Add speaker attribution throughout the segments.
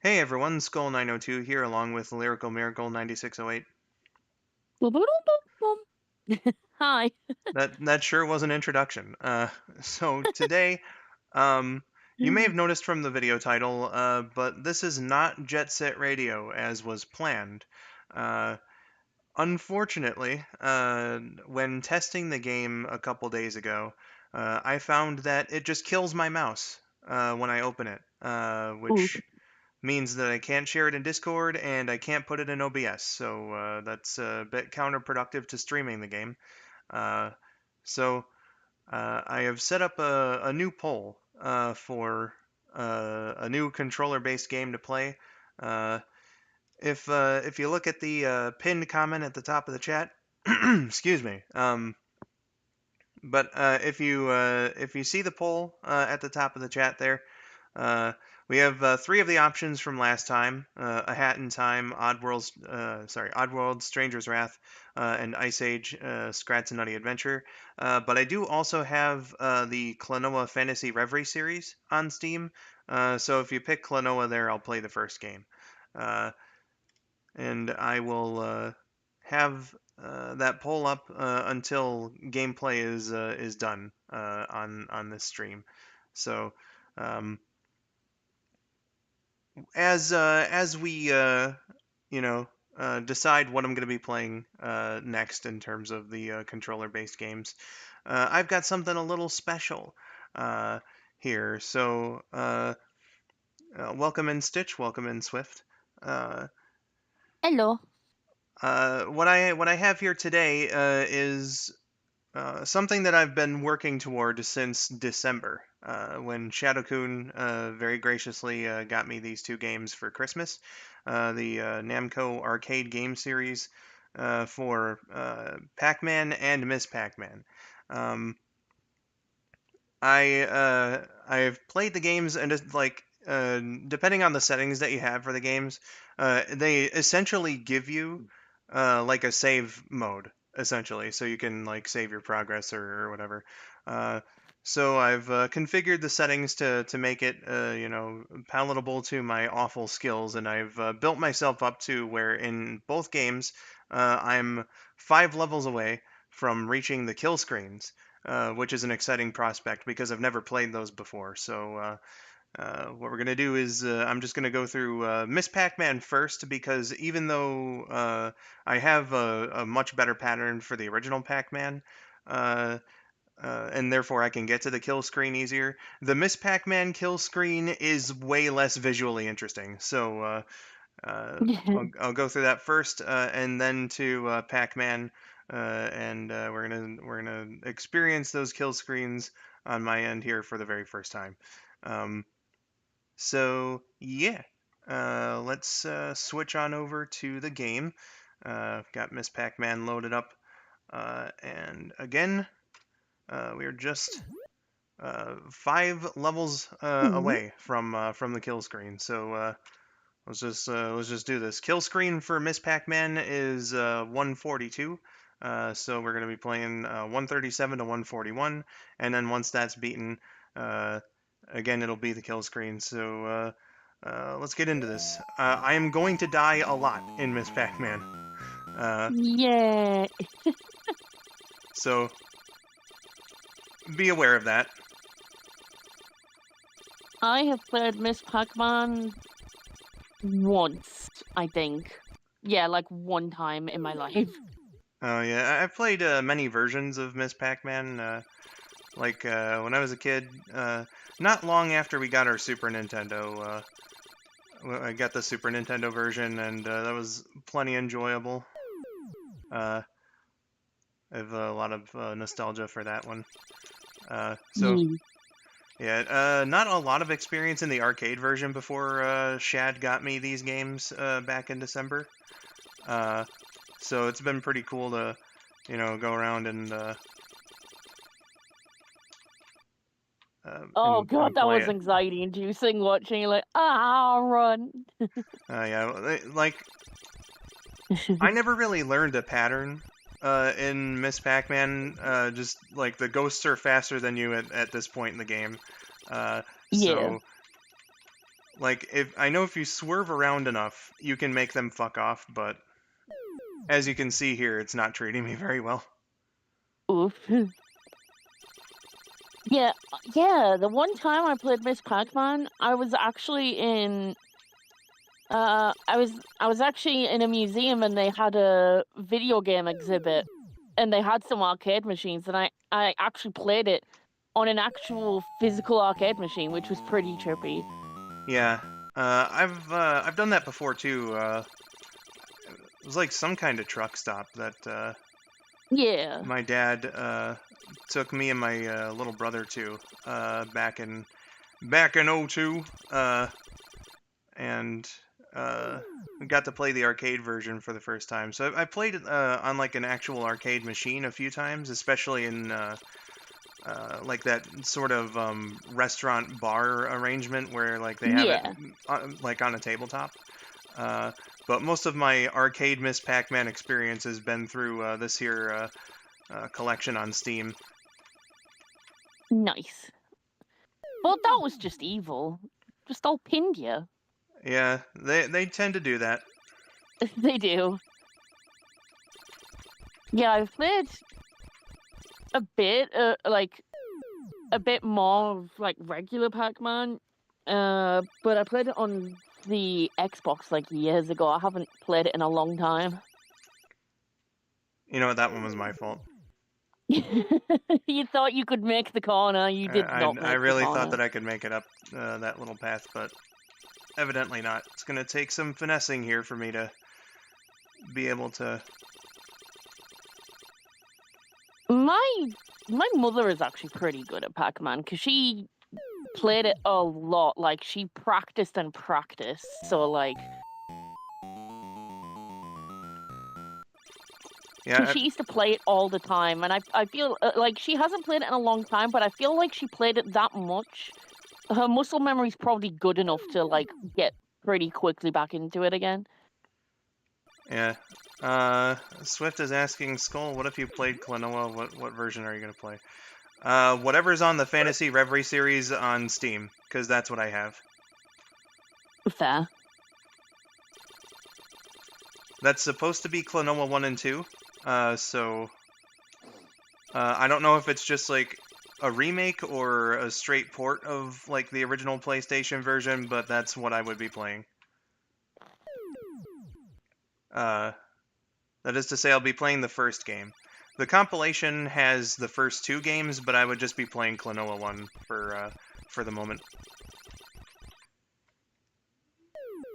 Speaker 1: Hey everyone, skull902 here along with LyricalMiracle9608.
Speaker 2: Hi.
Speaker 1: That sure was an introduction. So today, um, you may have noticed from the video title, but this is not Jet Set Radio as was planned. Uh, Unfortunately, when testing the game a couple days ago, I found that it just kills my mouse when I open it,
Speaker 2: Ooh.
Speaker 1: which means that I can't share it in Discord and I can't put it in OBS. So that's a bit counterproductive to streaming the game. Uh, so I have set up a new poll for a new controller-based game to play. Uh, if you look at the pinned comment at the top of the chat, excuse me. But if you see the poll at the top of the chat there, uh, we have three of the options from last time: A Hat in Time, Oddworld, Stranger's Wrath, and Ice Age, Scrat's and Nutty Adventure. But I do also have the Klonoa Fantasy Reverie series on Steam. So if you pick Klonoa there, I'll play the first game. Uh, and I will have that poll up until gameplay is done on this stream. So um, as we you know decide what I'm going to be playing next in terms of the controller-based games, I've got something a little special here. So welcome in Stitch, welcome in Swift. Uh,
Speaker 2: Hello.
Speaker 1: what I have here today is something that I've been working toward since December, when Shadowcoon very graciously got me these two games for Christmas, the Namco arcade game series for Pac-Man and Ms. Pac-Man. Um, I've played the games and it's like depending on the settings that you have for the games, they essentially give you like a save mode essentially, so you can like save your progress or whatever. Uh, so I've configured the settings to make it palatable to my awful skills, and I've built myself up to where in both games I'm 5 levels away from reaching the kill screens, which is an exciting prospect because I've never played those before. So what we're gonna do is I'm just gonna go through Miss Pac-Man first because even though I have a much better pattern for the original Pac-Man, uh, and therefore I can get to the kill screen easier, the Miss Pac-Man kill screen is way less visually interesting. So I'll go through that first, and then to Pac-Man, and we're gonna experience those kill screens on my end here for the very first time. Um, so yeah, let's switch on over to the game. Got Miss Pac-Man loaded up, and again, we are just 5 levels away from the kill screen. So let's just do this. Kill screen for Miss Pac-Man is 142. So we're gonna be playing 137 to 141, and then once that's beaten, uh, again it'll be the kill screen. So let's get into this. I am going to die a lot in Miss Pac-Man, uh,
Speaker 2: Yeah.
Speaker 1: so be aware of that.
Speaker 2: I have played Miss Pac-Man once, I think. Yeah, like one time in my life.
Speaker 1: Oh yeah, I've played many versions of Miss Pac-Man. Like when I was a kid, not long after we got our Super Nintendo. I got the Super Nintendo version, and that was plenty enjoyable. Uh, I have a lot of nostalgia for that one. So
Speaker 2: Yeah.
Speaker 1: yeah, not a lot of experience in the arcade version before Shad got me these games back in December. Uh, so it's been pretty cool to, go around
Speaker 2: Oh god,
Speaker 1: and
Speaker 2: that
Speaker 1: play
Speaker 2: was
Speaker 1: it.
Speaker 2: anxiety inducing watching it like run.
Speaker 1: Yeah, like I never really learned a pattern in Miss Pac-Man. Just like the ghosts are faster than you at this point in the game.
Speaker 2: Yeah.
Speaker 1: So Like, if you swerve around enough, you can make them fuck off, but as you can see here, it's not treating me very well.
Speaker 2: Oof. Yeah, the one time I played Miss Pac-Man, I was actually in I was actually in a museum and they had a video game exhibit and they had some arcade machines and I actually played it on an actual physical arcade machine, which was pretty trippy.
Speaker 1: Yeah, I've done that before too. It was like some kind of truck stop that
Speaker 2: Yeah.
Speaker 1: my dad took me and my little brother to back in '02, and we got to play the arcade version for the first time. So I played it on like an actual arcade machine a few times, especially in like that sort of restaurant bar arrangement where like they have it
Speaker 2: Yeah.
Speaker 1: like on a tabletop. Uh, but most of my arcade Miss Pac-Man experience has been through this here collection on Steam.
Speaker 2: Nice. Well, that was just evil. Just all pinned you.
Speaker 1: Yeah, they tend to do that.
Speaker 2: They do. Yeah, I've played a bit, like a bit more of, like regular Pac-Man, but I played it on the Xbox like years ago. I haven't played it in a long time.
Speaker 1: You know what? That one was my fault.
Speaker 2: You thought you could make the corner. You did
Speaker 1: I
Speaker 2: not
Speaker 1: I
Speaker 2: make the
Speaker 1: really thought
Speaker 2: corner.
Speaker 1: that I could make it up that little path, but evidently not. It's gonna take some finessing here for me to be able to.
Speaker 2: My mother is actually pretty good at Pac-Man because she played it a lot. Like she practiced and practiced. So like, because
Speaker 1: Yeah,
Speaker 2: she used to play it all the time, and I feel like she hasn't played it in a long time, but I feel like she played it that much. Her muscle memory's probably good enough to like get pretty quickly back into it again.
Speaker 1: yeah. Swift is asking Skull, what if you played Klonoa? What version are you gonna play? Whatever's on the Fantasy Reverie series on Steam, because that's what I have.
Speaker 2: Fair.
Speaker 1: That's supposed to be Klonoa 1 and 2. So I don't know if it's just like a remake or a straight port of like the original PlayStation version, but that's what I would be playing. Uh, that is to say, I'll be playing the first game. The compilation has the first two games, but I would just be playing Klonoa 1 for the moment.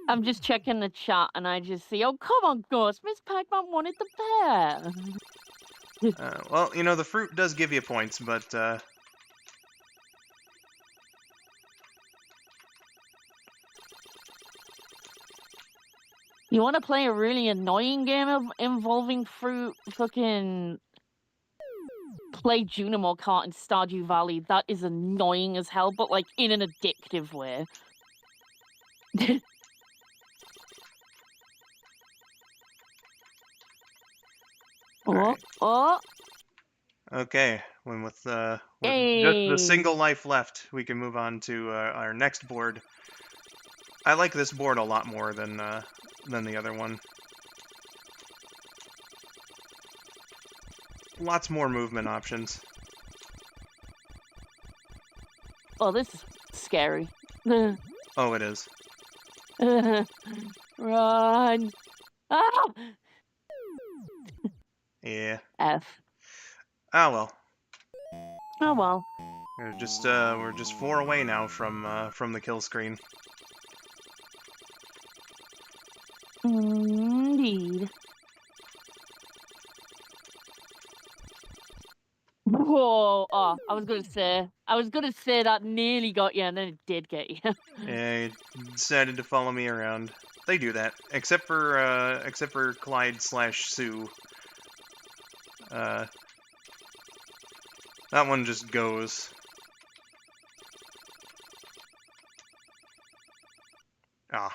Speaker 2: I'm just checking the chat and I just see, oh come on, Ghost, Miss Pac-Man wanted the bear.
Speaker 1: Well, you know, the fruit does give you points, but
Speaker 2: You want to play a really annoying game involving fruit? Fucking play Junimo Kart in Stardew Valley. That is annoying as hell, but like in an addictive way.
Speaker 1: Alright.
Speaker 2: Oh,
Speaker 1: Okay, when with just the
Speaker 2: hey.
Speaker 1: single life left, we can move on to our next board. I like this board a lot more than the other one. Lots more movement options.
Speaker 2: Oh, this is scary.
Speaker 1: Oh, it is.
Speaker 2: Run. Ah!
Speaker 1: Yeah.
Speaker 2: F.
Speaker 1: Ah well.
Speaker 2: Oh well.
Speaker 1: We're just 4 away now from the kill screen.
Speaker 2: Indeed. Whoa! Oh, I was gonna say that nearly got you, and then it did get you.
Speaker 1: Yeah, he decided to follow me around. They do that, except for Clyde/Sue. That one just goes. Ah.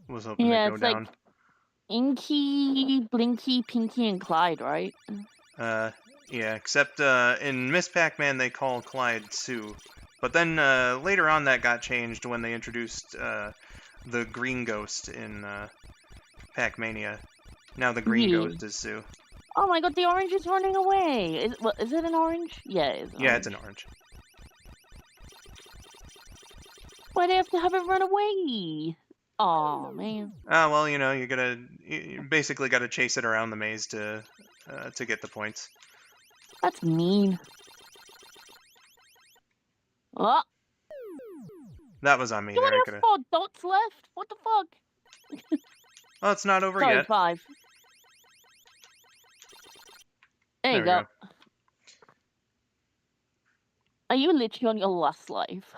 Speaker 1: Was hoping
Speaker 2: Yeah,
Speaker 1: to go
Speaker 2: it's
Speaker 1: down.
Speaker 2: like Inky, Blinky, Pinky, and Clyde, right?
Speaker 1: Yeah, except in Miss Pac-Man they call Clyde Sue. But then later on that got changed when they introduced the green ghost in Pac-Mania. Now the green
Speaker 2: Yeah.
Speaker 1: ghost is Sue.
Speaker 2: Oh my god, the orange is running away. Is it an orange? Yeah, it is.
Speaker 1: Yeah, it's an orange.
Speaker 2: Why do you have to have it run away? Oh man.
Speaker 1: Well, you know, you basically gotta chase it around the maze to get the points.
Speaker 2: That's mean. Oh,
Speaker 1: That was on me
Speaker 2: you
Speaker 1: there. I
Speaker 2: only
Speaker 1: could
Speaker 2: have
Speaker 1: have.
Speaker 2: 4 dots left? What the fuck?
Speaker 1: Oh, it's not over
Speaker 2: Sorry,
Speaker 1: yet.
Speaker 2: 5. There you
Speaker 1: we
Speaker 2: go.
Speaker 1: go.
Speaker 2: Are you literally on your last life?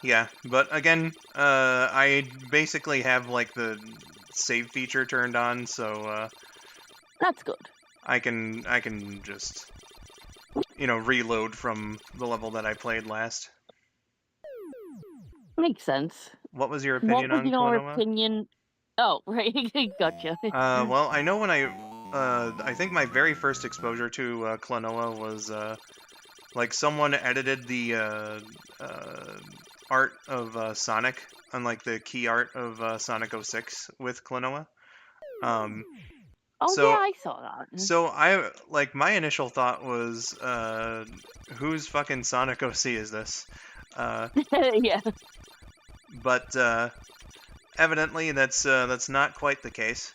Speaker 1: Yeah, but again, I basically have like the save feature turned on, so
Speaker 2: That's good.
Speaker 1: I can just, you know, reload from the level that I played last.
Speaker 2: Makes sense.
Speaker 1: What was your
Speaker 2: What
Speaker 1: opinion
Speaker 2: was
Speaker 1: on
Speaker 2: your
Speaker 1: Klonoa?
Speaker 2: opinion? Oh, right. Gotcha.
Speaker 1: Well, I know when I think my very first exposure to Klonoa was like someone edited the art of Sonic, unlike the key art of Sonic 06 with Klonoa.
Speaker 2: Oh
Speaker 1: So
Speaker 2: yeah, I saw that.
Speaker 1: so I like my initial thought was, whose fucking Sonic OC is this?
Speaker 2: Yeah.
Speaker 1: But evidently that's not quite the case.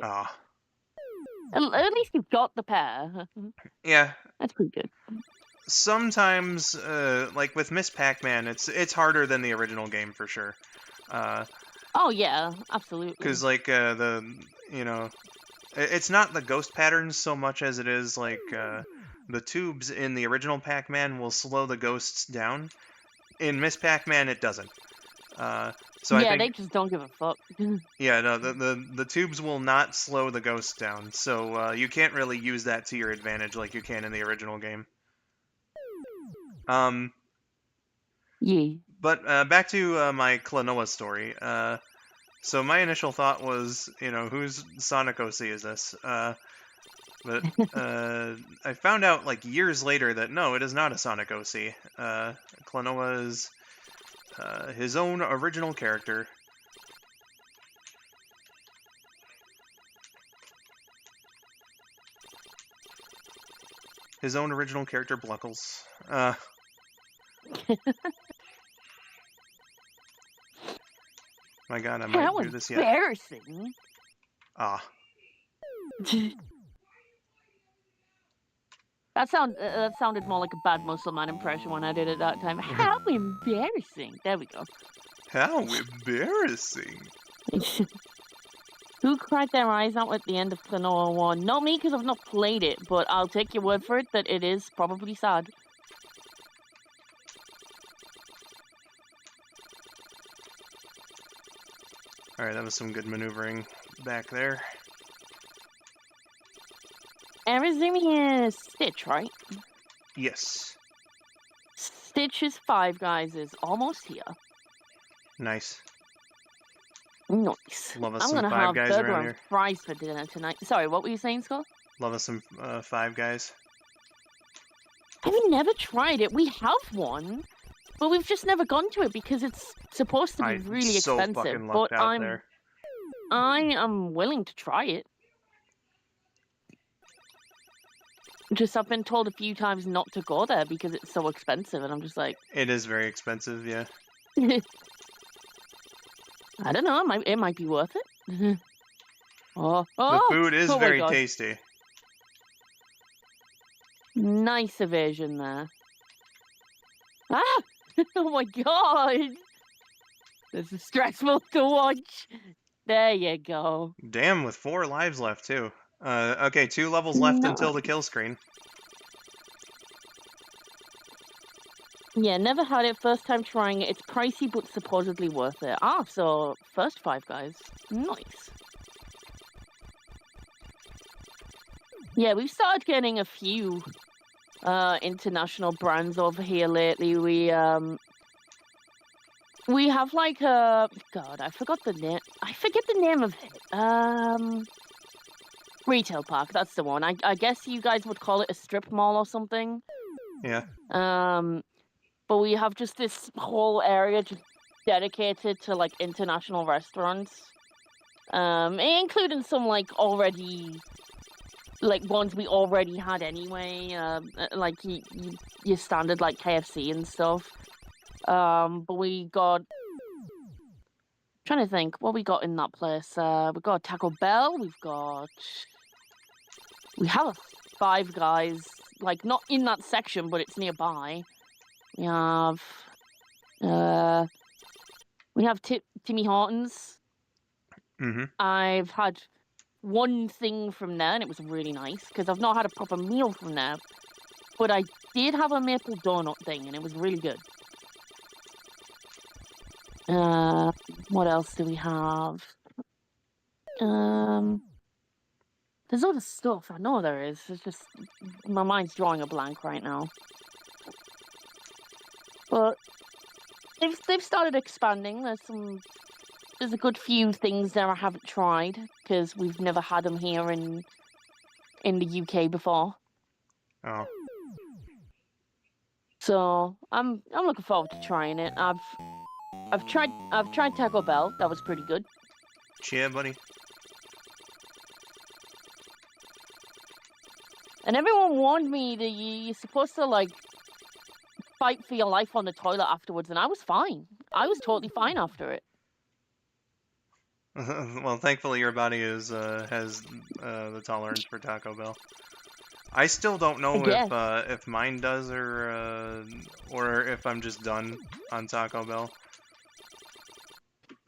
Speaker 1: Ah,
Speaker 2: At least you've got the pair.
Speaker 1: yeah.
Speaker 2: That's pretty good.
Speaker 1: Sometimes, like with Miss Pac-Man, it's harder than the original game for sure.
Speaker 2: Oh yeah, absolutely.
Speaker 1: Because like you know, it's not the ghost patterns so much as it is like the tubes in the original Pac-Man will slow the ghosts down. In Miss Pac-Man, it doesn't. So I
Speaker 2: yeah,
Speaker 1: think
Speaker 2: they just don't give a fuck.
Speaker 1: yeah, no, the tubes will not slow the ghosts down, so you can't really use that to your advantage like you can in the original game.
Speaker 2: Yeah.
Speaker 1: But back to my Klonoa story. So my initial thought was, you know, whose Sonic OC is this? But I found out like years later that no, it is not a Sonic OC. Klonoa is his own original character. His own original character, Bluckles. My God, I might
Speaker 2: That was
Speaker 1: do this yet.
Speaker 2: embarrassing.
Speaker 1: Ah.
Speaker 2: That sounded more like a bad Muscle Man impression when I did it that time. How embarrassing! There we go.
Speaker 1: How embarrassing!
Speaker 2: Who cried their eyes out at the end of Klonoa 1? Not me, because I've not played it, but I'll take your word for it that it is probably sad.
Speaker 1: Alright, that was some good maneuvering back there.
Speaker 2: Arizumi is Stitch, right?
Speaker 1: Yes.
Speaker 2: Stitch's Five Guys is almost here.
Speaker 1: Nice.
Speaker 2: Nice.
Speaker 1: Love us
Speaker 2: I'm
Speaker 1: some
Speaker 2: gonna
Speaker 1: Five
Speaker 2: have
Speaker 1: Guys
Speaker 2: burger
Speaker 1: around
Speaker 2: and
Speaker 1: here.
Speaker 2: fries for dinner tonight. Sorry, what were you saying, Skull?
Speaker 1: Love us some Five Guys.
Speaker 2: I've never tried it. We have one, but we've just never gone to it because it's supposed to be really
Speaker 1: so
Speaker 2: expensive.
Speaker 1: fucking
Speaker 2: But
Speaker 1: lucked out there.
Speaker 2: I am willing to try it. Just I've been told a few times not to go there because it's so expensive, and I'm just like,
Speaker 1: It is very expensive, yeah.
Speaker 2: I don't know. It might be worth it.
Speaker 1: The food is
Speaker 2: oh my
Speaker 1: very
Speaker 2: God.
Speaker 1: tasty.
Speaker 2: Nice evasion there. Ah! Oh my God! This is stressful to watch. There you go.
Speaker 1: Damn, with 4 lives left, too. Okay, 2 levels left until the kill screen.
Speaker 2: Yeah, never had it. First time trying it. It's pricey, but supposedly worth it. Ah, so first Five Guys. Nice. Yeah, we've started getting a few international brands over here lately. We have like a God, I forgot the name. I forget the name of it. Retail park. That's the one. I guess you guys would call it a strip mall or something.
Speaker 1: Yeah.
Speaker 2: But we have just this whole area just dedicated to like international restaurants, including some like already like ones we already had anyway, like your standard like KFC and stuff. But we got trying to think what we got in that place. We got Taco Bell. We have a Five Guys, like not in that section, but it's nearby. We have Timmy Hortons.
Speaker 1: Mm-hmm.
Speaker 2: I've had one thing from there, and it was really nice because I've not had a proper meal from there. But I did have a maple donut thing, and it was really good. What else do we have? There's other stuff. I know there is. It's just my mind's drawing a blank right now. But they've started expanding. There's a good few things there I haven't tried because we've never had them here in the UK before.
Speaker 1: Oh.
Speaker 2: So I'm looking forward to trying it. I've tried Taco Bell. That was pretty good.
Speaker 1: Yeah, buddy.
Speaker 2: And everyone warned me that you're supposed to like fight for your life on the toilet afterwards, and I was fine. I was totally fine after it.
Speaker 1: Well, thankfully your body has the tolerance for Taco Bell. I still don't know if mine does or if I'm just done on Taco Bell.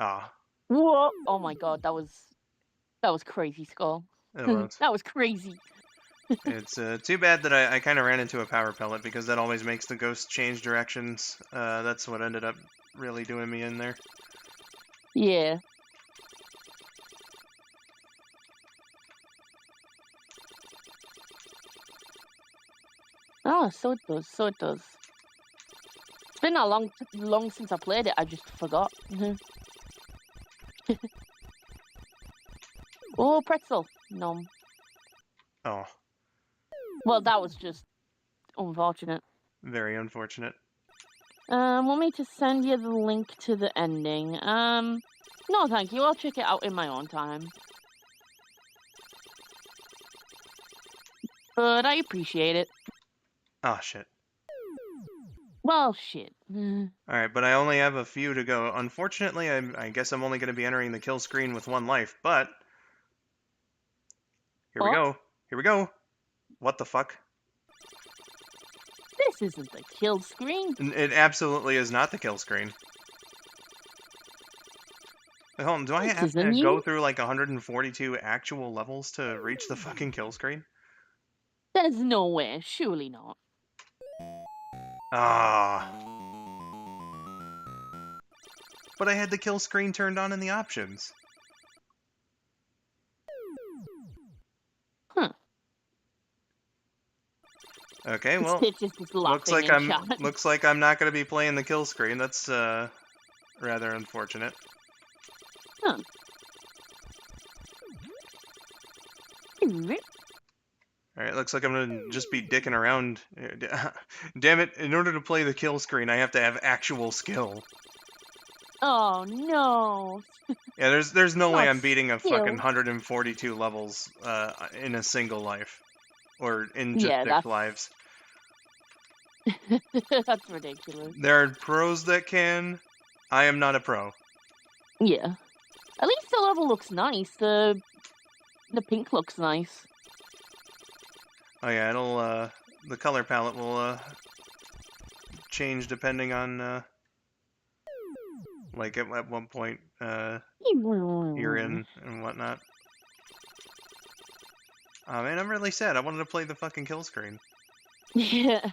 Speaker 1: Ah.
Speaker 2: Whoa! Oh my god, that was crazy, Skull.
Speaker 1: It was.
Speaker 2: That was crazy.
Speaker 1: It's too bad that I kind of ran into a power pellet because that always makes the ghost change directions. That's what ended up really doing me in there.
Speaker 2: Yeah. Oh, so it does. So it does. It's been a long since I played it. I just forgot. Oh, pretzel. No.
Speaker 1: Oh.
Speaker 2: Well, that was just unfortunate.
Speaker 1: Very unfortunate.
Speaker 2: Want me to send you the link to the ending? No, thank you. I'll check it out in my own time. But I appreciate it.
Speaker 1: Oh, shit.
Speaker 2: Well, shit.
Speaker 1: Alright, but I only have a few to go. Unfortunately, I guess I'm only going to be entering the kill screen with one life, but... Here we go. Here we go. What the fuck?
Speaker 2: This isn't the kill screen.
Speaker 1: It absolutely is not the kill screen. Wait, hold on, do I have to go through like 142 actual levels to reach the fucking kill screen?
Speaker 2: There's no way. Surely not.
Speaker 1: Ah. But I had the kill screen turned on in the options.
Speaker 2: Huh.
Speaker 1: Okay, well, looks like I'm not going to be playing the kill screen. That's rather unfortunate.
Speaker 2: Huh.
Speaker 1: Alright, looks like I'm gonna just be dicking around. Damn it, in order to play the kill screen, I have to have actual skill.
Speaker 2: Oh, no.
Speaker 1: Yeah, there's no way I'm beating a fucking 142 levels in a single life. Or in just 6 lives.
Speaker 2: That's ridiculous.
Speaker 1: There are pros that can. I am not a pro.
Speaker 2: Yeah. At least the level looks nice. The pink looks nice.
Speaker 1: Oh yeah, it'll the color palette will change depending on like at one point you're in and whatnot. Oh man, I'm really sad. I wanted to play the fucking kill screen.
Speaker 2: Yeah.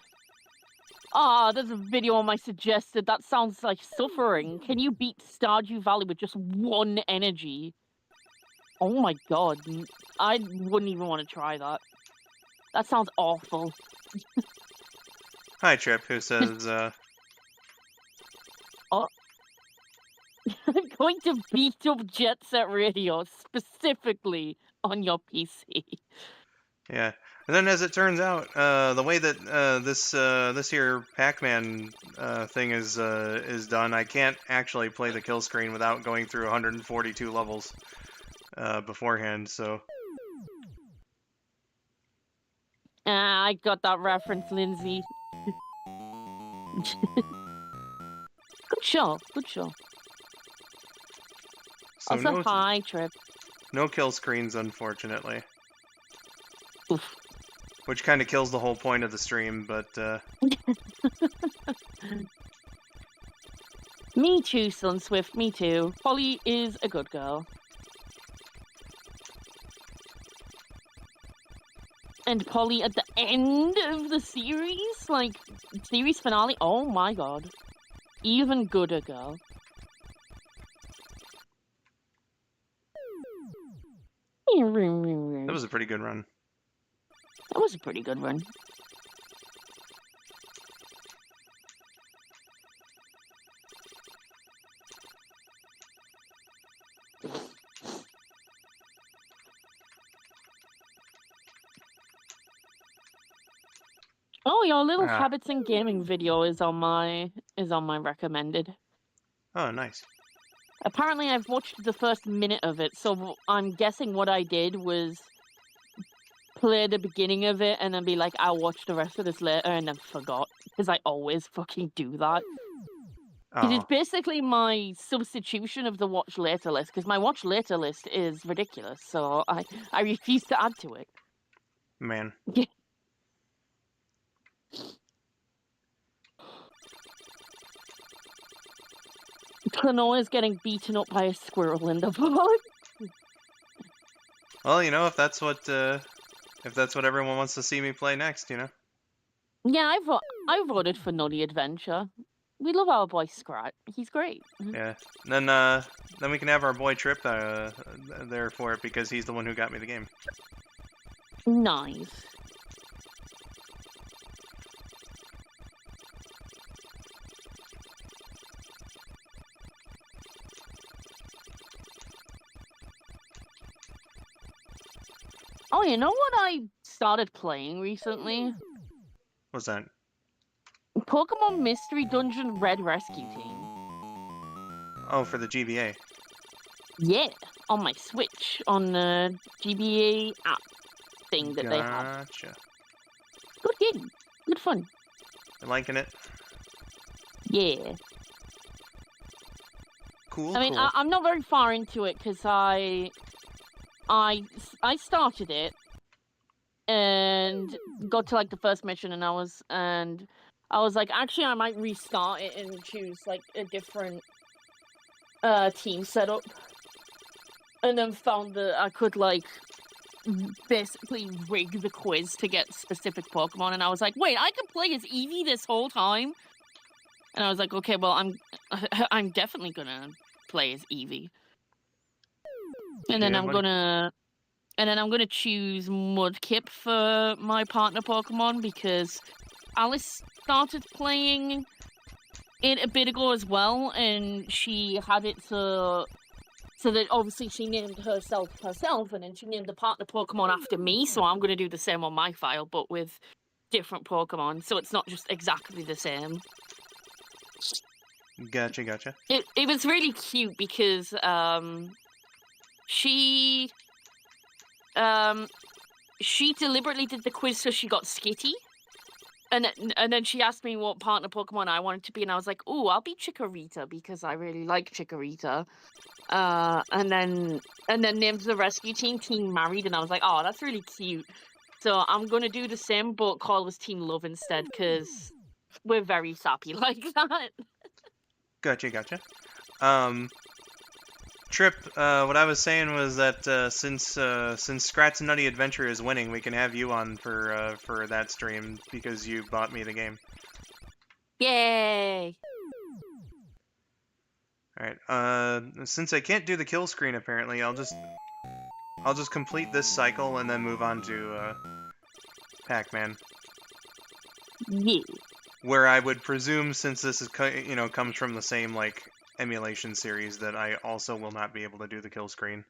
Speaker 2: Ah, there's a video on my suggested. That sounds like suffering. Can you beat Stardew Valley with just one energy? Oh my god. I wouldn't even want to try that. That sounds awful.
Speaker 1: Hi, Trip, who says,
Speaker 2: Oh. I'm going to beat up Jet Set Radio, specifically on your PC.
Speaker 1: Yeah. And then, as it turns out, the way that this here Pac-Man thing is done, I can't actually play the kill screen without going through 142 levels beforehand. So
Speaker 2: I got that reference, Lindsay. Good show. Good show.
Speaker 1: so
Speaker 2: Also, hi, Trip.
Speaker 1: no kill screens, unfortunately.
Speaker 2: Oof.
Speaker 1: Which kind of kills the whole point of the stream, but
Speaker 2: Me too, Sunswift, me too. Polly is a good girl. And Polly at the end of the series, like, series finale, oh my god. Even gooder girl.
Speaker 1: that was a pretty good run.
Speaker 2: That was a pretty good run. Oh, your little habits in gaming video is on my recommended.
Speaker 1: Oh, nice.
Speaker 2: Apparently, I've watched the first minute of it, so I'm guessing what I did was play the beginning of it and then be like, I'll watch the rest of this later, and then forgot, because I always fucking do that. It is basically my substitution of the watch later list, because my watch later list is ridiculous, so I refuse to add to it.
Speaker 1: Man.
Speaker 2: Klonoa is getting beaten up by a squirrel in the vlog.
Speaker 1: Well, you know, if that's what everyone wants to see me play next, you know.
Speaker 2: Yeah, I voted for Nutty Adventure. We love our boy Scrat. He's great.
Speaker 1: Yeah. Then we can have our boy Trip there for it, because he's the one who got me the game.
Speaker 2: Nice. Oh, you know what I started playing recently?
Speaker 1: What's that?
Speaker 2: Pokemon Mystery Dungeon Red Rescue Team.
Speaker 1: Oh, for the GBA.
Speaker 2: Yeah, on my Switch, on the GBA app thing that they have.
Speaker 1: Gotcha.
Speaker 2: Good game. Good fun.
Speaker 1: You liking it?
Speaker 2: Yeah.
Speaker 1: Cool.
Speaker 2: I mean,
Speaker 1: cool.
Speaker 2: I'm not very far into it because I started it and got to like the first mission, and I was like, actually, I might restart it and choose like a different team setup, and then found that I could like basically rig the quiz to get specific Pokemon, and I was like, wait, I can play as Eevee this whole time? And I was like, okay, well, I'm definitely gonna play as Eevee. And then I'm gonna choose Mudkip for my partner Pokemon, because Alice started playing it a bit ago as well, and she had it so that obviously she named herself, and then she named the partner Pokemon after me, so I'm gonna do the same on my file, but with different Pokemon, so it's not just exactly the same.
Speaker 1: Gotcha.
Speaker 2: It was really cute because she deliberately did the quiz so she got skitty, and then she asked me what partner Pokemon I wanted to be, and I was like, "Ooh, I'll be Chikorita because I really like Chikorita." And then named the rescue team Team Married, and I was like, "Oh, that's really cute." So I'm gonna do the same, but call us Team Love instead, because we're very sappy like that.
Speaker 1: Gotcha. Trip, what I was saying was that since Scrat's Nutty Adventure is winning, we can have you on for that stream, because you bought me the game.
Speaker 2: Yay!
Speaker 1: Alright, since I can't do the kill screen apparently, I'll just complete this cycle and then move on to Pac-Man.
Speaker 2: Yeah.
Speaker 1: Where I would presume, since this is comes from the same like emulation series, that I also will not be able to do the kill screen.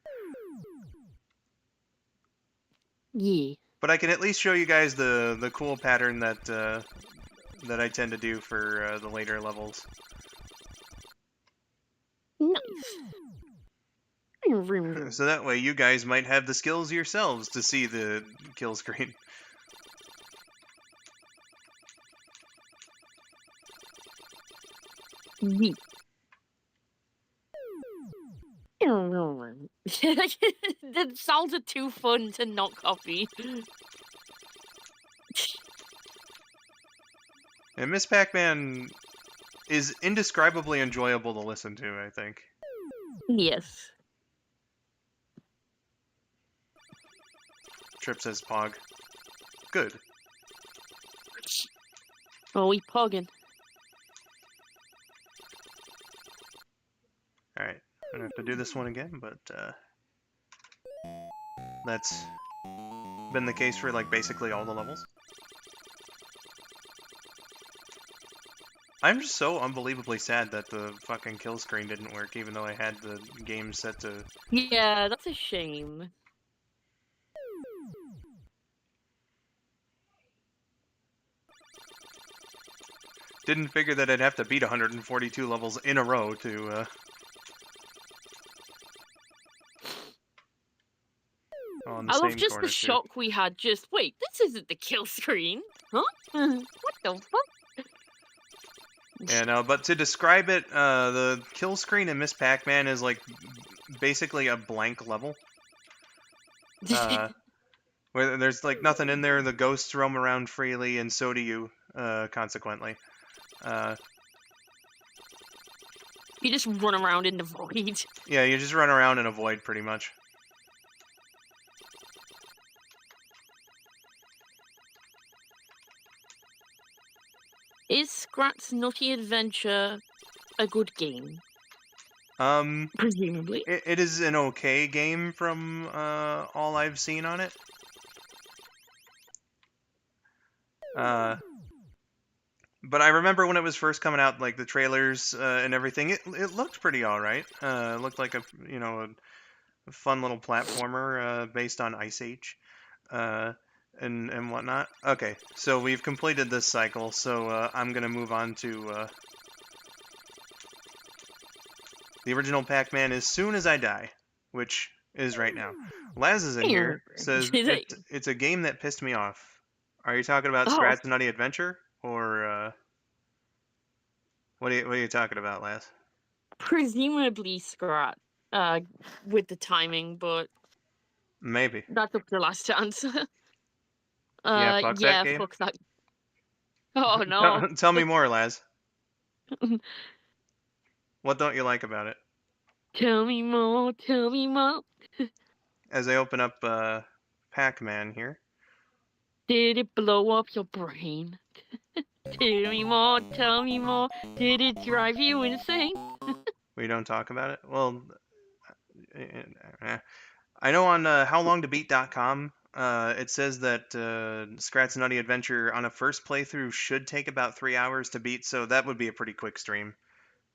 Speaker 2: Yeah.
Speaker 1: But I can at least show you guys the cool pattern that that I tend to do for the later levels.
Speaker 2: Nice.
Speaker 1: So that way you guys might have the skills yourselves to see the kill screen.
Speaker 2: Yeet. The sounds are too fun to not copy.
Speaker 1: And Miss Pac-Man is indescribably enjoyable to listen to, I think.
Speaker 2: Yes.
Speaker 1: Trip says Pog. Good.
Speaker 2: Oh, we pogging.
Speaker 1: Alright, I'm gonna have to do this one again, but that's been the case for like basically all the levels. I'm just so unbelievably sad that the fucking kill screen didn't work, even though I had the game set to...
Speaker 2: Yeah, that's a shame.
Speaker 1: Didn't figure that I'd have to beat 142 levels in a row to, on the
Speaker 2: I love
Speaker 1: same
Speaker 2: just
Speaker 1: course,
Speaker 2: the
Speaker 1: too.
Speaker 2: shock we had. Just wait, this isn't the kill screen, huh? What the fuck?
Speaker 1: And but to describe it, the kill screen in Miss Pac-Man is like basically a blank level. Where there's like nothing in there, the ghosts roam around freely, and so do you, consequently.
Speaker 2: You just run around in the void.
Speaker 1: Yeah, you just run around in a void, pretty much.
Speaker 2: Is Scrat's Nutty Adventure a good game? Presumably.
Speaker 1: It is an okay game from all I've seen on it. But I remember when it was first coming out, like the trailers and everything, it looked pretty alright. It looked like a fun little platformer based on Ice Age and whatnot. Okay, so we've completed this cycle, so I'm gonna move on to the original Pac-Man as soon as I die, which is right now. Laz is in here, says it's a game that pissed me off. Are you talking about Scrat's Nutty Adventure, or what are you talking about, Laz?
Speaker 2: Presumably Scrat, with the timing, but
Speaker 1: Maybe.
Speaker 2: that's up to the last chance.
Speaker 1: Yeah, fuck that game.
Speaker 2: Fuck that. Oh no.
Speaker 1: Tell me more, Laz. What don't you like about it?
Speaker 2: Tell me more, tell me more.
Speaker 1: As I open up Pac-Man here.
Speaker 2: Did it blow up your brain? Tell me more, tell me more. Did it drive you insane?
Speaker 1: We don't talk about it? Well, I know on howlongtobeat.com, it says that Scrat's Nutty Adventure on a first playthrough should take about 3 hours to beat, so that would be a pretty quick stream.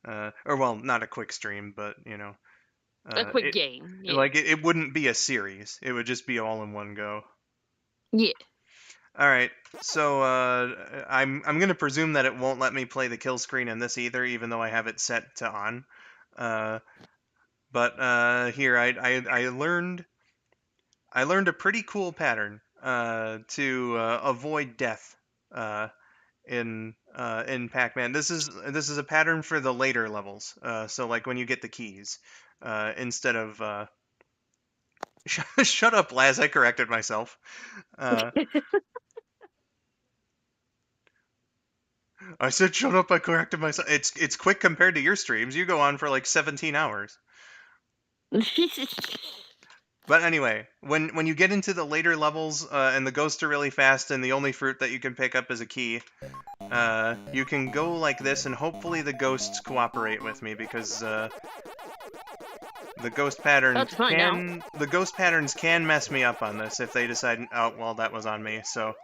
Speaker 1: Or, well, not a quick stream, but, you know.
Speaker 2: A quick game. Yeah.
Speaker 1: Like, it wouldn't be a series. It would just be all in one go.
Speaker 2: Yeah.
Speaker 1: All right, so I'm gonna presume that it won't let me play the kill screen in this either, even though I have it set to on. But here I learned a pretty cool pattern to avoid death in Pac-Man. This is a pattern for the later levels. So like when you get the keys, instead of shut up, Laz. I corrected myself. I said shut up, I corrected myself. It's quick compared to your streams. You go on for like 17 hours. But anyway, when you get into the later levels and the ghosts are really fast and the only fruit that you can pick up is a key, you can go like this and hopefully the ghosts cooperate with me because the ghost patterns can mess me up on this if they decide, oh well, that was on me. So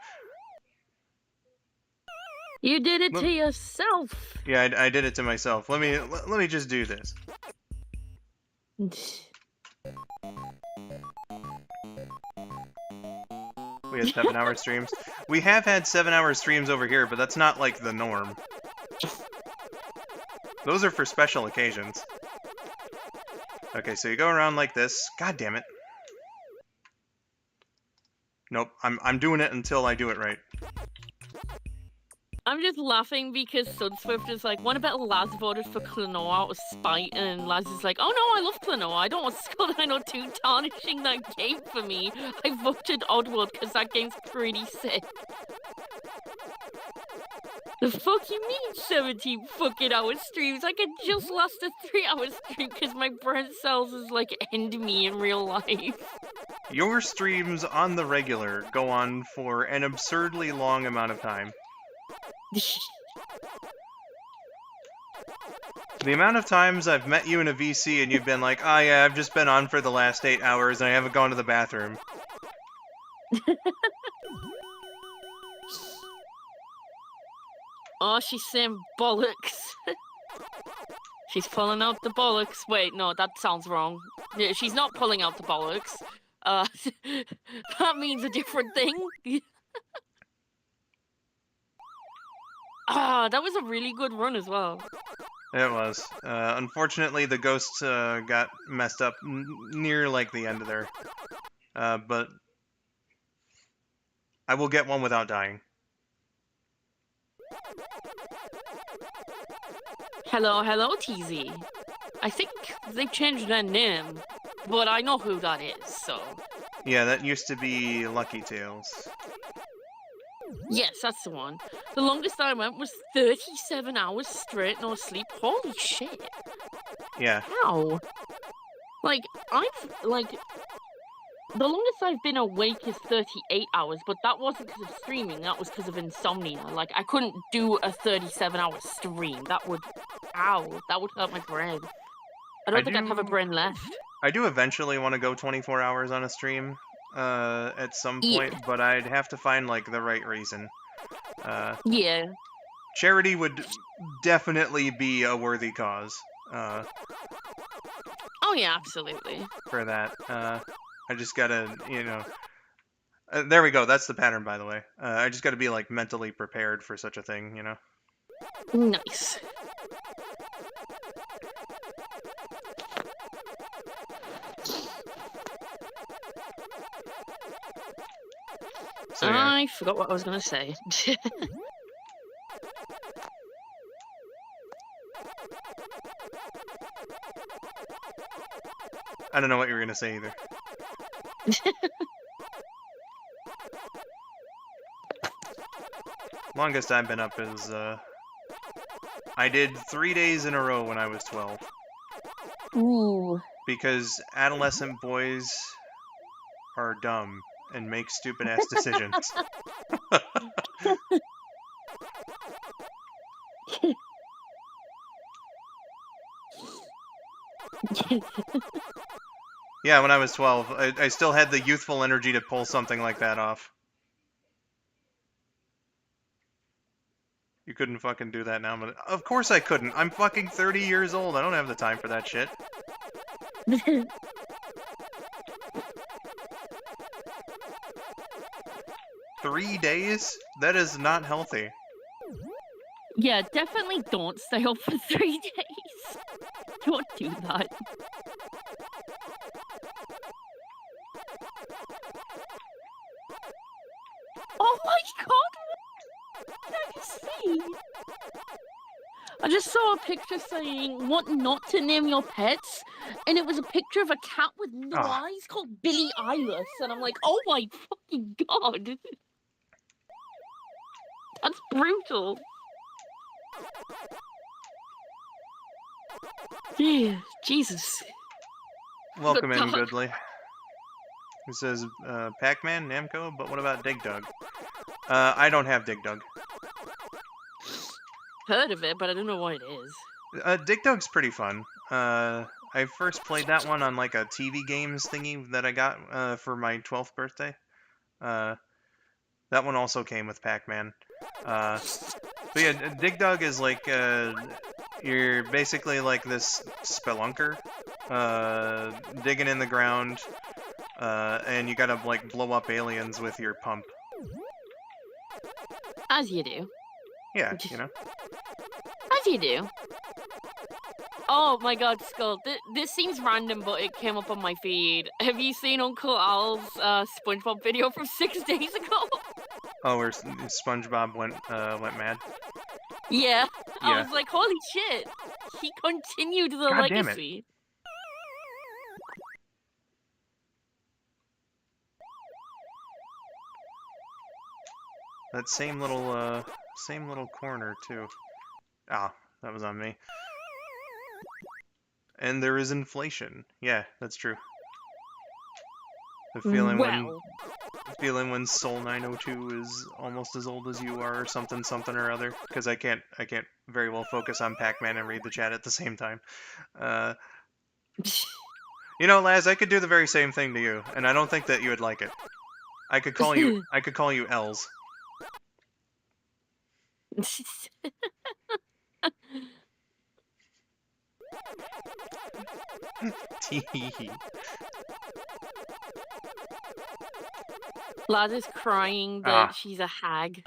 Speaker 2: you did it to yourself.
Speaker 1: Yeah, I did it to myself. Let me just do this. We had 7-hour streams. We have had 7-hour streams over here, but that's not, like, the norm. Those are for special occasions. Okay, so you go around like this. God damn it. Nope, I'm doing it until I do it right.
Speaker 2: I'm just laughing because Sunswift is like, what about Laz voted for Klonoa out of spite? And Laz is like, oh no, I love Klonoa. I don't want skull902 tarnishing that game for me. I voted Oddworld because that game's pretty sick. The fuck you mean 17 fucking hour streams? I could just last a 3-hour stream because my brain cells is like end me in real life.
Speaker 1: Your streams on the regular go on for an absurdly long amount of time. The amount of times I've met you in a VC and you've been like, oh yeah, I've just been on for the last 8 hours and I haven't gone to the bathroom.
Speaker 2: Oh, she's saying bollocks. She's pulling out the bollocks. Wait, no, that sounds wrong. She's not pulling out the bollocks. That means a different thing. That was a really good run as well.
Speaker 1: It was. Unfortunately, the ghosts got messed up near, like, the end of there. But I will get one without dying.
Speaker 2: Hello, TZ. I think they changed their name, but I know who that is, so...
Speaker 1: Yeah, that used to be Lucky Tails.
Speaker 2: Yes, that's the one. The longest I went was 37 hours straight, no sleep. Holy shit.
Speaker 1: Yeah.
Speaker 2: How? Like, the longest I've been awake is 38 hours, but that wasn't because of streaming, that was because of insomnia. Like, I couldn't do a 37-hour stream. That would hurt my brain. I don't think I'd have a brain left.
Speaker 1: I do eventually want to go 24 hours on a stream, at some point, but I'd have to find, like, the right reason.
Speaker 2: Yeah.
Speaker 1: Charity would definitely be a worthy cause.
Speaker 2: Oh yeah, absolutely.
Speaker 1: For that. I just gotta, you know... there we go, that's the pattern, by the way. I just gotta be, like, mentally prepared for such a thing, you know?
Speaker 2: Nice. So, yeah. I forgot what I was gonna say.
Speaker 1: I don't know what you were gonna say either. Longest I've been up is, I did 3 days in a row when I was 12.
Speaker 2: Ooh.
Speaker 1: Because adolescent boys are dumb and make stupid-ass decisions. Yeah, when I was 12, I still had the youthful energy to pull something like that off. You couldn't fucking do that now, but of course I couldn't. I'm fucking 30 years old. I don't have the time for that shit. 3 days? That is not healthy.
Speaker 2: Yeah, definitely don't stay up for 3 days. Don't do that. Oh my god! What did I just see? I just saw a picture saying what not to name your pets, and it was a picture of a cat with no eyes called Billie Eilish, and I'm like, oh my fucking god! That's brutal. Yeah, Jesus.
Speaker 1: Welcome in, Goodly. It says, Pac-Man, Namco, but what about Dig Dug? I don't have Dig Dug.
Speaker 2: Heard of it, but I don't know what it is.
Speaker 1: Dig Dug's pretty fun. I first played that one on, like, a TV games thingy that I got, for my 12th birthday. That one also came with Pac-Man. But yeah, Dig Dug is like, you're basically like this spelunker, digging in the ground, and you gotta like blow up aliens with your pump.
Speaker 2: As you do.
Speaker 1: Yeah, you know.
Speaker 2: As you do. Oh my god, Skull. This seems random, but it came up on my feed. Have you seen Uncle Al's SpongeBob video from 6 days ago?
Speaker 1: Oh, where SpongeBob went mad.
Speaker 2: Yeah. I
Speaker 1: Yeah.
Speaker 2: was like, holy shit. He continued the
Speaker 1: God damn it.
Speaker 2: legacy.
Speaker 1: That same little corner too. Ah, that was on me. And there is inflation. Yeah, that's true. The feeling when
Speaker 2: Well.
Speaker 1: Soul902 is almost as old as you are, or something or other. Because I can't very well focus on Pac-Man and read the chat at the same time. You know, Laz, I could do the very same thing to you, and I don't think that you would like it. I could call you Els. Tee.
Speaker 2: Laz is crying that she's a hag.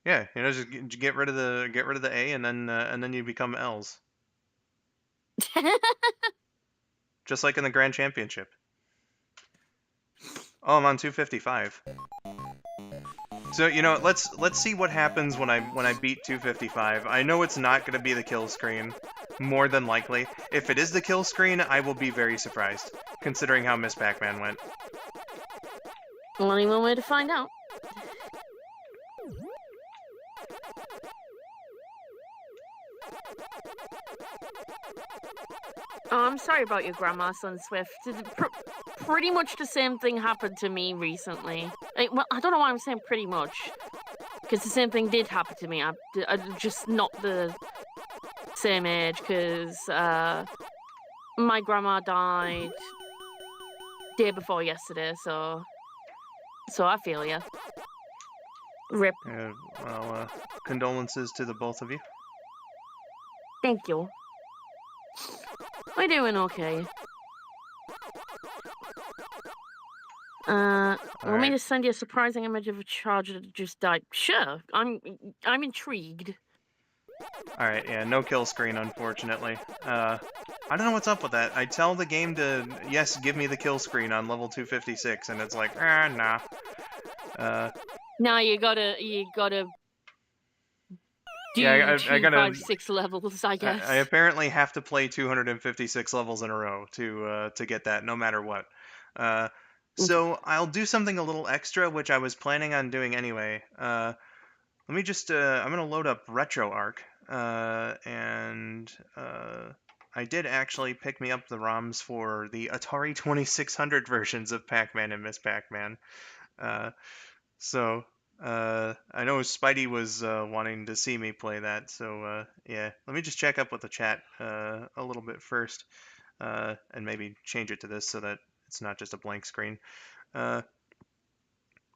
Speaker 1: Yeah, you know, just get rid of the A, and then you become Els. Just like in the Grand Championship. Oh, I'm on 255. So, you know, let's see what happens when I beat 255. I know it's not going to be the kill screen, more than likely. If it is the kill screen, I will be very surprised, considering how Miss Pac-Man went.
Speaker 2: Only one way to find out. Oh, I'm sorry about your grandma, Son Swift. Pretty much the same thing happened to me recently. Well, I don't know why I'm saying pretty much. Because the same thing did happen to me. I'm just not the same age, because my grandma died day before yesterday, so I feel ya. Rip.
Speaker 1: Well, condolences to the both of you.
Speaker 2: Thank you. We're doing okay. Want me to send you a surprising image of a charger that just died? Sure, I'm intrigued.
Speaker 1: Alright, yeah, no kill screen, unfortunately. I don't know what's up with that. I tell the game to, yes, give me the kill screen on level 256, and it's like, nah.
Speaker 2: Nah, you gotta do
Speaker 1: Yeah, I gotta
Speaker 2: 256 levels, I guess.
Speaker 1: I apparently have to play 256 levels in a row to get that, no matter what. So I'll do something a little extra, which I was planning on doing anyway. Let me just, I'm gonna load up RetroArch, and I did actually pick me up the ROMs for the Atari 2600 versions of Pac-Man and Ms. Pac-Man. So I know Spidey was wanting to see me play that, so yeah. Let me just check up with the chat a little bit first, and maybe change it to this so that it's not just a blank screen. Oh,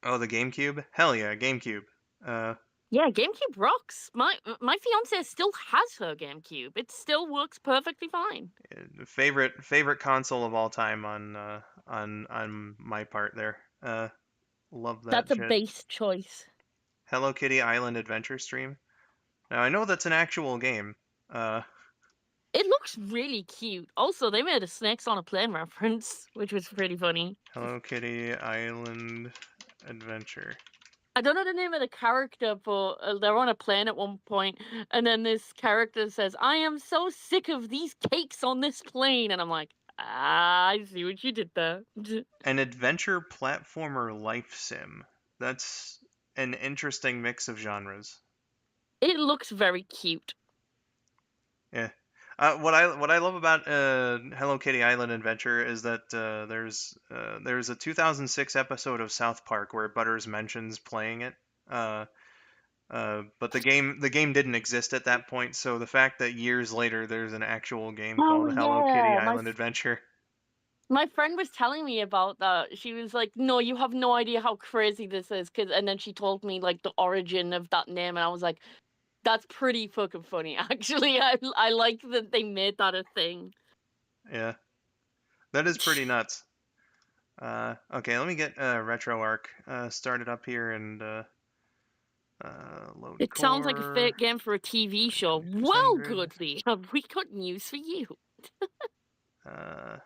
Speaker 1: the GameCube? Hell yeah, GameCube.
Speaker 2: Yeah, GameCube rocks. My fiance still has her GameCube. It still works perfectly fine.
Speaker 1: Favorite console of all time on my part there. Love that.
Speaker 2: That's a
Speaker 1: shit.
Speaker 2: base choice.
Speaker 1: Hello Kitty Island Adventure Stream. Now I know that's an actual game.
Speaker 2: It looks really cute. Also, they made a Snakes on a Plane reference, which was pretty funny.
Speaker 1: Hello Kitty Island Adventure.
Speaker 2: I don't know the name of the character, but they're on a plane at one point, and then this character says, "I am so sick of these cakes on this plane," and I'm like, I see what you did there.
Speaker 1: An adventure platformer life sim. That's an interesting mix of genres.
Speaker 2: It looks very cute.
Speaker 1: Yeah. What I love about Hello Kitty Island Adventure is that there's a 2006 episode of South Park where Butters mentions playing it. But the game didn't exist at that point, so the fact that years later there's an actual game called Hello Kitty Island Adventure.
Speaker 2: My friend was telling me about that. She was like, "No, you have no idea how crazy this is," and then she told me like the origin of that name, and I was like, "That's pretty fucking funny." Actually, I like that they made that a thing.
Speaker 1: Yeah. That is pretty nuts. Okay, let me get RetroArch started up here and load
Speaker 2: It sounds like a
Speaker 1: core
Speaker 2: fake game for a TV show. Well,
Speaker 1: 2600.
Speaker 2: Goodly, have we got news for you?
Speaker 1: Uh,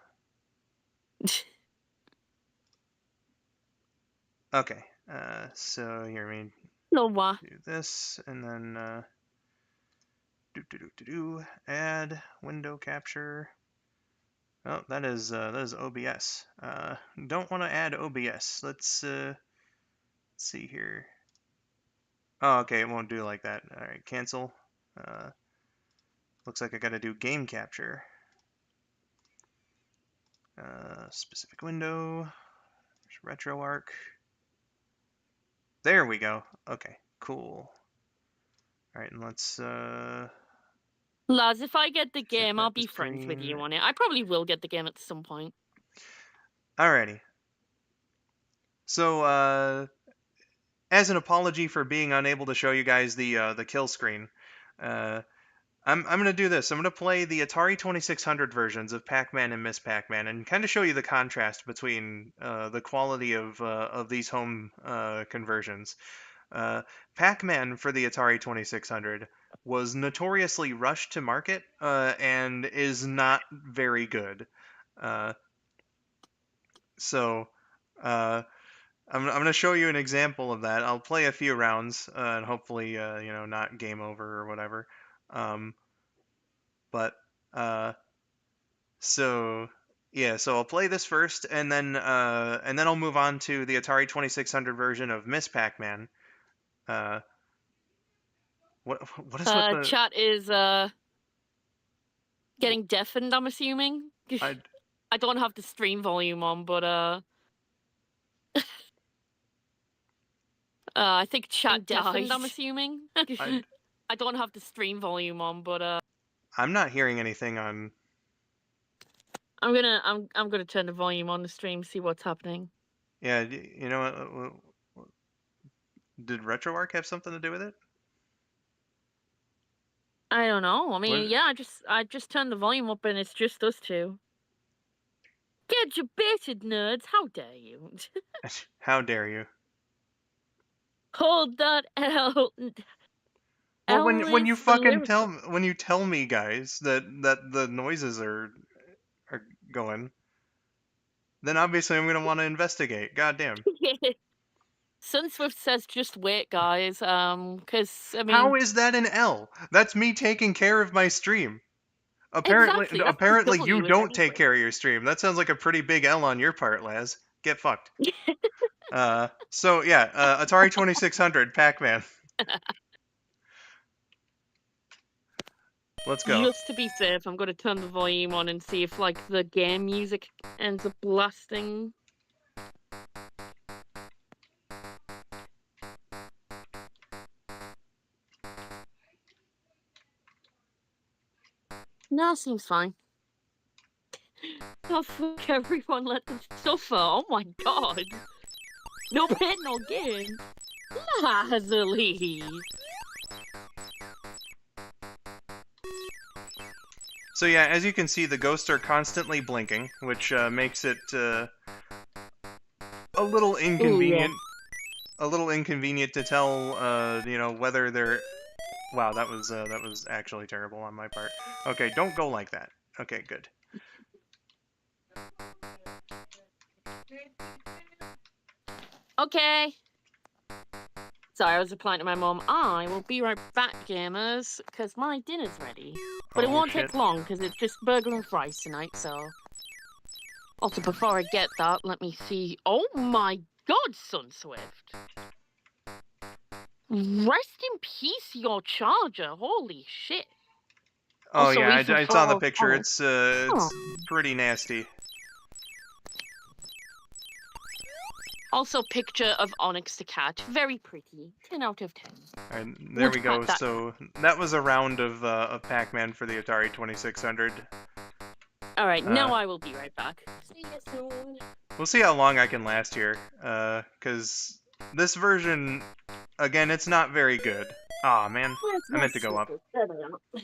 Speaker 1: okay, so here, let me
Speaker 2: No, what?
Speaker 1: do this, and then add window capture. Oh, that is OBS. Don't want to add OBS. Let's see here. Oh, okay, it won't do like that. All right, cancel. Uh, looks like I got to do game capture. Specific window. There's RetroArch. There we go. Okay, cool. All right, and let's
Speaker 2: Laz, if I get the
Speaker 1: set
Speaker 2: game, I'll
Speaker 1: that to
Speaker 2: be friends with
Speaker 1: screen.
Speaker 2: you on it. I probably will get the game at some point.
Speaker 1: Alrighty. So, as an apology for being unable to show you guys the kill screen, uh, I'm gonna do this. I'm gonna play the Atari 2600 versions of Pac-Man and Ms. Pac-Man, and kind of show you the contrast between the quality of these home conversions. Uh, Pac-Man for the Atari 2600 was notoriously rushed to market and is not very good. Uh, so. Uh, I'm gonna show you an example of that. I'll play a few rounds and hopefully not game over or whatever. Um, but uh, so yeah, so I'll play this first and then I'll move on to the Atari 2600 version of Miss Pac-Man. Uh, what what is with the
Speaker 2: Chat is getting deafened, I'm assuming.
Speaker 1: I
Speaker 2: I don't have the stream volume on, but I think chat died. I'm assuming.
Speaker 1: I
Speaker 2: I don't have the stream volume on, but
Speaker 1: I'm not hearing anything on.
Speaker 2: I'm gonna turn the volume on the stream, see what's happening.
Speaker 1: Yeah, you know what? Did RetroArch have something to do with it?
Speaker 2: I don't know. I mean,
Speaker 1: What?
Speaker 2: yeah, I just turned the volume up and it's just us two. Get your baited, nerds! How dare you?
Speaker 1: How dare you?
Speaker 2: Hold that L.
Speaker 1: Well,
Speaker 2: L
Speaker 1: when you
Speaker 2: is for
Speaker 1: fucking
Speaker 2: lyrical.
Speaker 1: when you tell me, guys, that the noises are going, then obviously I'm gonna want to investigate. God damn.
Speaker 2: Sunswift says, "Just wait, guys." Because I
Speaker 1: How
Speaker 2: mean,
Speaker 1: is that an L? That's me taking care of my stream.
Speaker 2: exactly. That's the
Speaker 1: Apparently you
Speaker 2: W in
Speaker 1: don't take
Speaker 2: anyway.
Speaker 1: care of your stream. That sounds like a pretty big L on your part, Laz. Get fucked. So yeah, Atari 2600, Pac-Man. Let's go.
Speaker 2: Just to be safe, I'm gonna turn the volume on and see if like the game music ends up blasting. No, seems fine. Oh fuck everyone, let them suffer. Oh my god. No pain, no gain. Lazily.
Speaker 1: So yeah, as you can see, the ghosts are constantly blinking, which makes it a little
Speaker 2: Ooh, yeah.
Speaker 1: inconvenient. A little inconvenient to tell, whether they're. Wow, that was actually terrible on my part. Okay, don't go like that. Okay, good.
Speaker 2: Okay. Sorry, I was replying to my mom. I will be right back, gamers, because my dinner's ready. But it
Speaker 1: Oh
Speaker 2: won't
Speaker 1: shit.
Speaker 2: take long, because it's just burger and fries tonight, so... Also, before I get that, let me see... Oh my god, Sunswift! Rest in peace, your charger. Holy shit.
Speaker 1: Oh
Speaker 2: Also,
Speaker 1: yeah,
Speaker 2: refill
Speaker 1: I
Speaker 2: for
Speaker 1: saw the
Speaker 2: all...
Speaker 1: picture.
Speaker 2: Oh.
Speaker 1: It's pretty nasty.
Speaker 2: Also, picture of Onyx the cat. Very pretty. 10 out of 10.
Speaker 1: And there
Speaker 2: Would
Speaker 1: we
Speaker 2: pat
Speaker 1: go.
Speaker 2: that.
Speaker 1: So that was a round of Pac-Man for the Atari 2600.
Speaker 2: Alright, now I will be right back. See you soon.
Speaker 1: We'll see how long I can last here, because this version, again, it's not very good. Aw, man.
Speaker 2: Where's
Speaker 1: I
Speaker 2: my
Speaker 1: meant to go up.
Speaker 2: slippers? There they are.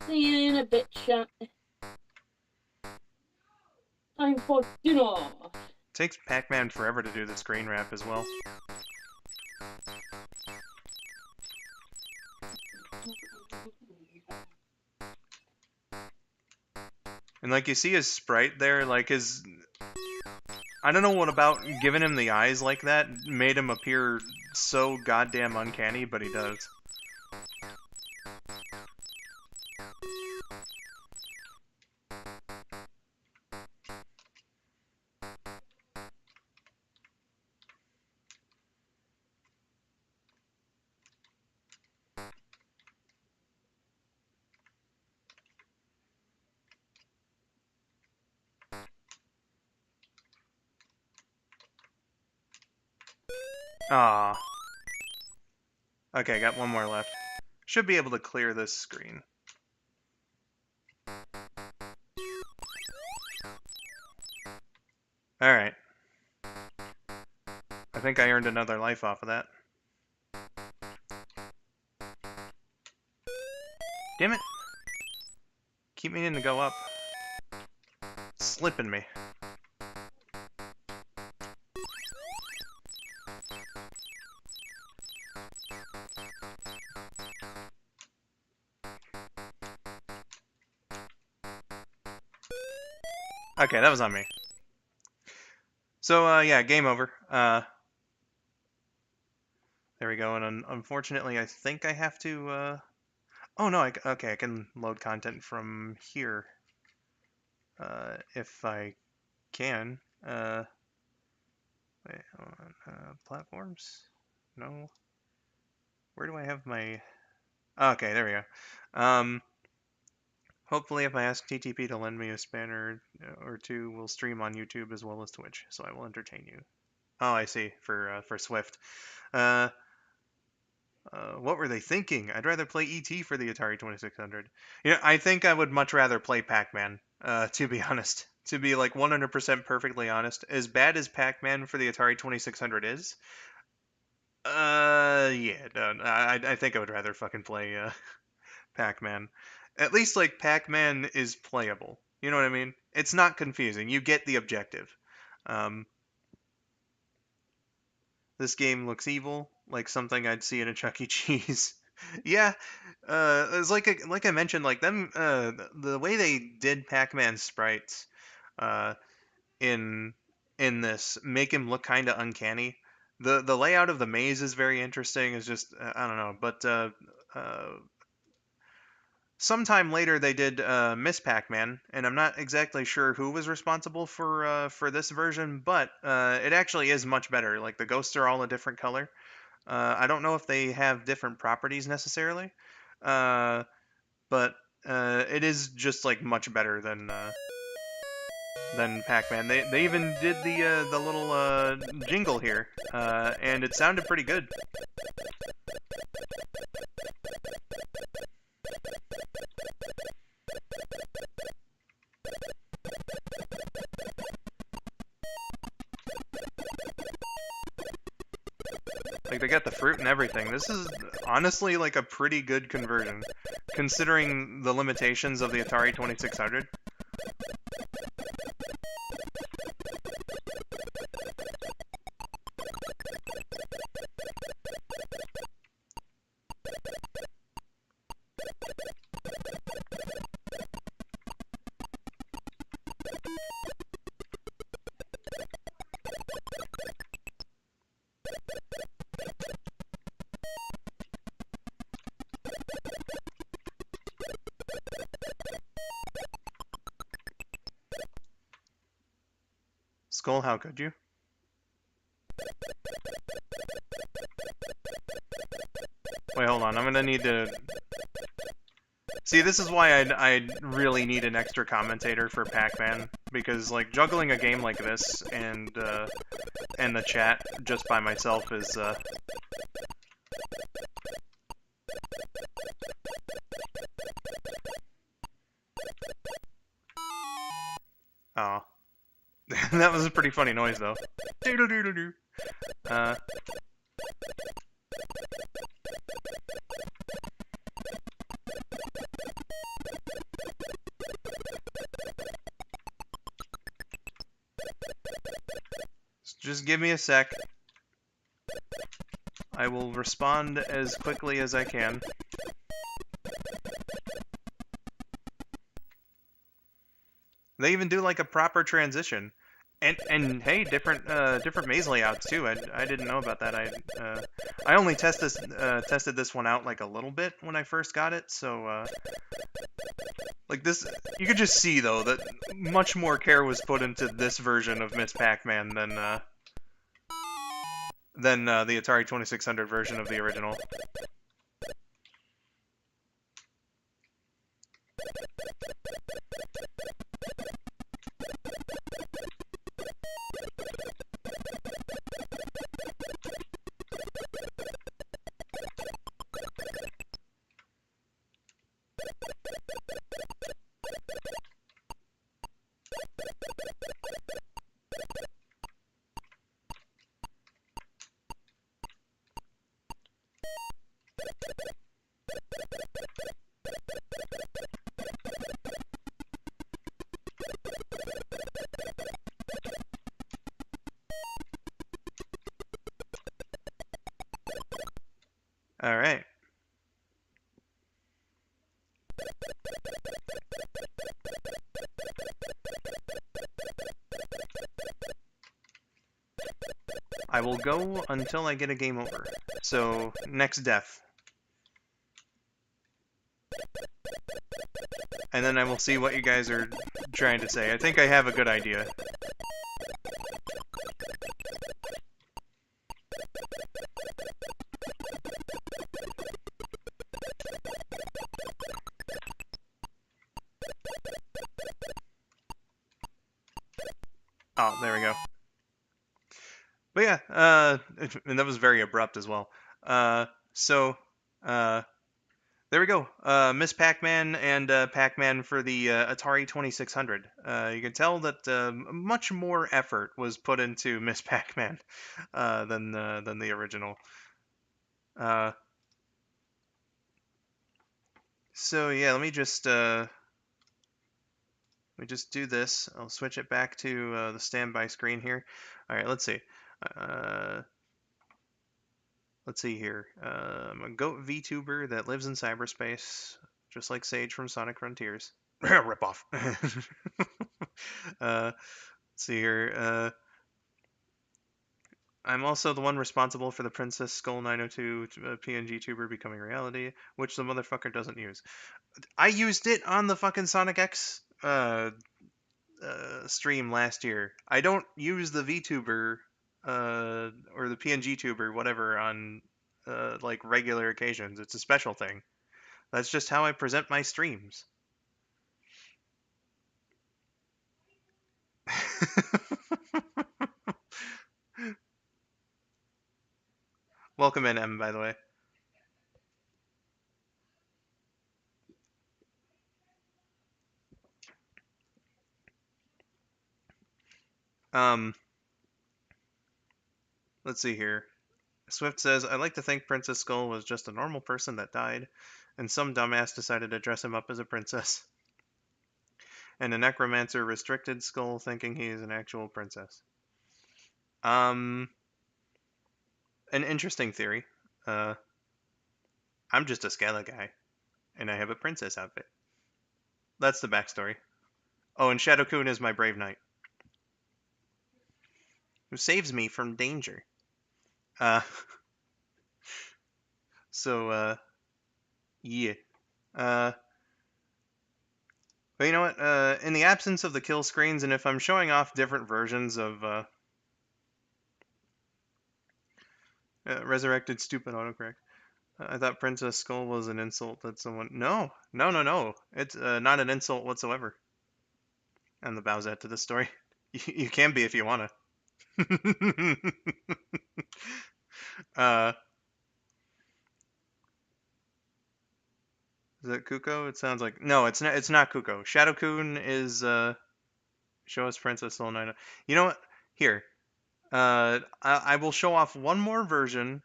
Speaker 2: See you in a bit, chat. Time for dinner.
Speaker 1: Takes Pac-Man forever to do the screen wrap as well. And like you see his sprite there, like his... I don't know what about giving him the eyes like that made him appear so goddamn uncanny, but he does. Ah. Okay, got one more left. Should be able to clear this screen. Alright. I think I earned another life off of that. Damn it! Keep meaning to go up. Slipping me. Okay, that was on me. So, yeah, game over. There we go, and unfortunately, I think I have to, Oh, no, okay, I can load content from here. If I can. Wait, hold on. Platforms? No. Where do I have my... Okay, there we go. Hopefully, if I ask TTP to lend me a spanner or two, we'll stream on YouTube as well as Twitch, so I will entertain you. Oh, I see, for Swift. What were they thinking? I'd rather play ET for the Atari 2600. I think I would much rather play Pac-Man, to be honest. To be like 100% perfectly honest. As bad as Pac-Man for the Atari 2600 is, yeah, no, I think I would rather fucking play, Pac-Man. At least, like, Pac-Man is playable. You know what I mean? It's not confusing. You get the objective. Um, this game looks evil, like something I'd see in a Chuck E. Cheese. Yeah, it's like I mentioned, like them, the way they did Pac-Man sprites, uh, in this make him look kind of uncanny. The layout of the maze is very interesting. It's just I don't know, but sometime later they did Miss Pac-Man, and I'm not exactly sure who was responsible for this version, but it actually is much better. Like the ghosts are all a different color. I don't know if they have different properties necessarily, uh, but it is just like much better than Pac-Man. They even did the little jingle here, and it sounded pretty good. Like they got the fruit and everything. This is honestly like a pretty good conversion, considering the limitations of the Atari 2600. Skull, how could you? Wait, hold on. I'm gonna need to... See, this is why I really need an extra commentator for Pac-Man, because like juggling a game like this and the chat just by myself is oh. That was a pretty funny noise though. Doodle doodle doo. Uh Just give me a sec. I will respond as quickly as I can. They even do like a proper transition. And hey, different maze layouts too. I didn't know about that. I only tested this one out like a little bit when I first got it, so like this, you could just see though that much more care was put into this version of Miss Pac-Man than the Atari 2600 version of the original. All right. I will go until I get a game over. So, next death. And then I will see what you guys are trying to say. I think I have a good idea. Oh, there we go. But yeah, and that was very abrupt as well. So, there we go. Miss Pac-Man and Pac-Man for the Atari 2600. You can tell that much more effort was put into Miss Pac-Man than the original. So yeah, let me just do this. I'll switch it back to the standby screen here. All right, let's see. Uh, let's see here. I'm a goat VTuber that lives in cyberspace, just like Sage from Sonic Frontiers. Rip off. Let's see here. I'm also the one responsible for the Princess skull902 PNG tuber becoming reality, which the motherfucker doesn't use. I used it on the fucking Sonic X stream last year. I don't use the VTuber or the PNG tuber, whatever, on like regular occasions. It's a special thing. That's just how I present my streams. Welcome in, M, by the way. Um, let's see here. Swift says, I like to think Princess Skull was just a normal person that died, and some dumbass decided to dress him up as a princess. And a necromancer restricted Skull thinking he is an actual princess. Um, an interesting theory. Uh, I'm just a Scala guy, and I have a princess outfit. That's the backstory. Oh, and Shadow Kun is my brave knight, who saves me from danger. Uh, so, yeah. Uh, but you know what? In the absence of the kill screens, and if I'm showing off different versions of resurrected stupid autocorrect, I thought Princess Skull was an insult that someone. No, no, no, no. It's not an insult whatsoever. And the Bowsette to this story. You can be if you wanna. uh, is it Kuko? It sounds like no. It's not. It's not Kuko. Shadow Kun is show us Princess Soul 9. You know what? Here, I will show off one more version.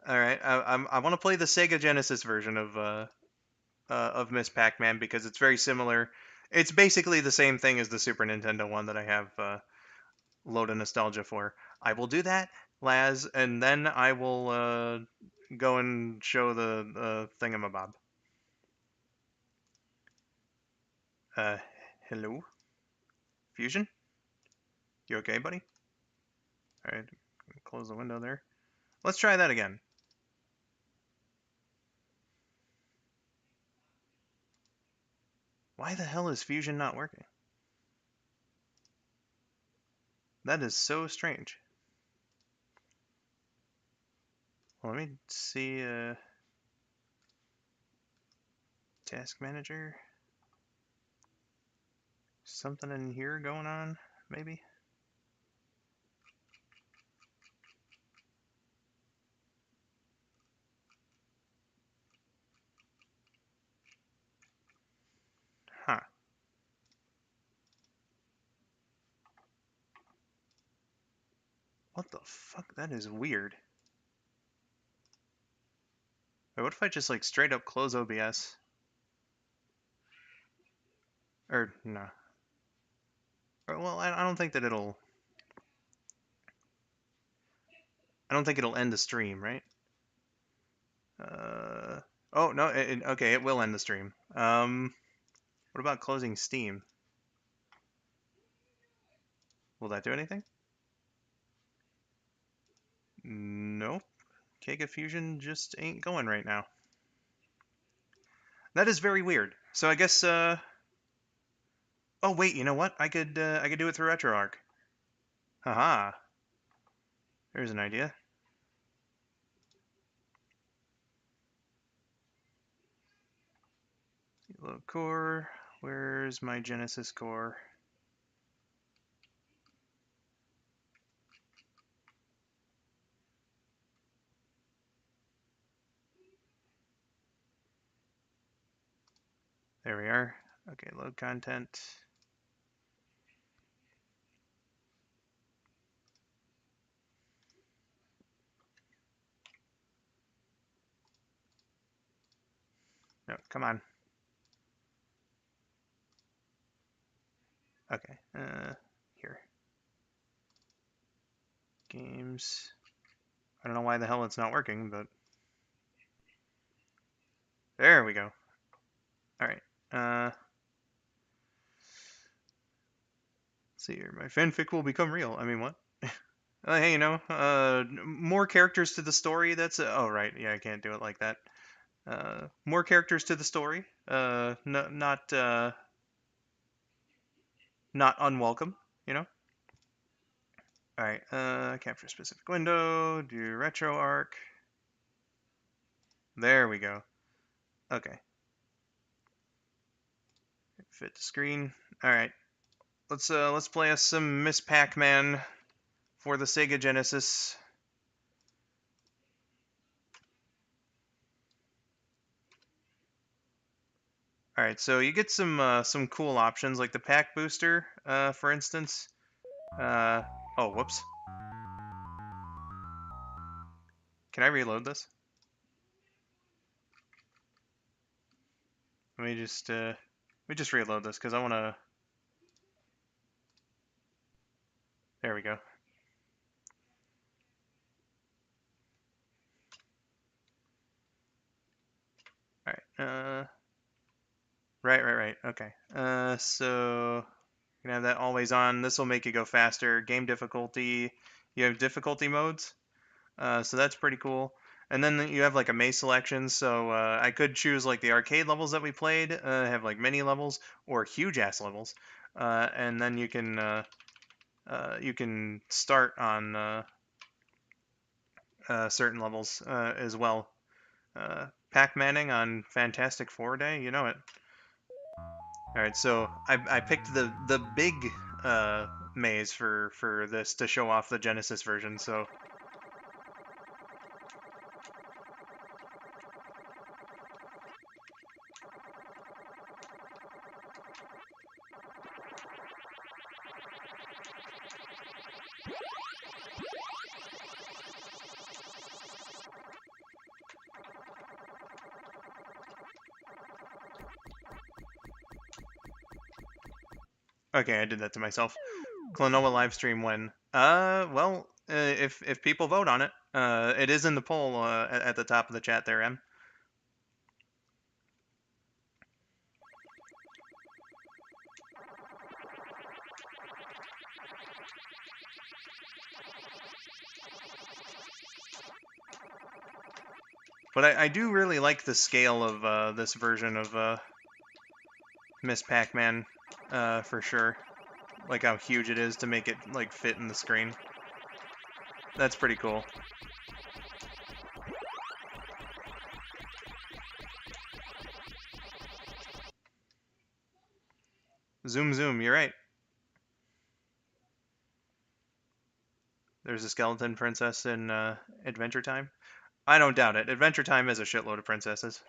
Speaker 1: All right, I want to play the Sega Genesis version of Miss Pac-Man because it's very similar. It's basically the same thing as the Super Nintendo one that I have load of nostalgia for. I will do that, Laz, and then I will go and show the thingamabob. Hello? Fusion? You okay, buddy? Alright, close the window there. Let's try that again. Why the hell is Fusion not working? That is so strange. Well, let me see, Task Manager. Something in here going on, maybe? Huh. What the fuck? That is weird. Wait, what if I just like straight up close OBS? Or, no. Well, I don't think that it'll... I don't think it'll end the stream, right? Oh, no, okay, it will end the stream. What about closing Steam? Will that do anything? Nope. Kega Fusion just ain't going right now. That is very weird. So I guess, oh wait, you know what? I could do it through RetroArch. Haha. There's an idea. Low core. Where's my Genesis core? There we are. Okay, load content. No, come on. Okay, here. Games. I don't know why the hell it's not working, but... There we go. Alright, let's see here. My fanfic will become real. I mean, what? Hey, you know, more characters to the story, that's... oh, right, yeah, I can't do it like that. More characters to the story. Not unwelcome, you know? Alright, capture specific window, do RetroArch. There we go. Okay. Fit the screen. Alright. Let's play us some Miss Pac-Man for the Sega Genesis. Alright, so you get some cool options like the pack booster, for instance. Oh, whoops. Can I reload this? Let me just reload this because I want to... There we go. Alright, right, okay. So, you can have that always on. This will make you go faster. Game difficulty, you have difficulty modes. So that's pretty cool. And then you have like a maze selection, so I could choose like the arcade levels that we played, have like mini levels or huge ass levels, and then you can start on certain levels as well. Pac-Manning on Fantastic Four Day, you know it. All right, so I picked the big maze for this to show off the Genesis version. So okay, I did that to myself. Klonoa livestream when? Well, if people vote on it. It is in the poll at the top of the chat there, Em. But I do really like the scale of this version of Miss Pac-Man, for sure. Like how huge it is to make it like fit in the screen. That's pretty cool. Zoom zoom, you're right. There's a skeleton princess in Adventure Time. I don't doubt it. Adventure Time is a shitload of princesses.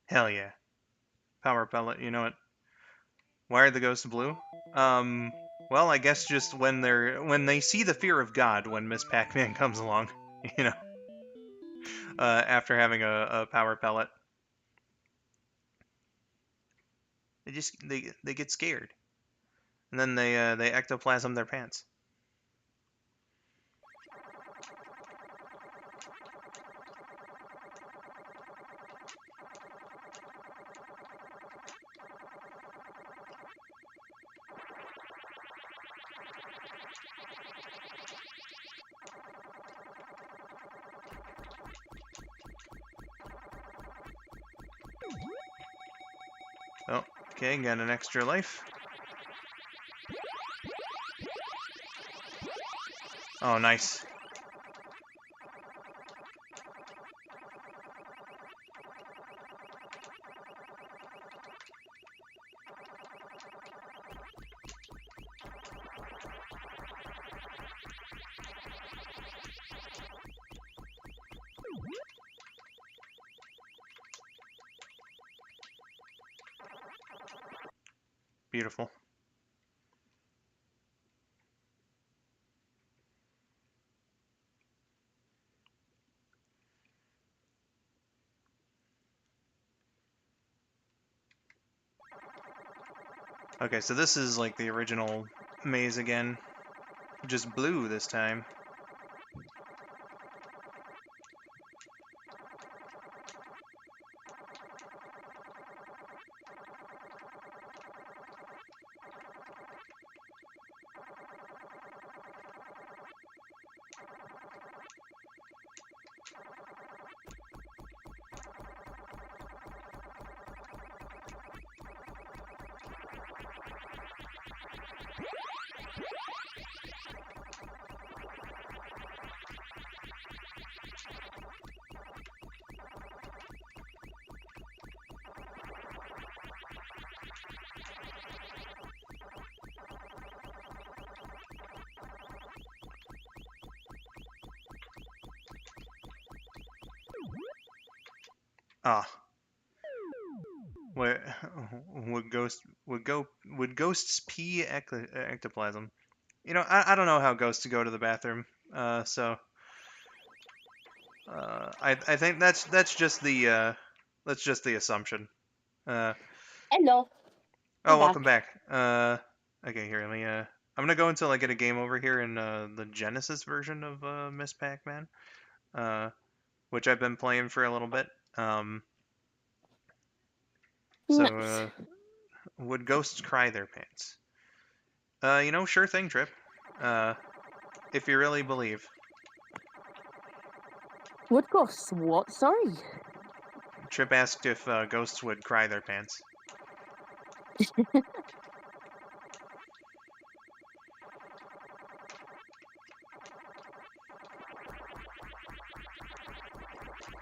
Speaker 1: Hell yeah. Power pellet, you know what? Why are the ghosts blue? Well, I guess just when they see the fear of God when Miss Pac-Man comes along, you know, after having a power pellet, they get scared, and then they ectoplasm their pants. Oh, okay, got an extra life. Oh, nice. Beautiful. Okay, so this is like the original maze again, just blue this time. Ah, what would ghosts pee ectoplasm? You know, I don't know how ghosts go to the bathroom. So I think that's just the assumption. Uh,
Speaker 2: Hello,
Speaker 1: oh,
Speaker 2: I'm
Speaker 1: welcome
Speaker 2: back.
Speaker 1: back. Okay, here, let me. I'm gonna go until I get a game over here in the Genesis version of Miss Pac-Man, uh, which I've been playing for a little bit. So,
Speaker 2: Nice.
Speaker 1: would ghosts cry their pants? You know, sure thing, Trip. Uh, if you really believe.
Speaker 2: Wood ghosts, what? Sorry.
Speaker 1: Trip asked if ghosts would cry their pants.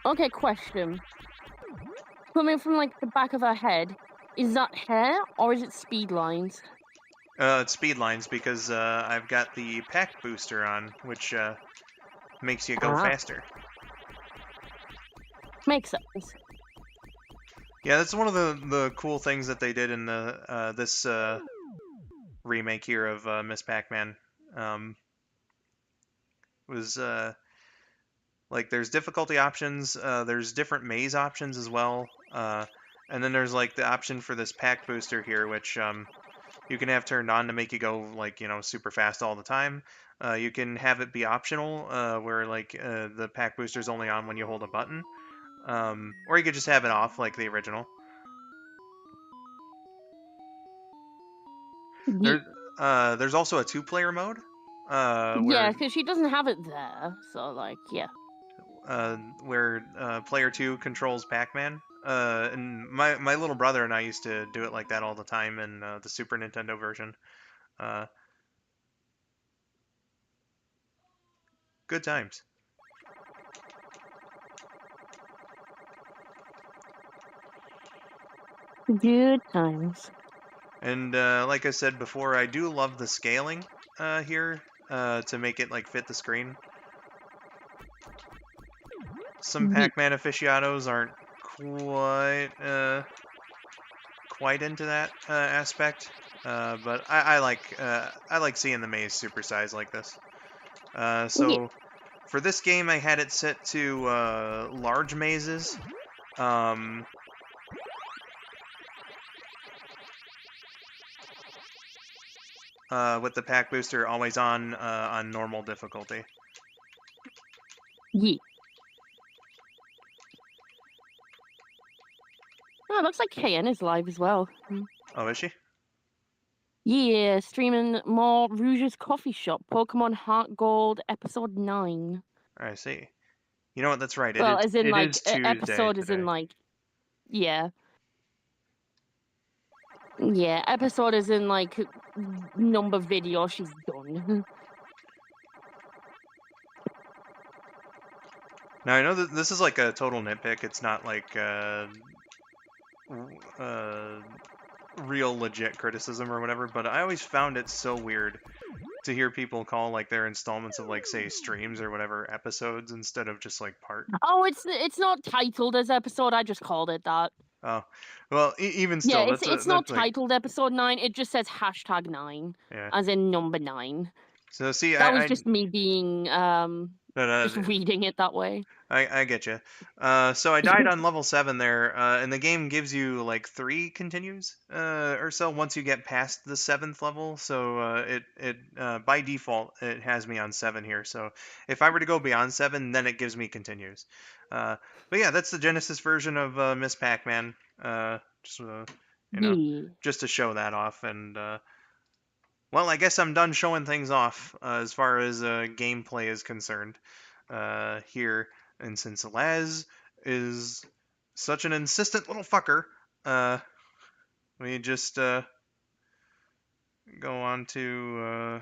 Speaker 2: Okay, question. Coming from like the back of her head, is that hair or is it speed lines?
Speaker 1: It's speed lines because I've got the pack booster on, which makes you go
Speaker 2: Ah,
Speaker 1: faster.
Speaker 2: makes sense.
Speaker 1: Yeah, that's one of the cool things that they did in the this remake here of Miss Pac-Man. Was like there's difficulty options, there's different maze options as well, and then there's like the option for this pack booster here, which you can have turned on to make you go like super fast all the time. You can have it be optional, where like the pack booster is only on when you hold a button, or you could just have it off like the original.
Speaker 2: Ye-
Speaker 1: There, there's also a two-player mode,
Speaker 2: yeah, because she doesn't have it there, so like, yeah.
Speaker 1: where player two controls Pac-Man. And my little brother and I used to do it like that all the time in the Super Nintendo version. Uh, Good times.
Speaker 2: Good times.
Speaker 1: And like I said before, I do love the scaling here to make it like fit the screen. Some
Speaker 2: Ye-
Speaker 1: Pac-Man aficionados aren't quite into that aspect, but I like seeing the maze supersized like this.
Speaker 2: ye-
Speaker 1: So for this game, I had it set to large mazes. Um, with the pack booster always on normal difficulty.
Speaker 2: ye. Oh, it looks like KN is live as well.
Speaker 1: Oh, is she?
Speaker 2: Yeah, streaming more Rouge's Coffee Shop, Pokemon Heart Gold, Episode 9.
Speaker 1: I see. You know what? That's right.
Speaker 2: Well, as in,
Speaker 1: It
Speaker 2: like,
Speaker 1: is Tuesday
Speaker 2: episode is in,
Speaker 1: today.
Speaker 2: like, yeah. Yeah, episode is in, like, number video she's done.
Speaker 1: Now I know that this is like a total nitpick. It's not like real legit criticism or whatever. But I always found it so weird to hear people call like their installments of like say streams or whatever episodes instead of just like part.
Speaker 2: Oh, it's not titled as episode, I just called it that.
Speaker 1: Oh, well, even
Speaker 2: Yeah,
Speaker 1: still,
Speaker 2: it's not
Speaker 1: that's like
Speaker 2: titled episode 9, it just says hashtag 9,
Speaker 1: yeah.
Speaker 2: as in number 9.
Speaker 1: So see,
Speaker 2: That was just me being,
Speaker 1: no,
Speaker 2: just
Speaker 1: no,
Speaker 2: reading it that way.
Speaker 1: I get you. So I died on level 7 there, and the game gives you like 3 continues or so once you get past the 7th level. So it by default it has me on 7 here. So if I were to go beyond 7, then it gives me continues. Uh, but yeah, that's the Genesis version of Miss Pac-Man. Just you know,
Speaker 2: Yeah.
Speaker 1: just to show that off. And well, I guess I'm done showing things off as far as gameplay is concerned here. And since Les is such an insistent little fucker, uh, we just go on to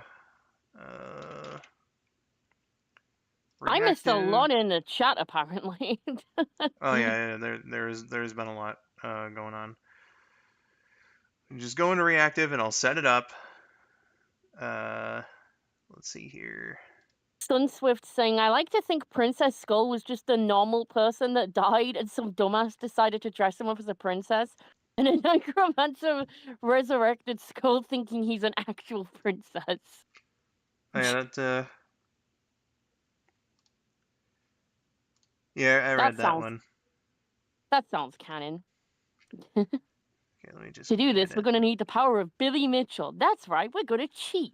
Speaker 2: I missed a
Speaker 1: reactive.
Speaker 2: lot in the chat, apparently.
Speaker 1: Oh yeah, there's been a lot going on. Just go into reactive and I'll set it up. Uh, let's see here.
Speaker 2: Sunswift saying, I like to think Princess Skull was just a normal person that died and some dumbass decided to dress him up as a princess. And a necromancer resurrected Skull thinking he's an actual princess.
Speaker 1: Oh yeah, yeah, I
Speaker 2: That
Speaker 1: read that
Speaker 2: sounds
Speaker 1: one.
Speaker 2: canon.
Speaker 1: Okay, let me just
Speaker 2: To do
Speaker 1: get
Speaker 2: this, we're
Speaker 1: it.
Speaker 2: gonna need the power of Billy Mitchell. That's right, we're gonna cheat.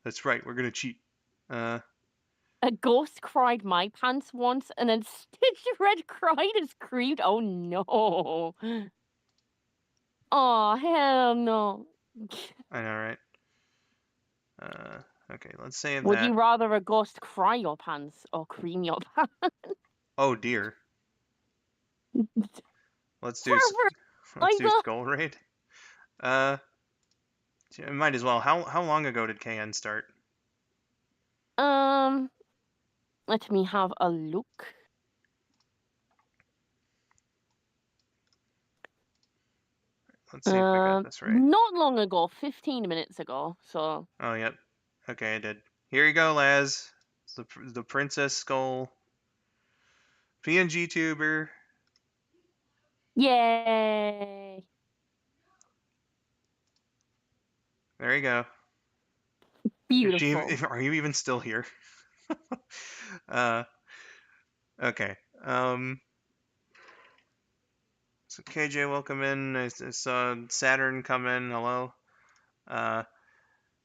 Speaker 1: That's right, we're gonna cheat. Uh,
Speaker 2: A ghost cried my pants once, and then Stitch Red cried and screamed, oh no. Oh, hell no.
Speaker 1: I know, right? Okay, let's save
Speaker 2: Would
Speaker 1: that.
Speaker 2: you rather a ghost cry your pants or cream your pants?
Speaker 1: Oh dear. Let's do
Speaker 2: Forever,
Speaker 1: let's do
Speaker 2: either.
Speaker 1: Skull Raid. Uh, might as well. How long ago did KN start?
Speaker 2: Let me have a look.
Speaker 1: Let's see if I got this right.
Speaker 2: Not long ago, 15 minutes ago. So,
Speaker 1: Oh, yep. Okay, I did. Here you go, Laz. It's the Princess Skull PNG tuber.
Speaker 2: yay!
Speaker 1: There you go. Is she?
Speaker 2: Beautiful.
Speaker 1: Are you even still here? uh, okay. So KJ, welcome in. I saw Saturn come in. Hello. Uh,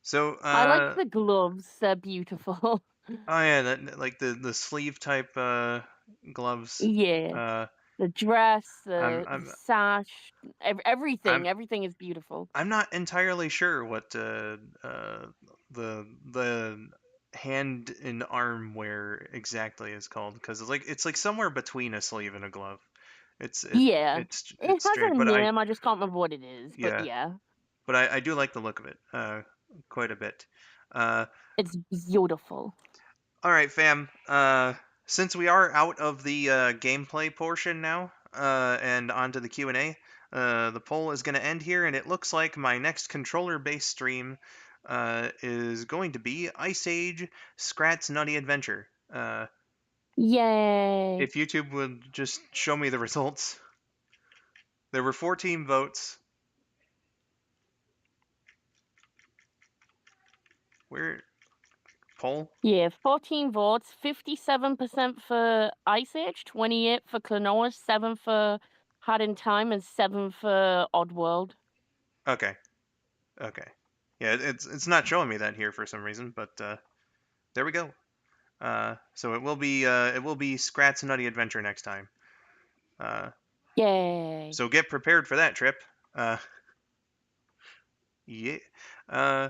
Speaker 1: so
Speaker 2: I like the gloves. They're beautiful.
Speaker 1: oh yeah, like the sleeve type gloves.
Speaker 2: Yeah.
Speaker 1: Uh,
Speaker 2: The dress,
Speaker 1: I'm
Speaker 2: the
Speaker 1: I'm
Speaker 2: sash, everything.
Speaker 1: I'm
Speaker 2: Everything is beautiful.
Speaker 1: I'm not entirely sure what the hand and arm wear exactly is called, because it's like somewhere between a sleeve and a glove. It's it
Speaker 2: Yeah. It
Speaker 1: it's
Speaker 2: has
Speaker 1: strange,
Speaker 2: a
Speaker 1: but
Speaker 2: name. I just can't remember what it is. But
Speaker 1: yeah,
Speaker 2: yeah,
Speaker 1: but I do like the look of it quite a bit. Uh,
Speaker 2: it's beautiful.
Speaker 1: all right, fam. Since we are out of the gameplay portion now, and onto the Q&A, the poll is going to end here, and it looks like my next controller-based stream is going to be Ice Age Scrat's Nutty Adventure.
Speaker 2: Yay.
Speaker 1: If YouTube would just show me the results. There were 14 votes. Where poll?
Speaker 2: Yeah, 14 votes, 57% for Ice Age, 28 for Klonoa, 7 for Hard in Time, and 7 for Oddworld.
Speaker 1: Okay, okay. Yeah, it's not showing me that here for some reason, but there we go. So it will be Scrat's Nutty Adventure next time. Uh,
Speaker 2: Yay.
Speaker 1: so get prepared for that trip. Uh, yeah. Uh,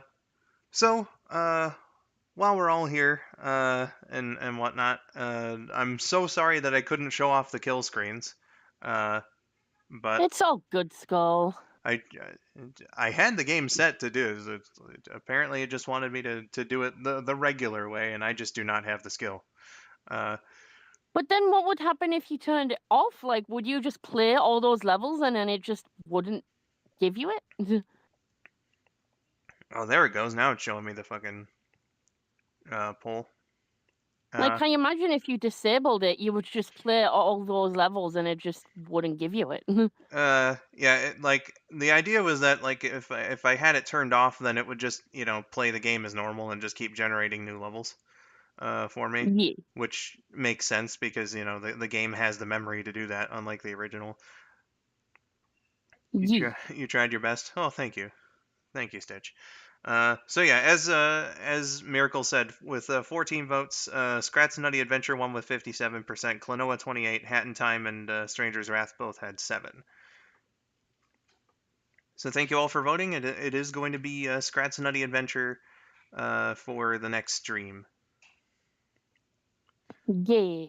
Speaker 1: so while we're all here and whatnot, I'm so sorry that I couldn't show off the kill screens. Uh, but
Speaker 2: It's all good, Skull.
Speaker 1: I I had the game set to do it. Apparently, it just wanted me to do it the regular way, and I just do not have the skill. Uh,
Speaker 2: But then what would happen if you turned it off? Like, would you just play all those levels and then it just wouldn't give you it?
Speaker 1: oh, there it goes. Now it's showing me the fucking poll.
Speaker 2: Like,
Speaker 1: Uh,
Speaker 2: can you imagine if you disabled it, you would just play all those levels and it just wouldn't give you it?
Speaker 1: yeah, like the idea was that like if I had it turned off, then it would just play the game as normal and just keep generating new levels for me,
Speaker 2: Yeah.
Speaker 1: which makes sense because the game has the memory to do that, unlike the original.
Speaker 2: Yeah.
Speaker 1: You tried your best. Oh, thank you, Stitch. So yeah, as Miracle said, with 14 votes, Scrat's Nutty Adventure won with 57%, Klonoa 28, Hat in Time and Stranger's Wrath both had 7. So thank you all for voting. It is going to be Scrat's Nutty Adventure for the next stream.
Speaker 2: Yeah.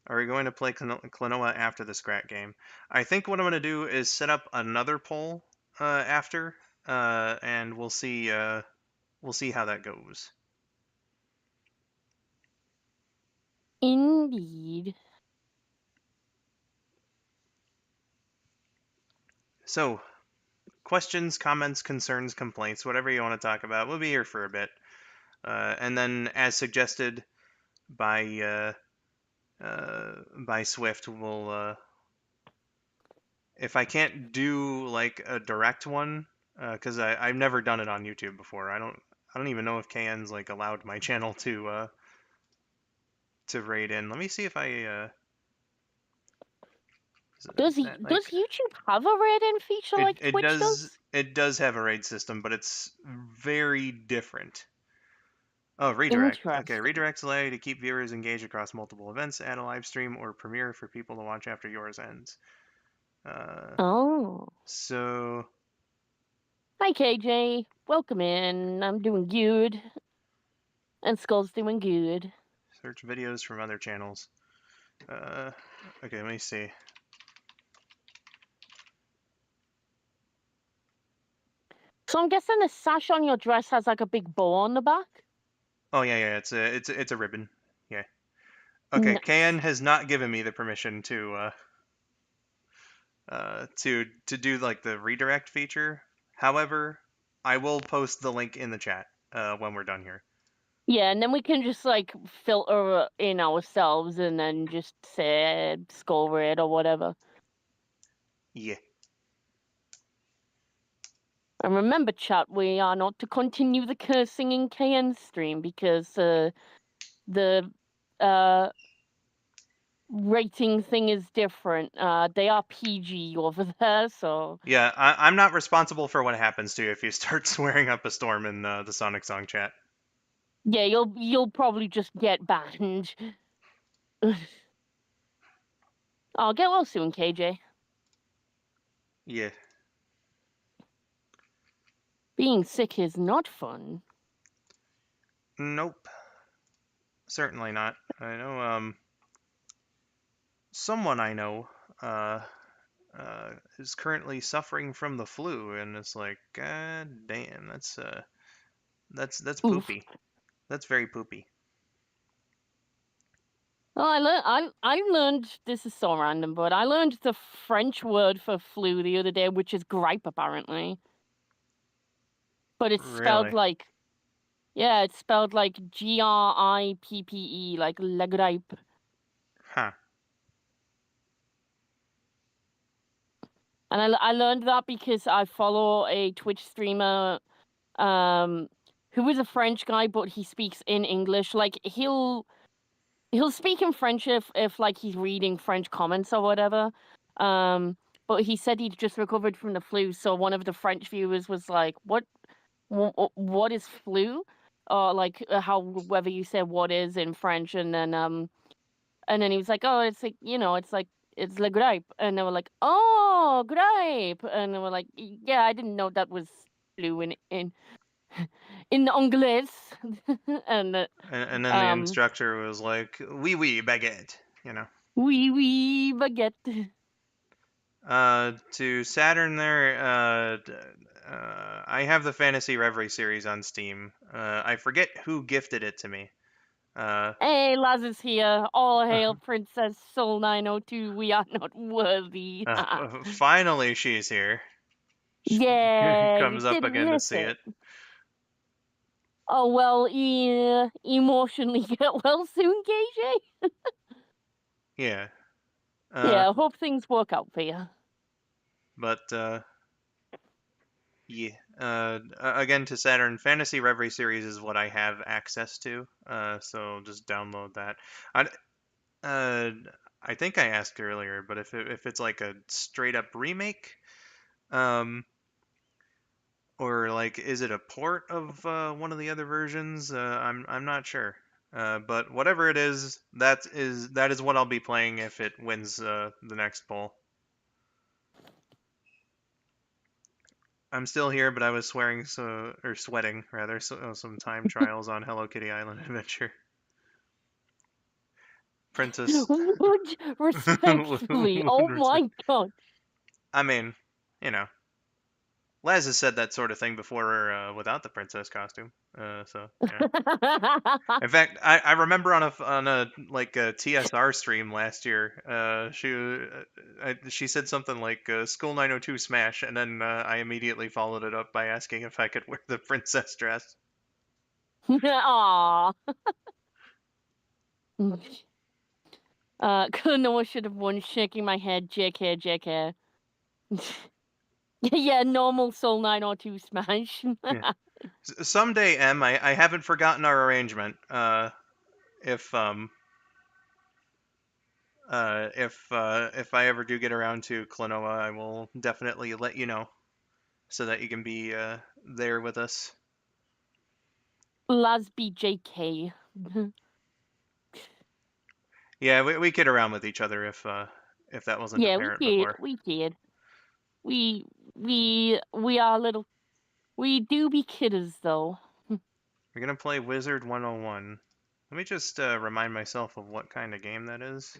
Speaker 1: Are we going to play Klonoa after the Scrat game? I think what I'm going to do is set up another poll after, and we'll see how that goes.
Speaker 2: Indeed.
Speaker 1: So, questions, comments, concerns, complaints, whatever you want to talk about. We'll be here for a bit. And then, as suggested by Swift, we'll if I can't do like a direct one, because I've never done it on YouTube before. I don't even know if KN's like allowed my channel to raid in. Let me see if I
Speaker 2: Does
Speaker 1: is that
Speaker 2: does
Speaker 1: like
Speaker 2: YouTube have a rating feature like Twitch does?
Speaker 1: it does have a raid system, but it's very different. Oh, redirect. Okay,
Speaker 2: Interesting.
Speaker 1: redirects allow you to keep viewers engaged across multiple events, add a live stream, or premiere for people to watch after yours ends. Uh,
Speaker 2: Oh.
Speaker 1: so
Speaker 2: Hi KJ. Welcome in. I'm doing good. And Skull's doing good.
Speaker 1: search videos from other channels. Uh, okay, let me see.
Speaker 2: So I'm guessing the sash on your dress has like a big bow on the back.
Speaker 1: Oh yeah, yeah, it's a ribbon. Yeah. Okay, KN
Speaker 2: Nice.
Speaker 1: has not given me the permission to do like the redirect feature. However, I will post the link in the chat when we're done here.
Speaker 2: Yeah, and then we can just like filter in ourselves and then just say skull red or whatever.
Speaker 1: Yeah.
Speaker 2: And remember, chat, we are not to continue the cursing in KN stream because the uh rating thing is different. They are PG over there, so
Speaker 1: Yeah, I'm not responsible for what happens to you if you start swearing up a storm in the Sonic Song chat.
Speaker 2: yeah, you'll probably just get banned. I'll get well soon, KJ.
Speaker 1: Yeah.
Speaker 2: Being sick is not fun.
Speaker 1: Nope. Certainly not. I know, someone I know, uh, is currently suffering from the flu, and it's like, God damn, that's
Speaker 2: Oof.
Speaker 1: poopy. That's very poopy.
Speaker 2: Well, I learned this is so random, but I learned the French word for flu the other day, which is gripe apparently. But it's spelled
Speaker 1: Really?
Speaker 2: like yeah, it's spelled like GRIPPE, like le gripe.
Speaker 1: Huh.
Speaker 2: And I learned that because I follow a Twitch streamer who is a French guy, but he speaks in English. Like he'll speak in French if like he's reading French comments or whatever. But he said he'd just recovered from the flu, so one of the French viewers was like, what is flu?" Or like how whether you say what is in French, and then he was like, "Oh, it's like it's like it's le gripe," and they were like, "Oh, gripe," and they were like, "Yeah, I didn't know that was flu in Anglais," and
Speaker 1: And then the
Speaker 2: um.
Speaker 1: instructor was like, "Oui, oui, baguette." You know.
Speaker 2: Oui, oui, baguette.
Speaker 1: To Saturn there, I have the Fantasy Reverie series on Steam. I forget who gifted it to me. Uh,
Speaker 2: Hey, Laz is here. All hail Princess Soul 902. We are not worthy.
Speaker 1: finally, she's here. She
Speaker 2: Yeah, you
Speaker 1: comes up
Speaker 2: didn't
Speaker 1: again to
Speaker 2: miss
Speaker 1: see
Speaker 2: it.
Speaker 1: it.
Speaker 2: Oh, well, emotionally get well soon, KJ.
Speaker 1: Yeah. Uh,
Speaker 2: Yeah, hope things work out for you.
Speaker 1: but yeah. Again, to Saturn, Fantasy Reverie series is what I have access to. So just download that. I uh, I think I asked earlier, but if it's like a straight up remake, um, or like is it a port of one of the other versions? I'm not sure. But whatever it is, that is what I'll be playing if it wins the next poll. I'm still here, but I was sweating rather, some time trials on Hello Kitty Island Adventure. Princess.
Speaker 2: Would respectfully. Oh my god.
Speaker 1: I mean, you know, Laz has said that sort of thing before without the princess costume. So yeah. In fact, I remember on a like a TSR stream last year, she said something like "Skull902 smash," and then I immediately followed it up by asking if I could wear the princess dress.
Speaker 2: Aw. Noah should have won, shaking my head. JK, JK. Yeah, normal Soul 902 smash.
Speaker 1: Yeah. Someday, M, I haven't forgotten our arrangement. If if I ever do get around to Klonoa, I will definitely let you know so that you can be there with us.
Speaker 2: Lasby JK.
Speaker 1: Yeah, we kid around with each other if that wasn't
Speaker 2: Yeah, we
Speaker 1: apparent
Speaker 2: did.
Speaker 1: before.
Speaker 2: We did. We we are little. We do be kidders though.
Speaker 1: We're gonna play Wizard 101. Let me just remind myself of what kind of game that is.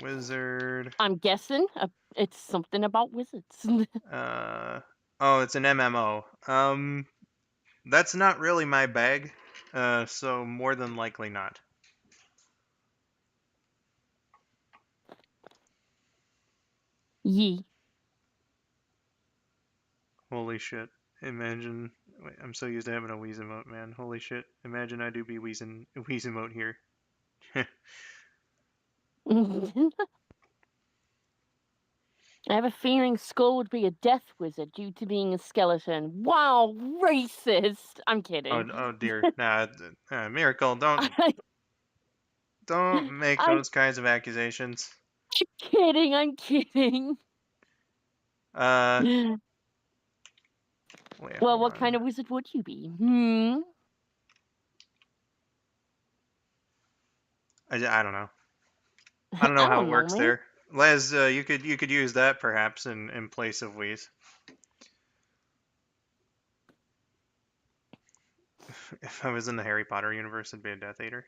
Speaker 1: Wizard.
Speaker 2: I'm guessing it's something about wizards.
Speaker 1: Uh, Oh, it's an MMO. That's not really my bag. So more than likely not.
Speaker 2: Yee.
Speaker 1: Holy shit. Imagine. Wait, I'm so used to having a Wheeze emote, man. Holy shit. Imagine I do be Wheeze emote here.
Speaker 2: I have a feeling Skull would be a death wizard due to being a skeleton. Wow, racist! I'm
Speaker 1: Oh,
Speaker 2: kidding.
Speaker 1: oh dear. Nah, Miracle, don't
Speaker 2: I,
Speaker 1: don't make
Speaker 2: I'm
Speaker 1: those kinds of accusations.
Speaker 2: kidding, I'm kidding.
Speaker 1: Uh, wait,
Speaker 2: Well,
Speaker 1: hold
Speaker 2: what kind
Speaker 1: on.
Speaker 2: of wizard would you be? Hmm?
Speaker 1: I don't know. I don't know
Speaker 2: I
Speaker 1: how it
Speaker 2: don't know,
Speaker 1: works
Speaker 2: man.
Speaker 1: there. Les, you could use that perhaps in place of Wheeze. If I was in the Harry Potter universe, I'd be a Death Eater.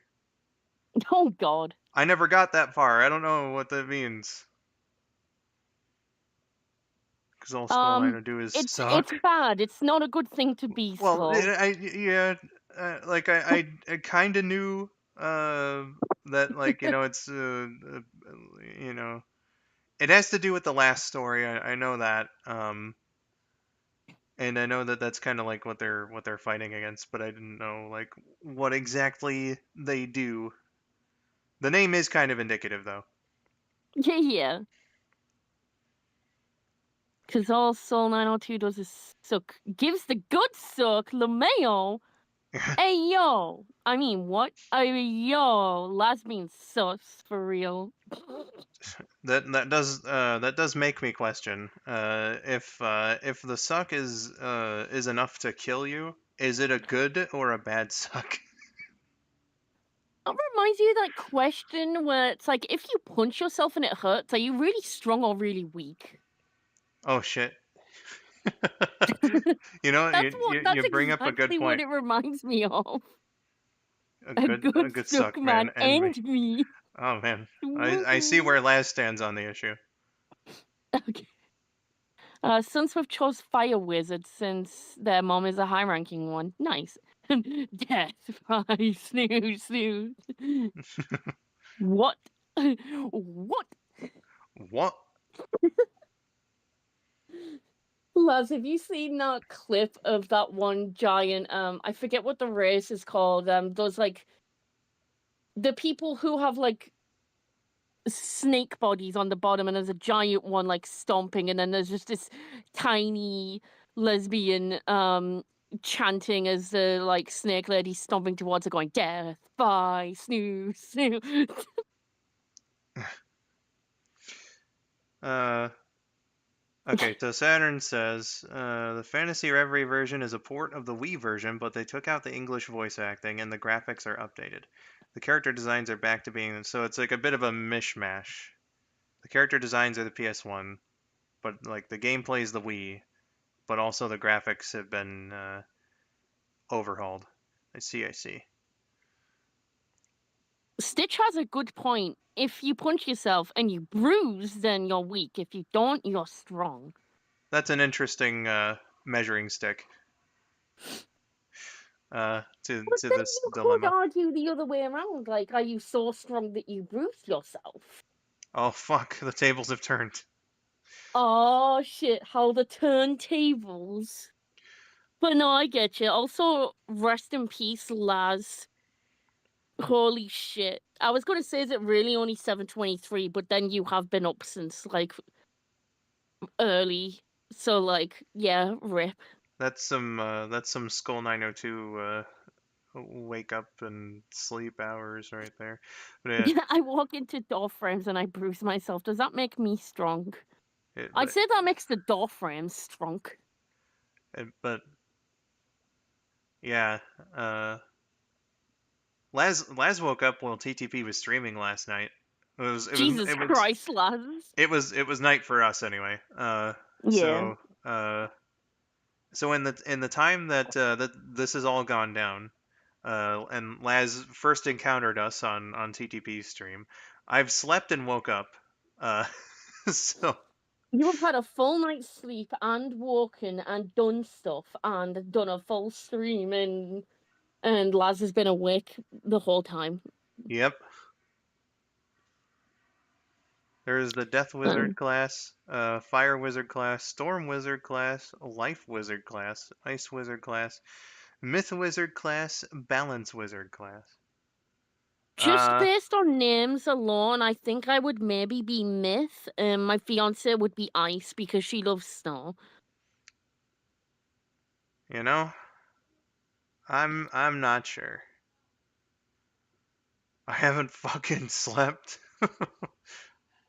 Speaker 2: Oh, God.
Speaker 1: I never got that far. I don't know what that means. Because all Skull
Speaker 2: Um,
Speaker 1: 902 is
Speaker 2: it's
Speaker 1: suck.
Speaker 2: bad. It's not a good thing to be
Speaker 1: Well,
Speaker 2: Skull.
Speaker 1: yeah, like I kind of knew uh, that like it's you know it has to do with the last story. I know that, and I know that that's kind of like what they're fighting against, but I didn't know like what exactly they do. The name is kind of indicative though.
Speaker 2: Yeah, yeah. Because all Soul 902 does is suck. Gives the good suck, LeMayo. Hey, yo. I mean, what? Hey, yo. Last being sus, for real.
Speaker 1: That does make me question if the suck is enough to kill you. Is it a good or a bad suck?
Speaker 2: That reminds you of that question where it's like, if you punch yourself and it hurts, are you really strong or really weak?
Speaker 1: Oh shit. You know, you
Speaker 2: That's
Speaker 1: bring up a good
Speaker 2: exactly what
Speaker 1: point.
Speaker 2: it reminds me of.
Speaker 1: A
Speaker 2: A
Speaker 1: good
Speaker 2: good
Speaker 1: suck,
Speaker 2: suck man
Speaker 1: man, and me.
Speaker 2: and me.
Speaker 1: Oh man, I see
Speaker 2: Woo.
Speaker 1: where Laz stands on the issue.
Speaker 2: Okay. Sunswift chose Fire Wizard since their mom is a high ranking one. Nice. Death by snooze snooze. What? What?
Speaker 1: What?
Speaker 2: Laz, have you seen that clip of that one giant I forget what the race is called. Those like the people who have like snake bodies on the bottom and there's a giant one like stomping and then there's just this tiny lesbian chanting as the like snake lady stomping towards her going death bye snooze snooze.
Speaker 1: Uh, okay, so Saturn says the Fantasy Reverie version is a port of the Wii version, but they took out the English voice acting and the graphics are updated. The character designs are back to being so it's like a bit of a mishmash. The character designs are the PS1, but like the gameplay is the Wii, but also the graphics have been overhauled. I see, I see.
Speaker 2: Stitch has a good point. If you punch yourself and you bruise, then you're weak. If you don't, you're strong.
Speaker 1: That's an interesting measuring stick to
Speaker 2: But then
Speaker 1: this
Speaker 2: you could
Speaker 1: dilemma.
Speaker 2: argue the other way around. Like, are you so strong that you bruised yourself?
Speaker 1: Oh fuck, the tables have turned.
Speaker 2: Oh shit, how the turntables. But no, I get you. Also, rest in peace, Laz. Holy shit. I was gonna say, is it really only 7:23? But then you have been up since like early. So like, yeah, rip.
Speaker 1: That's some Skull 902 wake up and sleep hours right there. But yeah,
Speaker 2: Yeah, I walk into door frames and I bruise myself. Does that make me strong?
Speaker 1: it,
Speaker 2: I'd
Speaker 1: but
Speaker 2: say that makes the door frames strong.
Speaker 1: but yeah, uh, Laz woke up while TTP was streaming last night. It was it was
Speaker 2: Jesus
Speaker 1: it was
Speaker 2: Christ, Laz.
Speaker 1: it was night for us anyway.
Speaker 2: Yeah.
Speaker 1: Uh, so in the time that this has all gone down, and Laz first encountered us on TTP stream, I've slept and woke up. Uh, so
Speaker 2: You have had a full night's sleep and woken and done stuff and done a full stream and Laz has been awake the whole time.
Speaker 1: Yep. There's the Death Wizard
Speaker 2: Um,
Speaker 1: class, Fire Wizard class, Storm Wizard class, Life Wizard class, Ice Wizard class, Myth Wizard class, Balance Wizard class.
Speaker 2: just
Speaker 1: Uh,
Speaker 2: based on names alone, I think I would maybe be Myth. My fiance would be Ice because she loves snow.
Speaker 1: you know, I'm not sure. I haven't fucking slept.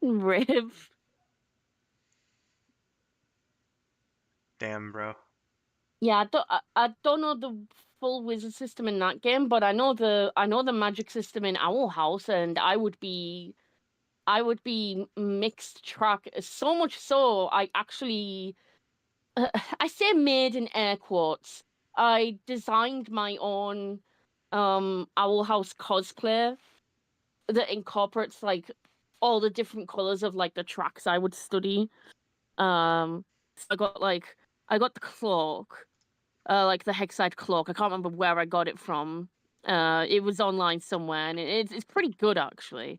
Speaker 2: Riv.
Speaker 1: Damn, bro.
Speaker 2: Yeah, I don't know the full wizard system in that game, but I know the magic system in Owl House, and I would be mixed track. So much so, I actually I say made in air quotes. I designed my own Owl House cosplay that incorporates like all the different colors of like the tracks I would study. So I got the cloak, like the Hexite cloak. I can't remember where I got it from. It was online somewhere, and it's pretty good actually.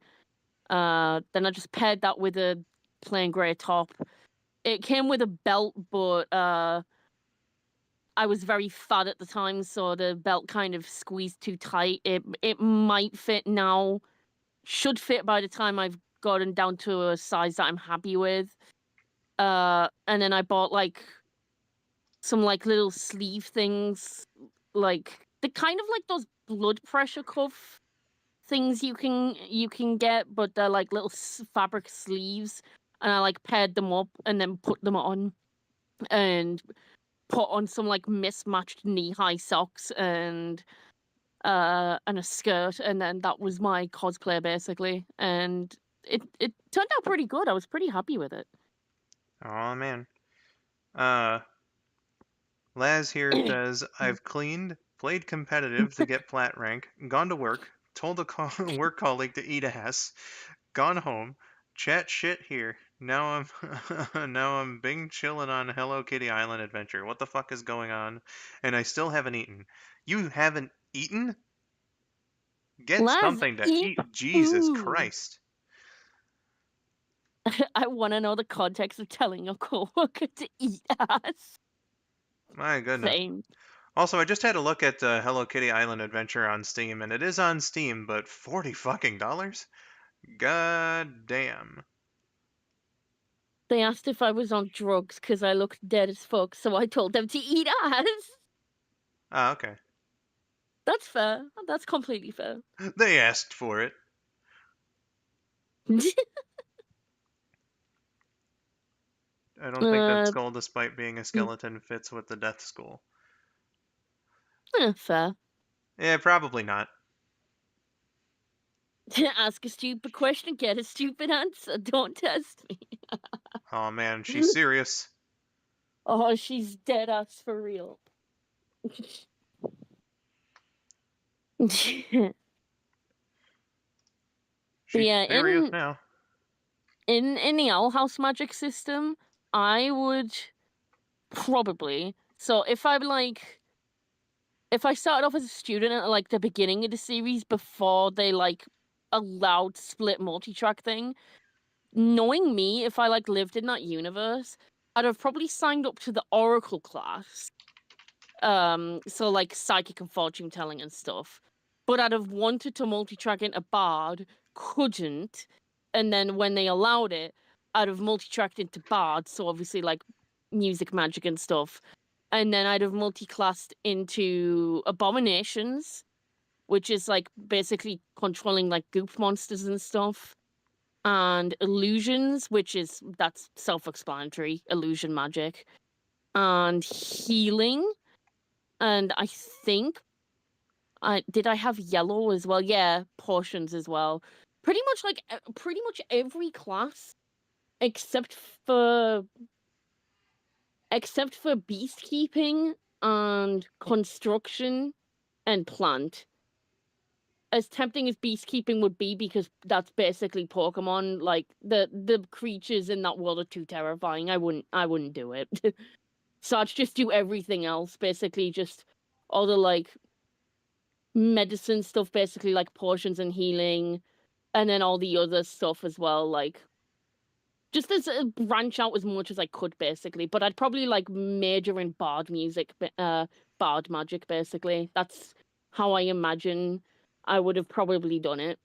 Speaker 2: Then I just paired that with a plain grey top. It came with a belt, but I was very fat at the time, so the belt kind of squeezed too tight. It might fit now, should fit by the time I've gotten down to a size that I'm happy with. And then I bought like some like little sleeve things, like the kind of like those blood pressure cuff things you can get, but they're like little fabric sleeves. And I like paired them up and then put them on and put on some like mismatched knee-high socks and a skirt, and then that was my cosplay basically. And it turned out pretty good. I was pretty happy with it.
Speaker 1: Oh man. Uh, Laz here says, I've cleaned, played competitive to get plat rank, gone to work, told a work colleague to eat ass, gone home, chat shit here. Now I'm now I'm bing chilling on Hello Kitty Island adventure. What the fuck is going on? And I still haven't eaten. You haven't eaten? Get
Speaker 2: Laz,
Speaker 1: something to
Speaker 2: eat
Speaker 1: eat. Jesus
Speaker 2: food.
Speaker 1: Christ.
Speaker 2: I want to know the context of telling your coworker to eat ass.
Speaker 1: My goodness.
Speaker 2: Same.
Speaker 1: Also, I just had a look at Hello Kitty Island Adventure on Steam, and it is on Steam, but 40 fucking dollars? God damn.
Speaker 2: They asked if I was on drugs because I looked dead as fuck, so I told them to eat ass.
Speaker 1: Ah, okay.
Speaker 2: That's fair. That's completely fair.
Speaker 1: They asked for it. I don't think that
Speaker 2: uh,
Speaker 1: skull, despite being a skeleton, fits with the death skull.
Speaker 2: fair.
Speaker 1: Yeah, probably not.
Speaker 2: Ask a stupid question, get a stupid answer. Don't test me.
Speaker 1: Oh man, she's serious.
Speaker 2: Oh, she's dead ass for real. But
Speaker 1: She's
Speaker 2: yeah,
Speaker 1: serious now.
Speaker 2: in the Owl House magic system, I would probably. So if I started off as a student at like the beginning of the series before they like allowed split multi-track thing, knowing me, if I like lived in that universe, I'd have probably signed up to the Oracle class. So like psychic and fortune telling and stuff. But I'd have wanted to multi-track into Bard, couldn't, and then when they allowed it, I'd have multi-tracked into Bard, so obviously like music magic and stuff. And then I'd have multi-classed into Abominations, which is like basically controlling like goop monsters and stuff. And illusions, which is that's self-explanatory, illusion magic. And healing, and I think I did I have yellow as well? Yeah, potions as well. Pretty much every class except for beastkeeping and construction and plant. as tempting as beastkeeping would be, because that's basically Pokemon, like, the creatures in that world are too terrifying. I wouldn't do it. So I'd just do everything else, basically just all the, like, medicine stuff, basically, like potions and healing, and then all the other stuff as well, like, just as branch out as much as I could, basically. But I'd probably like major in bard music, bard magic, basically. That's how I imagine I would have probably done it.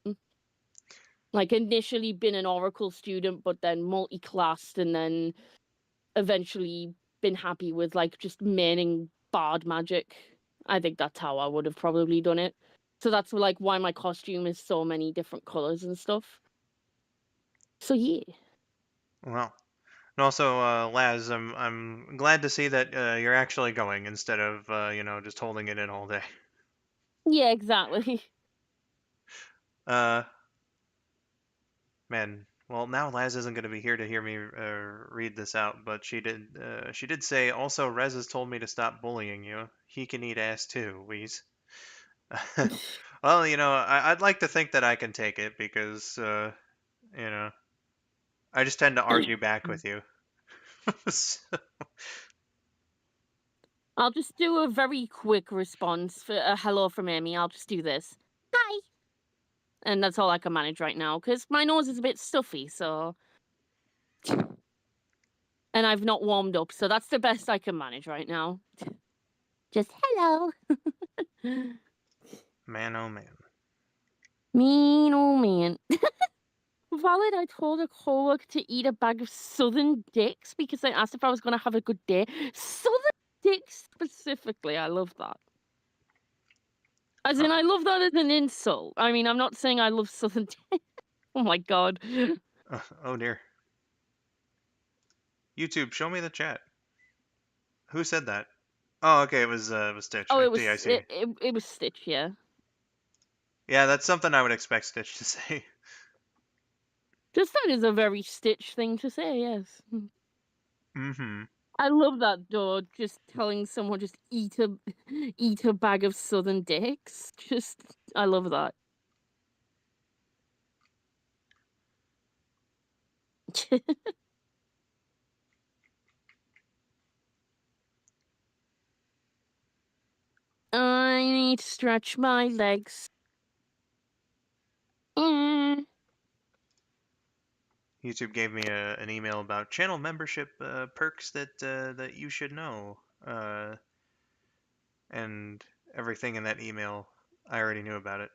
Speaker 2: Like, initially been an Oracle student, but then multi-classed, and then eventually been happy with like just maining bard magic. I think that's how I would have probably done it. So that's like why my costume is so many different colors and stuff. So yeah.
Speaker 1: Well, and also, Laz, I'm glad to see that you're actually going instead of just holding it in all day.
Speaker 2: Yeah, exactly.
Speaker 1: Uh, Man, well now Laz isn't going to be here to hear me read this out, but she did say also Rez has told me to stop bullying you. He can eat ass too, Wheeze. Well, I'd like to think that I can take it because you know I just tend to argue back with you.
Speaker 2: I'll just do a very quick response for a hello from Amy. I'll just do this. Hi. And that's all I can manage right now because my nose is a bit stuffy, so. And I've not warmed up, so that's the best I can manage right now. Just hello.
Speaker 1: Man, oh man.
Speaker 2: Mean old man. Valid, I told a coworker to eat a bag of Southern Dicks because I asked if I was going to have a good day. Southern Dicks specifically, I love that. As
Speaker 1: Uh,
Speaker 2: in, I love that as an insult. I mean, I'm not saying I love Southern Dicks. Oh my god.
Speaker 1: oh dear. YouTube, show me the chat. Who said that? Oh, okay, it was Stitch.
Speaker 2: Oh,
Speaker 1: I
Speaker 2: it
Speaker 1: see, I
Speaker 2: was
Speaker 1: see.
Speaker 2: it was Stitch, yeah.
Speaker 1: Yeah, that's something I would expect Stitch to say.
Speaker 2: Just that is a very Stitch thing to say, yes.
Speaker 1: Mm-hmm.
Speaker 2: I love that though. Just telling someone just eat a bag of Southern Dicks. Just I love that. I need to stretch my legs. Mm.
Speaker 1: YouTube gave me an email about channel membership perks that you should know, and everything in that email I already knew about it.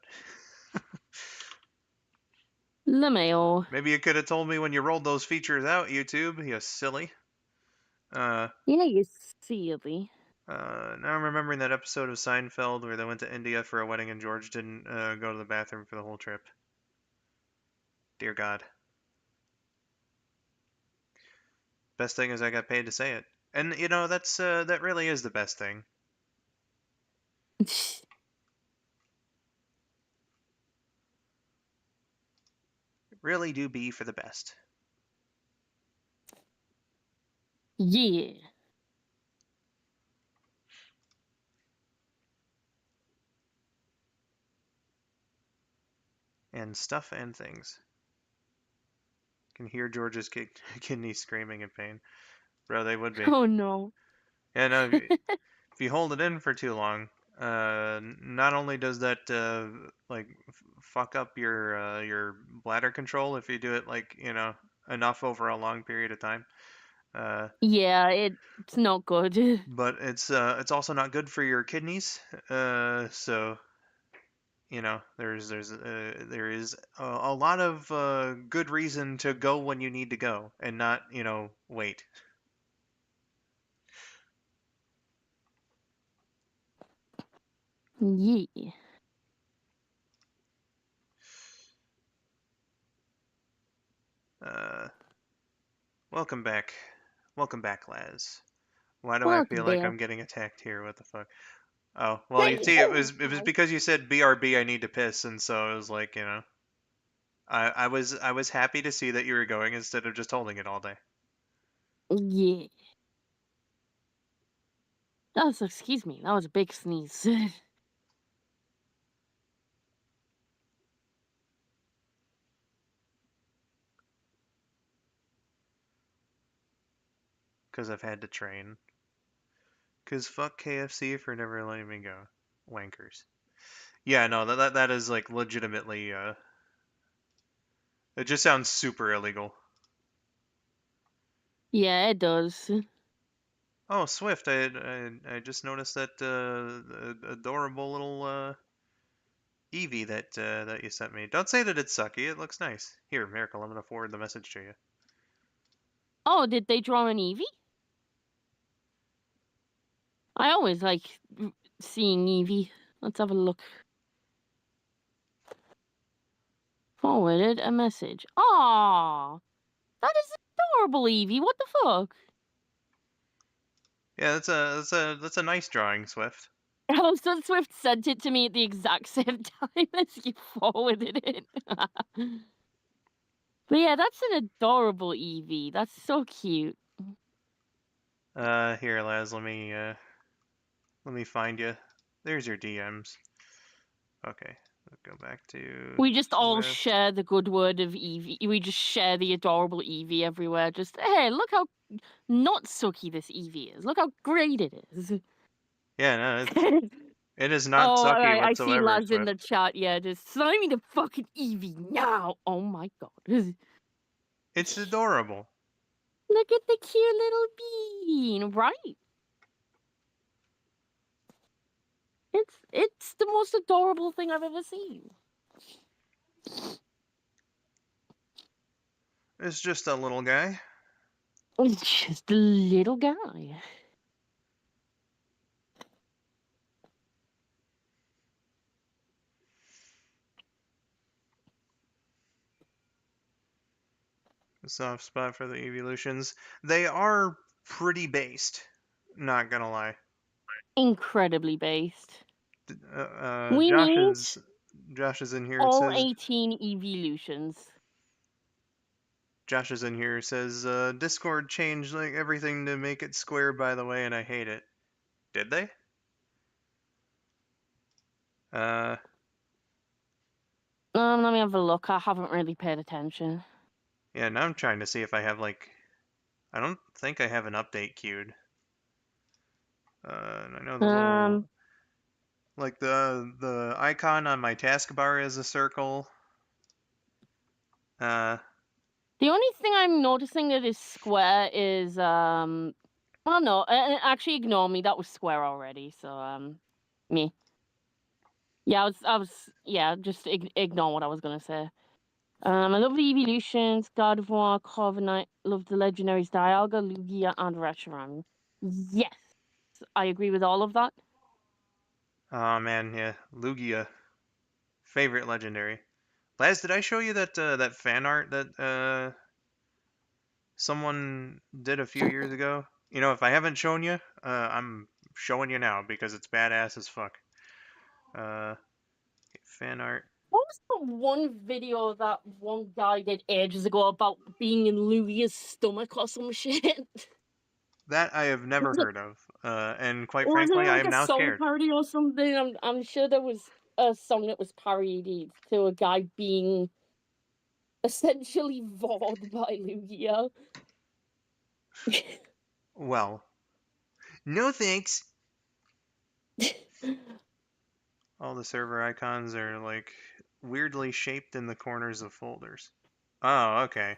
Speaker 2: LMAO.
Speaker 1: Maybe you could have told me when you rolled those features out, YouTube. You silly. Uh,
Speaker 2: Yeah, you silly.
Speaker 1: now I'm remembering that episode of Seinfeld where they went to India for a wedding and George didn't go to the bathroom for the whole trip. Dear God. Best thing is I got paid to say it, and that really is the best thing. Really do be for the best.
Speaker 2: Yeah.
Speaker 1: And stuff and things. Can hear George's kidney screaming in pain. Bro, they would be.
Speaker 2: Oh no.
Speaker 1: And if you hold it in for too long, not only does that like fuck up your bladder control if you do it like enough over a long period of time, uh,
Speaker 2: Yeah, it's not good.
Speaker 1: but it's also not good for your kidneys. So there is a lot of good reason to go when you need to go and not wait.
Speaker 2: Yeah.
Speaker 1: Uh, welcome back, Laz. Why do I
Speaker 2: Welcome
Speaker 1: feel like
Speaker 2: back.
Speaker 1: I'm getting attacked here? What the fuck? Oh, well, you see, it
Speaker 2: Hello.
Speaker 1: was it was because you said BRB. I need to piss, and so I was like, I was happy to see that you were going instead of just holding it all day.
Speaker 2: Yeah. Oh, so excuse me. That was a big sneeze.
Speaker 1: because I've had to train. Because fuck KFC for never letting me go. Wankers. Yeah, no, that is like legitimately, it just sounds super illegal.
Speaker 2: Yeah, it does.
Speaker 1: Oh, Swift, I just noticed that adorable little Eevee that you sent me. Don't say that it's sucky. It looks nice. Here, Miracle, I'm gonna forward the message to you.
Speaker 2: Oh, did they draw an Eevee? I always like seeing Eevee. Let's have a look. Forwarded a message. Aww, that is adorable, Eevee. What the fuck?
Speaker 1: Yeah, that's a nice drawing, Swift.
Speaker 2: Also, Swift sent it to me at the exact same time as you forwarded it. But yeah, that's an adorable Eevee. That's so cute.
Speaker 1: Here, Laz, let me find you. There's your DMs. Okay, let's go back to
Speaker 2: We just all
Speaker 1: Swift.
Speaker 2: share the good word of Eevee. We just share the adorable Eevee everywhere. Just, hey, look how not sucky this Eevee is. Look how great it is.
Speaker 1: Yeah, no, it is not
Speaker 2: Oh,
Speaker 1: sucky
Speaker 2: I see
Speaker 1: whatsoever,
Speaker 2: Laz in
Speaker 1: Swift.
Speaker 2: the chat. Yeah, just sign me the fucking Eevee now. Oh my god.
Speaker 1: It's adorable.
Speaker 2: Look at the cute little bean, right? It's the most adorable thing I've ever seen.
Speaker 1: It's just a little guy.
Speaker 2: It's just a little guy.
Speaker 1: A soft spot for the evolutions. They are pretty based. Not gonna lie.
Speaker 2: Incredibly based.
Speaker 1: Uh, uh,
Speaker 2: We
Speaker 1: Josh
Speaker 2: need
Speaker 1: is Josh is in here. It
Speaker 2: all
Speaker 1: says
Speaker 2: 18 evolutions.
Speaker 1: Josh is in here. It says Discord changed like everything to make it square. By the way, and I hate it. Did they? Uh,
Speaker 2: Let me have a look. I haven't really paid attention.
Speaker 1: yeah. Now I'm trying to see if I have like. I don't think I have an update queued. And I know the little
Speaker 2: Um,
Speaker 1: like the icon on my taskbar is a circle. Uh,
Speaker 2: the only thing I'm noticing that is square is well, no, actually ignore me. That was square already. So me. Yeah, yeah. Just ignore what I was gonna say. I love the evolutions, God of War, Corviknight, love the legendaries Dialga, Lugia, and Reshiram. Yes, I agree with all of that.
Speaker 1: oh man, yeah, Lugia, favorite legendary. Laz, did I show you that fan art that someone did a few years ago? You know, if I haven't shown you, I'm showing you now because it's badass as fuck. Uh, fan art.
Speaker 2: What was the one video that one guy did ages ago about being in Lugia's stomach or some shit?
Speaker 1: That I have never
Speaker 2: Was it,
Speaker 1: heard of. And quite
Speaker 2: was
Speaker 1: frankly,
Speaker 2: it
Speaker 1: I
Speaker 2: like
Speaker 1: am
Speaker 2: a
Speaker 1: now
Speaker 2: song
Speaker 1: scared.
Speaker 2: parody or something? I'm sure there was a song that was parodied to a guy being essentially vawed by Lugia.
Speaker 1: Well, no thanks. All the server icons are like weirdly shaped in the corners of folders. Oh, okay.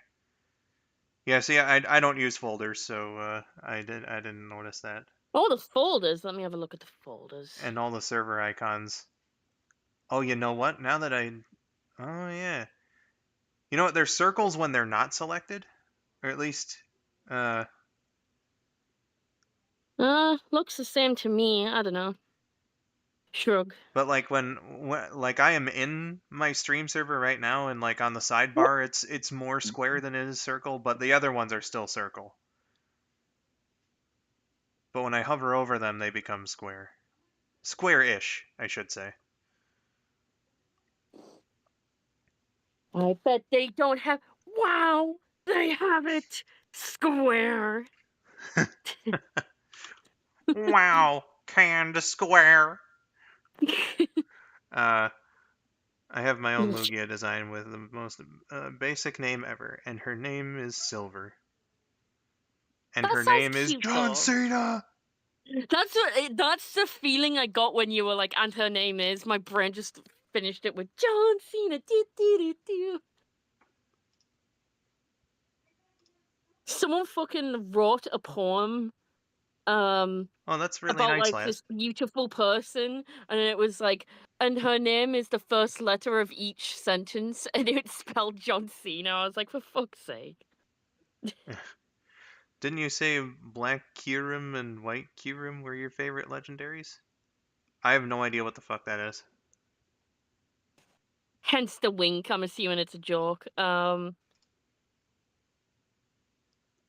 Speaker 1: Yeah, see, I don't use folders, so I didn't notice that.
Speaker 2: Oh, the folders. Let me have a look at the folders.
Speaker 1: And all the server icons. Oh, you know what? Now that I oh yeah, you know what? There's circles when they're not selected, or at least uh.
Speaker 2: Looks the same to me. I don't know. Shrug.
Speaker 1: But like when like I am in my stream server right now, and like on the sidebar, it's more square than it is circle, but the other ones are still circle. But when I hover over them, they become square. Square-ish, I should say.
Speaker 2: I bet they don't have. Wow, they have it square.
Speaker 1: Wow, kinda square. Uh, I have my own Lugia design with the most basic name ever, and her name is Silver. And
Speaker 2: That
Speaker 1: her
Speaker 2: sounds
Speaker 1: name is
Speaker 2: cute
Speaker 1: John
Speaker 2: though.
Speaker 1: Cena.
Speaker 2: That's the feeling I got when you were like, and her name is. My brain just finished it with John Cena. Do, do, do, do. Someone fucking wrote a poem um
Speaker 1: Oh, that's really
Speaker 2: about
Speaker 1: nice,
Speaker 2: like
Speaker 1: Laz.
Speaker 2: this beautiful person, and it was like, and her name is the first letter of each sentence, and it spelled John Cena. I was like, for fuck's sake.
Speaker 1: Didn't you say Black Kyurem and White Kyurem were your favorite legendaries? I have no idea what the fuck that is.
Speaker 2: Hence the wink. I'm assuming it's a joke.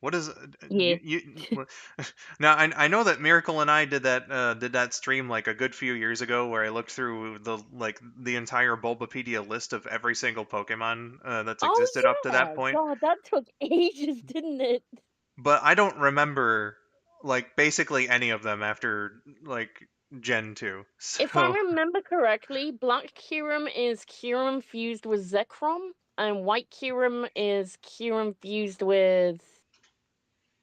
Speaker 1: What is
Speaker 2: Yeah.
Speaker 1: now? I know that Miracle and I did that stream like a good few years ago where I looked through the entire Bulbapedia list of every single Pokemon that's
Speaker 2: Oh
Speaker 1: existed up to that
Speaker 2: yeah.
Speaker 1: point.
Speaker 2: God, that took ages, didn't it?
Speaker 1: But I don't remember like basically any of them after like Gen 2.
Speaker 2: If I
Speaker 1: So
Speaker 2: remember correctly, Black Kyurem is Kyurem fused with Zekrom, and White Kyurem is Kyurem fused with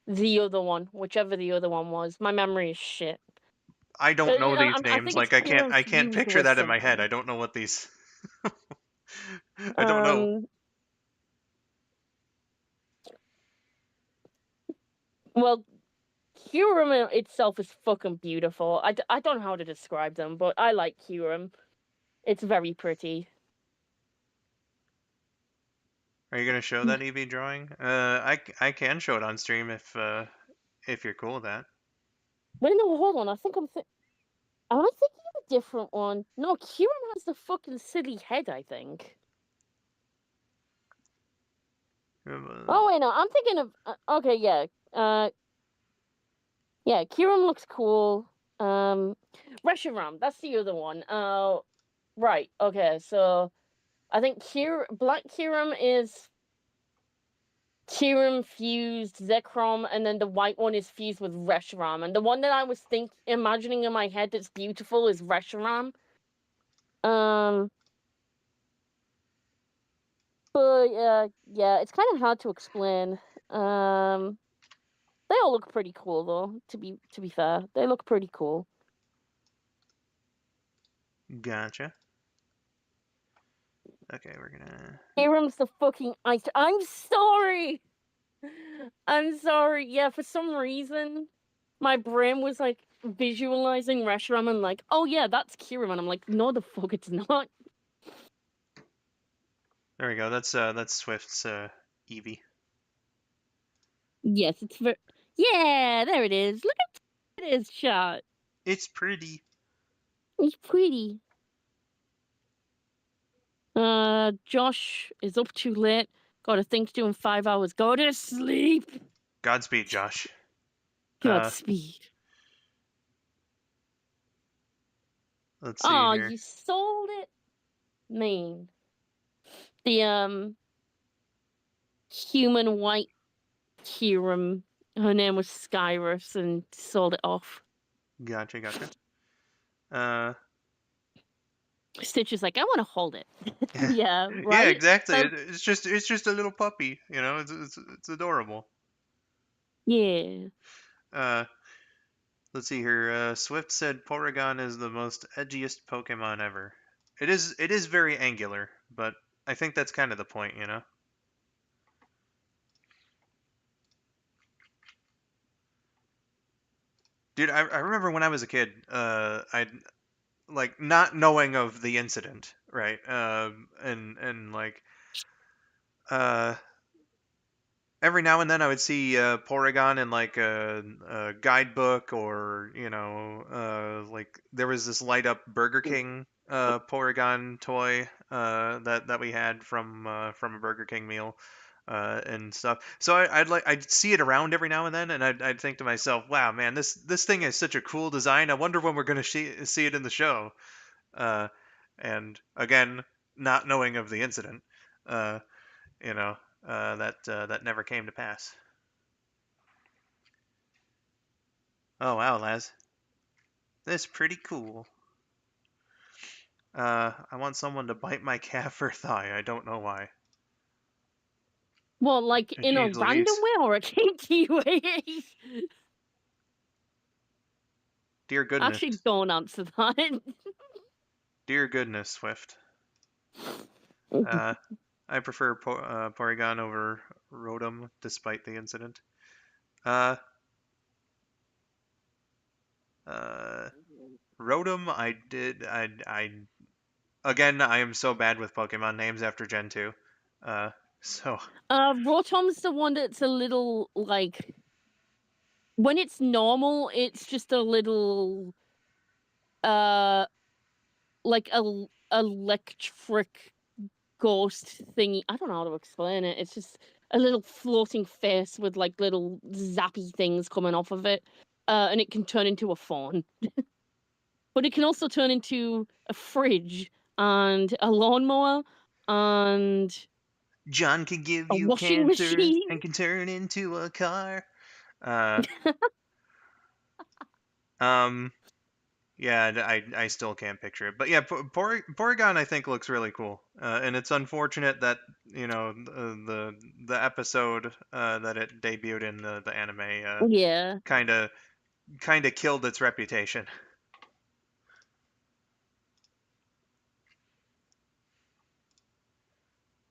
Speaker 2: the other one, whichever the other one was. My memory is shit.
Speaker 1: I don't know these
Speaker 2: I
Speaker 1: names.
Speaker 2: think it's
Speaker 1: Like
Speaker 2: Kyurem
Speaker 1: I can't
Speaker 2: fused
Speaker 1: picture
Speaker 2: with
Speaker 1: that in my head.
Speaker 2: something.
Speaker 1: I don't know what these I don't know.
Speaker 2: Um, well, Kyurem itself is fucking beautiful. I don't know how to describe them, but I like Kyurem. It's very pretty.
Speaker 1: Are you gonna show that EV drawing? I can show it on stream if you're cool with that.
Speaker 2: Wait, no, hold on. Am I thinking of a different one? No, Kyurem has the fucking silly head, I think.
Speaker 1: Uh,
Speaker 2: Oh wait, no, I'm thinking of okay, yeah. Yeah, Kyurem looks cool. Reshiram, that's the other one. Right, okay, so I think Black Kyurem is Kyurem fused Zekrom, and then the white one is fused with Reshiram. And the one that I was imagining in my head that's beautiful is Reshiram. Um, but yeah, it's kind of hard to explain. Um, they all look pretty cool though. To be fair, they look pretty cool.
Speaker 1: gotcha. Okay, we're gonna.
Speaker 2: Kyurem's the fucking ice. I'm sorry. I'm sorry. Yeah, for some reason, my brain was like visualizing Reshiram and like, oh yeah, that's Kyurem, and I'm like, no, the fuck, it's not.
Speaker 1: There we go. That's Swift's Eevee.
Speaker 2: Yes, it's very. Yeah, there it is. Look at it is shot.
Speaker 1: It's pretty.
Speaker 2: It's pretty. Josh is up too late. Got a thing to do in 5 hours. Go to sleep.
Speaker 1: Godspeed, Josh. Uh,
Speaker 2: Godspeed.
Speaker 1: let's see
Speaker 2: Oh,
Speaker 1: here.
Speaker 2: you sold it. Mean. The human white Kyurem. Her name was Skyrus and sold it off.
Speaker 1: Gotcha, gotcha. Uh,
Speaker 2: Stitch is like, I want to hold it. Yeah,
Speaker 1: yeah,
Speaker 2: right?
Speaker 1: exactly. It's just a little puppy. You know, it's adorable.
Speaker 2: Yeah.
Speaker 1: Uh, let's see here. Swift said Porygon is the most edgiest Pokemon ever. It is very angular, but I think that's kind of the point, you know. Dude, I remember when I was a kid, I like not knowing of the incident, right? And like uh, every now and then I would see Porygon in like a guidebook, or you know, like there was this light up Burger King Porygon toy that we had from a Burger King meal. And stuff. So I'd see it around every now and then, and I'd think to myself, "Wow, man, this thing is such a cool design. I wonder when we're gonna see it in the show." Uh, and again, not knowing of the incident, uh, you know, that never came to pass. Oh wow, Laz, that's pretty cool. I want someone to bite my calf or thigh. I don't know why.
Speaker 2: Well, like in a
Speaker 1: Jeez
Speaker 2: random
Speaker 1: Louise.
Speaker 2: way or a kinky way?
Speaker 1: Dear goodness.
Speaker 2: Actually, don't answer that.
Speaker 1: Dear goodness, Swift. Uh, I prefer Porygon over Rotom, despite the incident. Uh, uh, Rotom, again, I am so bad with Pokemon names after Gen 2. Uh, so,
Speaker 2: Rotom's the one that's a little like when it's normal, it's just a little uh like a electric ghost thingy. I don't know how to explain it. It's just a little floating face with like little zappy things coming off of it. And it can turn into a phone. But it can also turn into a fridge and a lawnmower and
Speaker 1: John can give
Speaker 2: a
Speaker 1: you
Speaker 2: washing
Speaker 1: cancer
Speaker 2: machine.
Speaker 1: and can turn into a car. Uh, um, yeah, I still can't picture it. But yeah, Porygon I think looks really cool. And it's unfortunate that, the episode that it debuted in the anime
Speaker 2: Yeah.
Speaker 1: kind of kind of killed its reputation.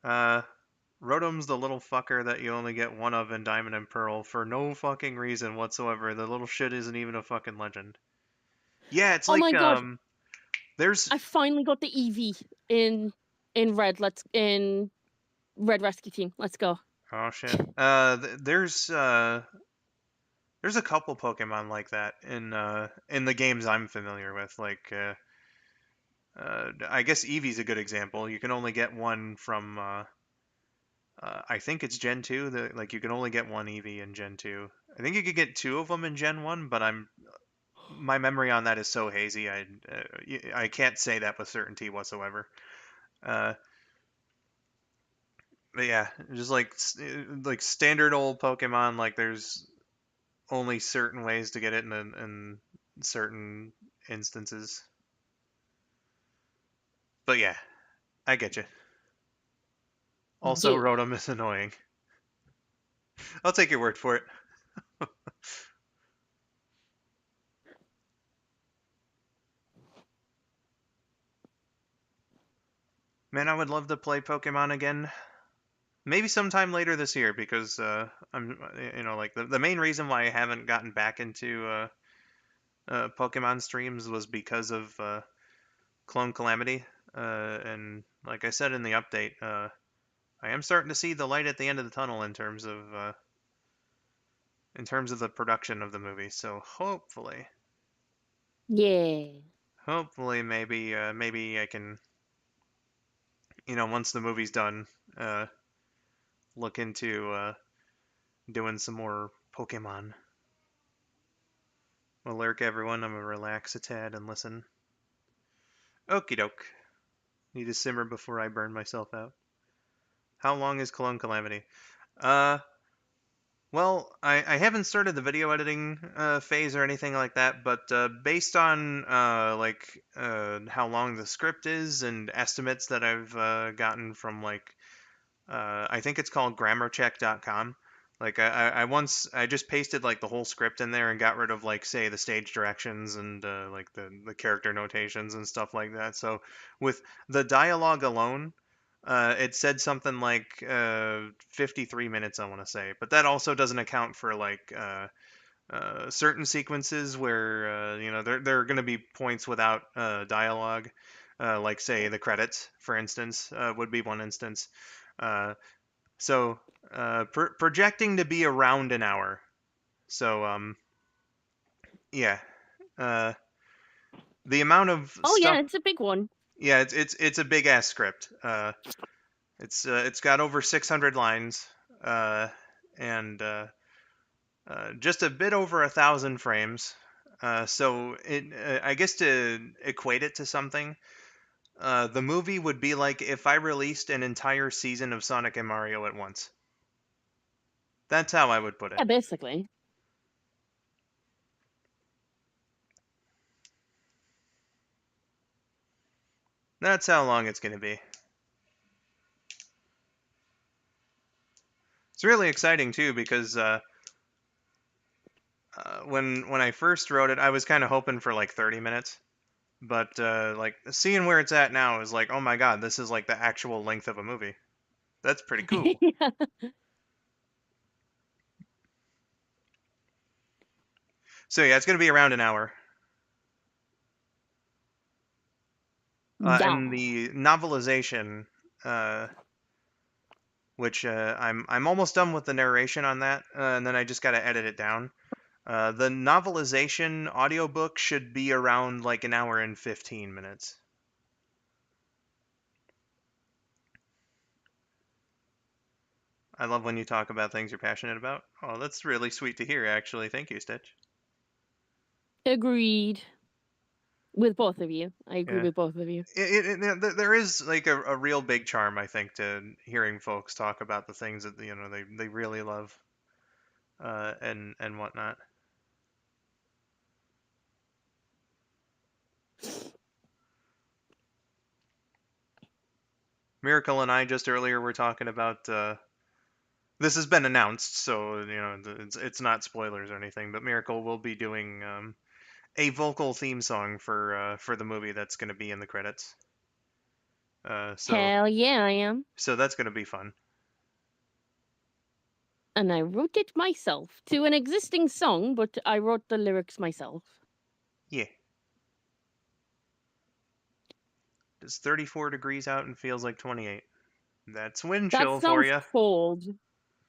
Speaker 1: Uh, Rotom's the little fucker that you only get one of in Diamond and Pearl for no fucking reason whatsoever. The little shit isn't even a fucking legend. Yeah, it's
Speaker 2: Oh my
Speaker 1: like
Speaker 2: god,
Speaker 1: there's
Speaker 2: I finally got the Eevee in red. In Red Rescue Team. Let's go.
Speaker 1: oh shit. There's a couple Pokemon like that in the games I'm familiar with. Like I guess Eevee's a good example. You can only get one from I think it's Gen 2. Like you can only get one Eevee in Gen 2. I think you could get two of them in Gen 1, but my memory on that is so hazy. I can't say that with certainty whatsoever. Uh, but yeah, just like standard old Pokemon. Like there's only certain ways to get it in certain instances. But yeah, I get you. Also,
Speaker 2: Yeah.
Speaker 1: Rotom is annoying. I'll take your word for it. Man, I would love to play Pokemon again. Maybe sometime later this year because like the main reason why I haven't gotten back into Pokemon streams was because of Clone Calamity. And like I said in the update, I am starting to see the light at the end of the tunnel in terms of the production of the movie. So
Speaker 2: Yeah.
Speaker 1: hopefully, maybe I can, once the movie's done, uh, look into doing some more Pokemon. Well, lurk everyone. I'm gonna relax a tad and listen. Okie doke. Need to simmer before I burn myself out. How long is Clone Calamity? Uh, well, I haven't started the video editing phase or anything like that, but based on how long the script is and estimates that I've gotten from I think it's called grammarcheck.com. Like I just pasted like the whole script in there and got rid of like say the stage directions and like the character notations and stuff like that. So with the dialogue alone, it said something like 53 minutes, I want to say, but that also doesn't account for certain sequences where there are going to be points without dialogue, like say the credits, for instance, would be one instance. Uh, so projecting to be around an hour. So yeah, uh, the amount of
Speaker 2: Oh
Speaker 1: stuff.
Speaker 2: yeah, it's a big one.
Speaker 1: Yeah, it's a big ass script. It's got over 600 lines, uh, and just a bit over 1,000 frames. So I guess to equate it to something, the movie would be like if I released an entire season of Sonic and Mario at once. That's how I would put it.
Speaker 2: Yeah, basically.
Speaker 1: That's how long it's gonna be. It's really exciting too because when I first wrote it, I was kind of hoping for like 30 minutes, but like seeing where it's at now is like, oh my god, this is like the actual length of a movie. That's pretty cool.
Speaker 2: Yeah.
Speaker 1: So yeah, it's gonna be around an hour. And
Speaker 2: Yeah.
Speaker 1: the novelization, uh, which I'm almost done with the narration on that, and then I just gotta edit it down. The novelization audiobook should be around like an hour and 15 minutes. I love when you talk about things you're passionate about. Oh, that's really sweet to hear, actually. Thank you, Stitch.
Speaker 2: Agreed. With both of you. I agree
Speaker 1: Yeah.
Speaker 2: with both of you.
Speaker 1: There is like a real big charm, I think, to hearing folks talk about the things that they really love, and whatnot. Miracle and I just earlier were talking about this has been announced, so it's not spoilers or anything. But Miracle will be doing a vocal theme song for the movie that's going to be in the credits. So
Speaker 2: Hell yeah, I am.
Speaker 1: so that's going to be fun.
Speaker 2: And I wrote it myself to an existing song, but I wrote the lyrics myself.
Speaker 1: Yeah. It's 34 degrees out and feels like 28. That's wind
Speaker 2: That
Speaker 1: chill for
Speaker 2: sounds
Speaker 1: you.
Speaker 2: cold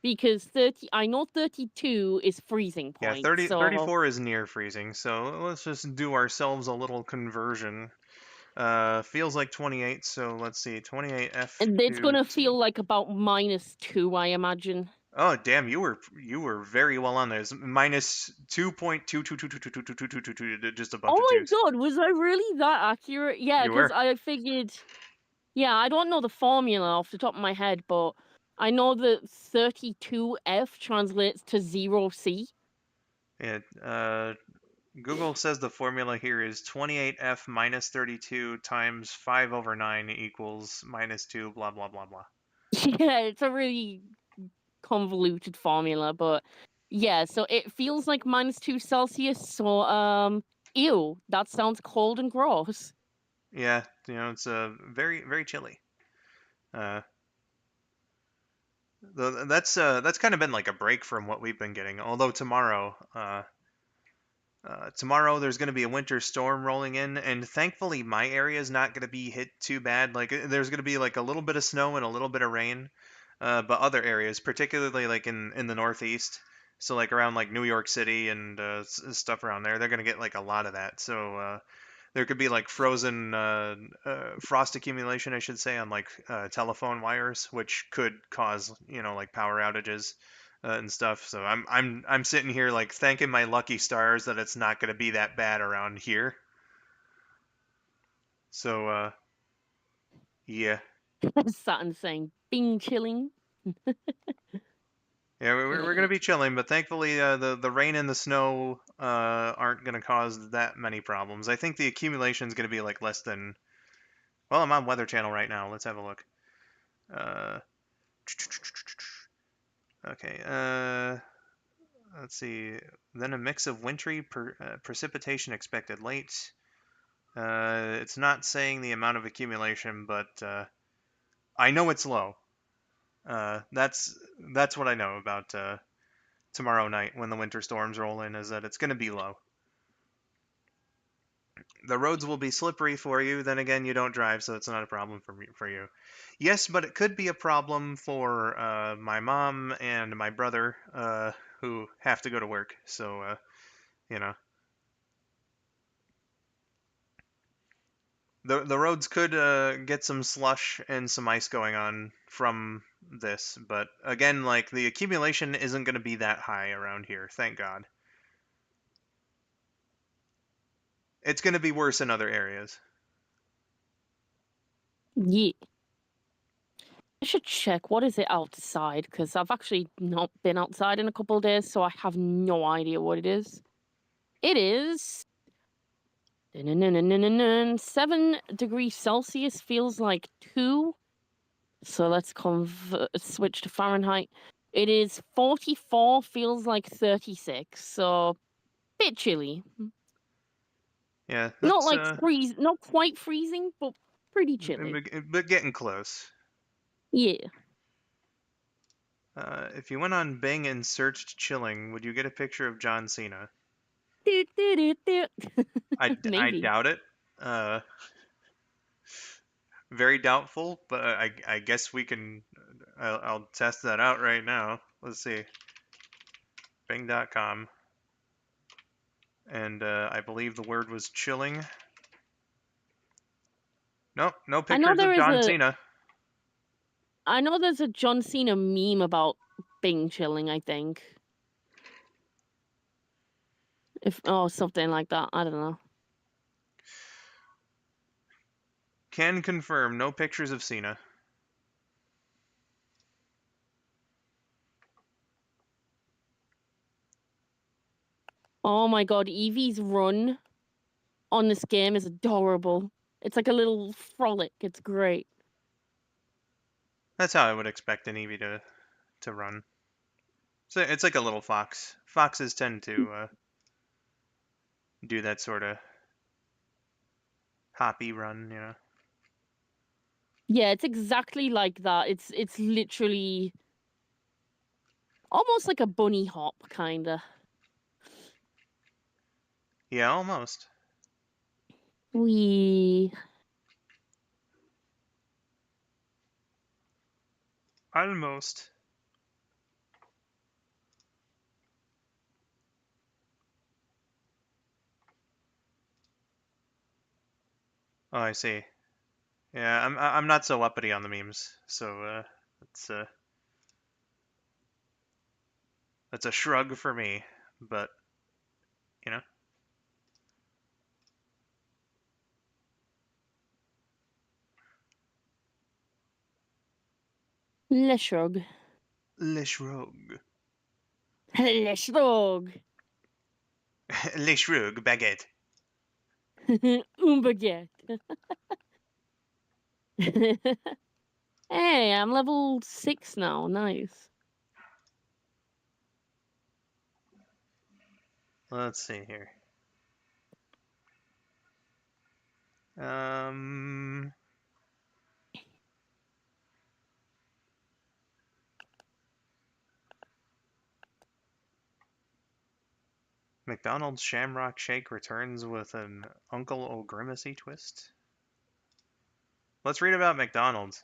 Speaker 2: because 30, I know 32 is freezing
Speaker 1: Yeah,
Speaker 2: point,
Speaker 1: 30,
Speaker 2: so
Speaker 1: 34 is near freezing, so let's just do ourselves a little conversion. Feels like 28, so let's see, 28F
Speaker 2: and it's
Speaker 1: to
Speaker 2: gonna
Speaker 1: T.
Speaker 2: feel like about -2, I imagine.
Speaker 1: Oh, damn, you were very well on there. It's minus 2.222222222, just a bunch of
Speaker 2: Oh
Speaker 1: twos.
Speaker 2: my god, was I really that accurate? Yeah,
Speaker 1: You
Speaker 2: because
Speaker 1: were.
Speaker 2: I figured. Yeah, I don't know the formula off the top of my head, but I know that 32F translates to 0C.
Speaker 1: Yeah, Google says the formula here is 28F minus 32 times 5 over 9 equals minus 2, blah, blah, blah, blah.
Speaker 2: Yeah, it's a really convoluted formula, but yeah, so it feels like -2 Celsius. So, ew, that sounds cold and gross.
Speaker 1: Yeah, it's very, very chilly. Uh, that's kind of been like a break from what we've been getting. Although tomorrow there's going to be a winter storm rolling in, and thankfully my area is not going to be hit too bad. Like there's going to be like a little bit of snow and a little bit of rain, but other areas, particularly like in the Northeast, so like around like New York City and stuff around there, they're going to get like a lot of that. So there could be like frozen frost accumulation, I should say, on like telephone wires, which could cause like power outages and stuff. So I'm sitting here like thanking my lucky stars that it's not going to be that bad around here. So yeah,
Speaker 2: Saturn saying, "Bing chilling."
Speaker 1: yeah, we're going to be chilling, but thankfully the rain and the snow aren't going to cause that many problems. I think the accumulation is going to be like less than. Well, I'm on Weather Channel right now. Let's have a look. Uh, okay. Let's see. Then a mix of wintry precipitation expected late. It's not saying the amount of accumulation, but I know it's low. That's what I know about tomorrow night when the winter storms roll in, is that it's going to be low. The roads will be slippery for you. Then again, you don't drive, so it's not a problem for you. Yes, but it could be a problem for my mom and my brother, who have to go to work. So you know. The roads could get some slush and some ice going on from this, but again, like the accumulation isn't going to be that high around here, thank God. It's going to be worse in other areas.
Speaker 2: Yeah. I should check what is it outside because I've actually not been outside in a couple of days, so I have no idea what it is. It is 7 degrees Celsius feels like 2. So let's switch to Fahrenheit. It is 44, feels like 36, so bit chilly.
Speaker 1: Yeah,
Speaker 2: Not
Speaker 1: that's
Speaker 2: like not quite freezing, but pretty chilly.
Speaker 1: but getting close.
Speaker 2: Yeah.
Speaker 1: If you went on Bing and searched chilling, would you get a picture of John Cena?
Speaker 2: Doot, doot, doot, doot.
Speaker 1: I
Speaker 2: Maybe.
Speaker 1: doubt it. Uh, Very doubtful, but I guess we can. I'll test that out right now. Let's see. Bing.com. And I believe the word was chilling. Nope, no
Speaker 2: I know
Speaker 1: pictures of
Speaker 2: there is
Speaker 1: John
Speaker 2: a
Speaker 1: Cena.
Speaker 2: I know there's a John Cena meme about Bing chilling, I think. If something like that. I don't know.
Speaker 1: Can confirm, no pictures of Cena.
Speaker 2: Oh my god, Evie's run on this game is adorable. It's like a little frolic. It's great.
Speaker 1: That's how I would expect an Eevee to run. So it's like a little fox. Foxes tend to do that sort of hoppy run, you know.
Speaker 2: Yeah, it's exactly like that. It's literally almost like a bunny hop, kinda.
Speaker 1: Yeah, almost.
Speaker 2: We
Speaker 1: Almost. Oh, I see. Yeah, I'm not so uppity on the memes, so it's that's a shrug for me. But you know,
Speaker 2: le shrug.
Speaker 1: le shrug,
Speaker 2: Le shrug.
Speaker 1: le shrug baguette.
Speaker 2: Un baguette. Hey, I'm level 6 now. Nice.
Speaker 1: Let's see here. Um, McDonald's Shamrock Shake returns with an Uncle O'Grimacy twist. Let's read about McDonald's.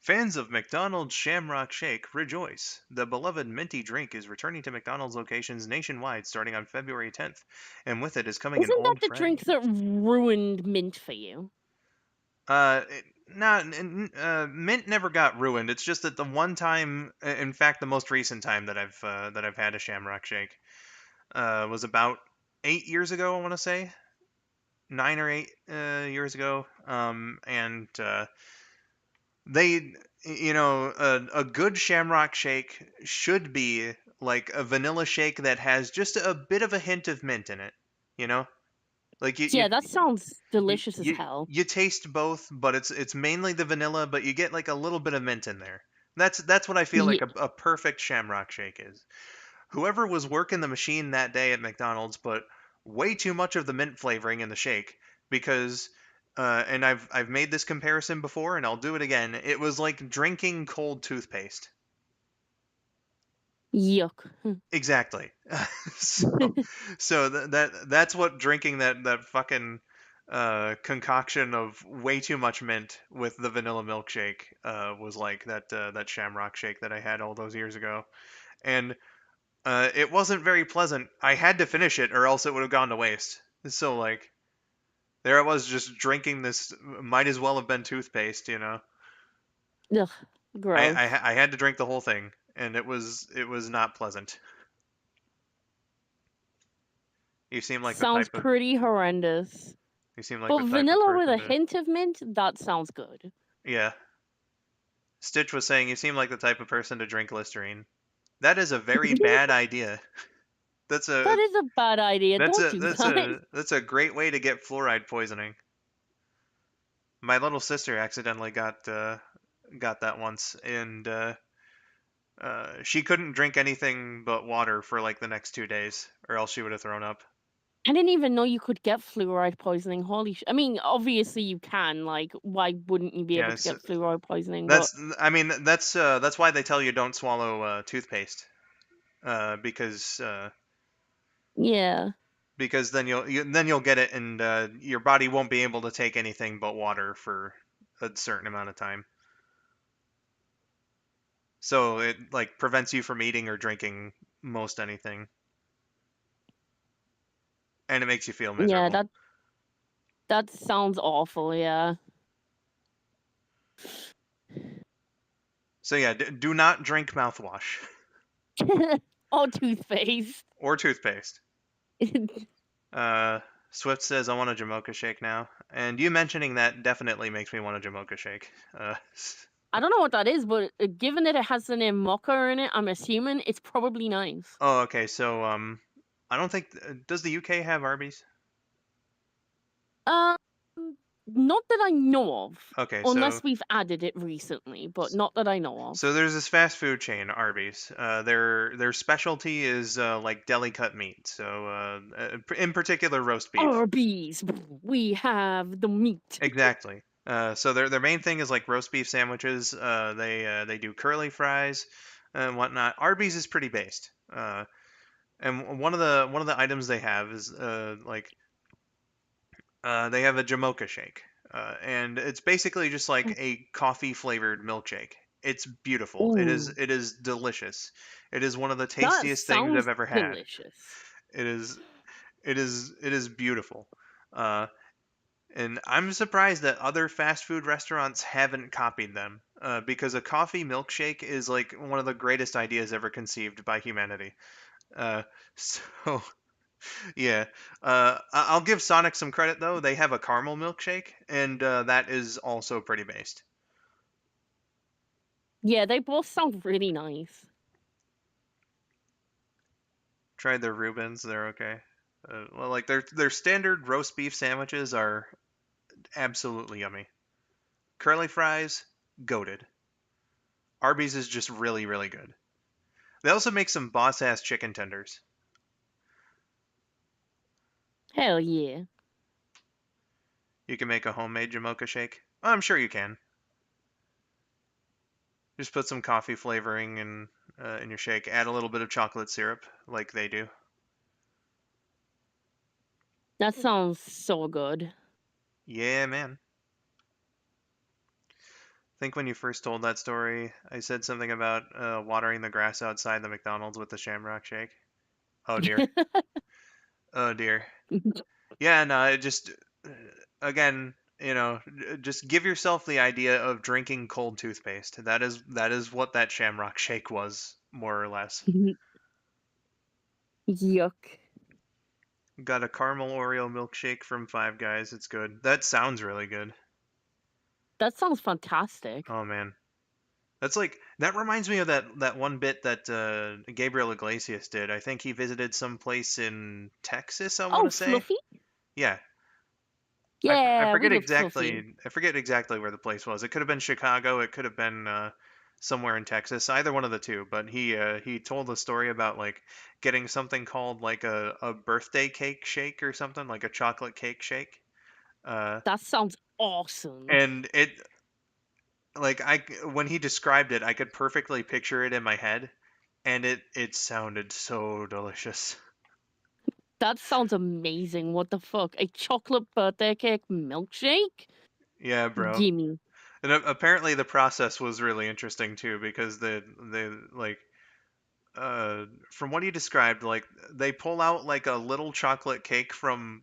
Speaker 1: Fans of McDonald's Shamrock Shake rejoice. The beloved minty drink is returning to McDonald's locations nationwide starting on February 10th, and with it is coming an
Speaker 2: Isn't that
Speaker 1: old
Speaker 2: the
Speaker 1: friend.
Speaker 2: drink that ruined mint for you?
Speaker 1: Not Mint never got ruined. It's just that the one time, in fact, the most recent time that I've had a Shamrock Shake, was about 8 years ago. I want to say 9 or 8 years ago. And they, a good Shamrock Shake should be like a vanilla shake that has just a bit of a hint of mint in it. You know, like
Speaker 2: Yeah, that sounds
Speaker 1: you
Speaker 2: delicious as
Speaker 1: you
Speaker 2: hell.
Speaker 1: you taste both, but it's mainly the vanilla, but you get like a little bit of mint in there. That's what I feel like
Speaker 2: Yeah,
Speaker 1: a perfect Shamrock Shake is. Whoever was working the machine that day at McDonald's put way too much of the mint flavoring in the shake because and I've made this comparison before and I'll do it again. It was like drinking cold toothpaste.
Speaker 2: yuck.
Speaker 1: Exactly. so that's what drinking that fucking concoction of way too much mint with the vanilla milkshake was like that Shamrock Shake that I had all those years ago, and it wasn't very pleasant. I had to finish it or else it would have gone to waste. So like there I was just drinking this might as well have been toothpaste, you know.
Speaker 2: Ugh, gross.
Speaker 1: I had to drink the whole thing and it was not pleasant. You seem like the
Speaker 2: Sounds
Speaker 1: type of
Speaker 2: pretty horrendous.
Speaker 1: you seem like
Speaker 2: But
Speaker 1: the type of
Speaker 2: vanilla with
Speaker 1: person
Speaker 2: a
Speaker 1: to
Speaker 2: hint of mint, that sounds good.
Speaker 1: yeah. Stitch was saying you seem like the type of person to drink Listerine. That is a very bad idea. That's
Speaker 2: That
Speaker 1: a
Speaker 2: is a bad idea. Don't do that.
Speaker 1: that's a great way to get fluoride poisoning. My little sister accidentally got that once, and She couldn't drink anything but water for like the next 2 days, or else she would have thrown up.
Speaker 2: I didn't even know you could get fluoride poisoning. Holy I mean, obviously you can. Like, why wouldn't you be able to
Speaker 1: Yes,
Speaker 2: get fluoride poisoning? But
Speaker 1: that's. I mean, that's why they tell you don't swallow toothpaste,
Speaker 2: yeah,
Speaker 1: because then then you'll get it, and your body won't be able to take anything but water for a certain amount of time. So it like prevents you from eating or drinking most anything, and it makes you feel
Speaker 2: yeah,
Speaker 1: miserable.
Speaker 2: that sounds awful. Yeah.
Speaker 1: So yeah, do not drink mouthwash
Speaker 2: Or toothpaste.
Speaker 1: or toothpaste. Uh, Swift says I want a Jamocha shake now, and you mentioning that definitely makes me want a Jamocha shake.
Speaker 2: I don't know what that is, but given that it has the name Mocha in it, I'm assuming it's probably nice.
Speaker 1: Oh, okay. So I don't think does the UK have Arby's?
Speaker 2: Um, not that I know of,
Speaker 1: Okay,
Speaker 2: unless we've added it recently, but not that I know
Speaker 1: so
Speaker 2: of.
Speaker 1: there's this fast food chain, Arby's. Their specialty is like deli cut meat. So in particular, roast beef.
Speaker 2: Arby's, we have the meat.
Speaker 1: Exactly. So their main thing is like roast beef sandwiches. They do curly fries and whatnot. Arby's is pretty based. And one of the items they have is they have a Jamocha shake, and it's basically just like a coffee flavored milkshake. It's beautiful. It is
Speaker 2: Ooh,
Speaker 1: it is delicious. It is one of the
Speaker 2: that
Speaker 1: tastiest things I've
Speaker 2: sounds
Speaker 1: ever had.
Speaker 2: delicious.
Speaker 1: It is it is beautiful. Uh, and I'm surprised that other fast food restaurants haven't copied them, because a coffee milkshake is like one of the greatest ideas ever conceived by humanity. Uh, so yeah, I'll give Sonic some credit though. They have a caramel milkshake, and that is also pretty based.
Speaker 2: Yeah, they both sound really nice.
Speaker 1: Tried their Reubens; they're okay. Well, like their standard roast beef sandwiches are absolutely yummy. Curly fries, goated. Arby's is just really really good. They also make some boss ass chicken tenders.
Speaker 2: Hell yeah.
Speaker 1: You can make a homemade Jamocha shake. I'm sure you can. Just put some coffee flavoring in your shake. Add a little bit of chocolate syrup, like they do.
Speaker 2: That sounds so good.
Speaker 1: Yeah, man. I think when you first told that story, I said something about watering the grass outside the McDonald's with the Shamrock Shake. Oh dear. Oh dear. Yeah, no, it just again, just give yourself the idea of drinking cold toothpaste. That is what that Shamrock Shake was, more or less.
Speaker 2: Yuck.
Speaker 1: Got a caramel Oreo milkshake from Five Guys. It's good. That sounds really good.
Speaker 2: That sounds fantastic.
Speaker 1: Oh man. That reminds me of that one bit that Gabriel Iglesias did. I think he visited some place in Texas, I want
Speaker 2: Oh,
Speaker 1: to say.
Speaker 2: Fluffy?
Speaker 1: Yeah. I
Speaker 2: Yeah, we
Speaker 1: forget
Speaker 2: love Fluffy.
Speaker 1: exactly where the place was. It could have been Chicago. It could have been somewhere in Texas. Either one of the two. But he told a story about like getting something called like a birthday cake shake or something, like a chocolate cake shake. Uh,
Speaker 2: That sounds awesome.
Speaker 1: and it like I when he described it, I could perfectly picture it in my head, and it sounded so delicious.
Speaker 2: That sounds amazing. What the fuck? A chocolate birthday cake milkshake?
Speaker 1: Yeah, bro.
Speaker 2: Gimme.
Speaker 1: And apparently the process was really interesting too, because the like from what he described, like they pull out like a little chocolate cake from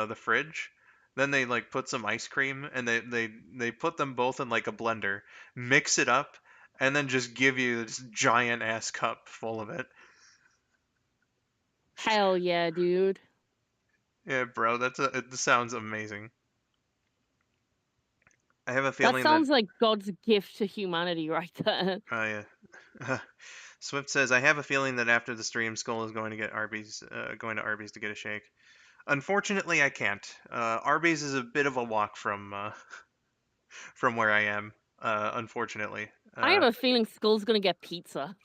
Speaker 1: the fridge, then they like put some ice cream, and they put them both in like a blender, mix it up, and then just give you this giant ass cup full of it.
Speaker 2: Hell yeah, dude.
Speaker 1: Yeah, bro, it sounds amazing. I have a
Speaker 2: That
Speaker 1: feeling that.
Speaker 2: sounds like God's gift to humanity right there.
Speaker 1: Oh yeah. Swift says, "I have a feeling that after the stream, Skull is going to Arby's to get a shake. Unfortunately, I can't. Arby's is a bit of a walk from from where I am. unfortunately.
Speaker 2: I have a feeling Skull's gonna get pizza.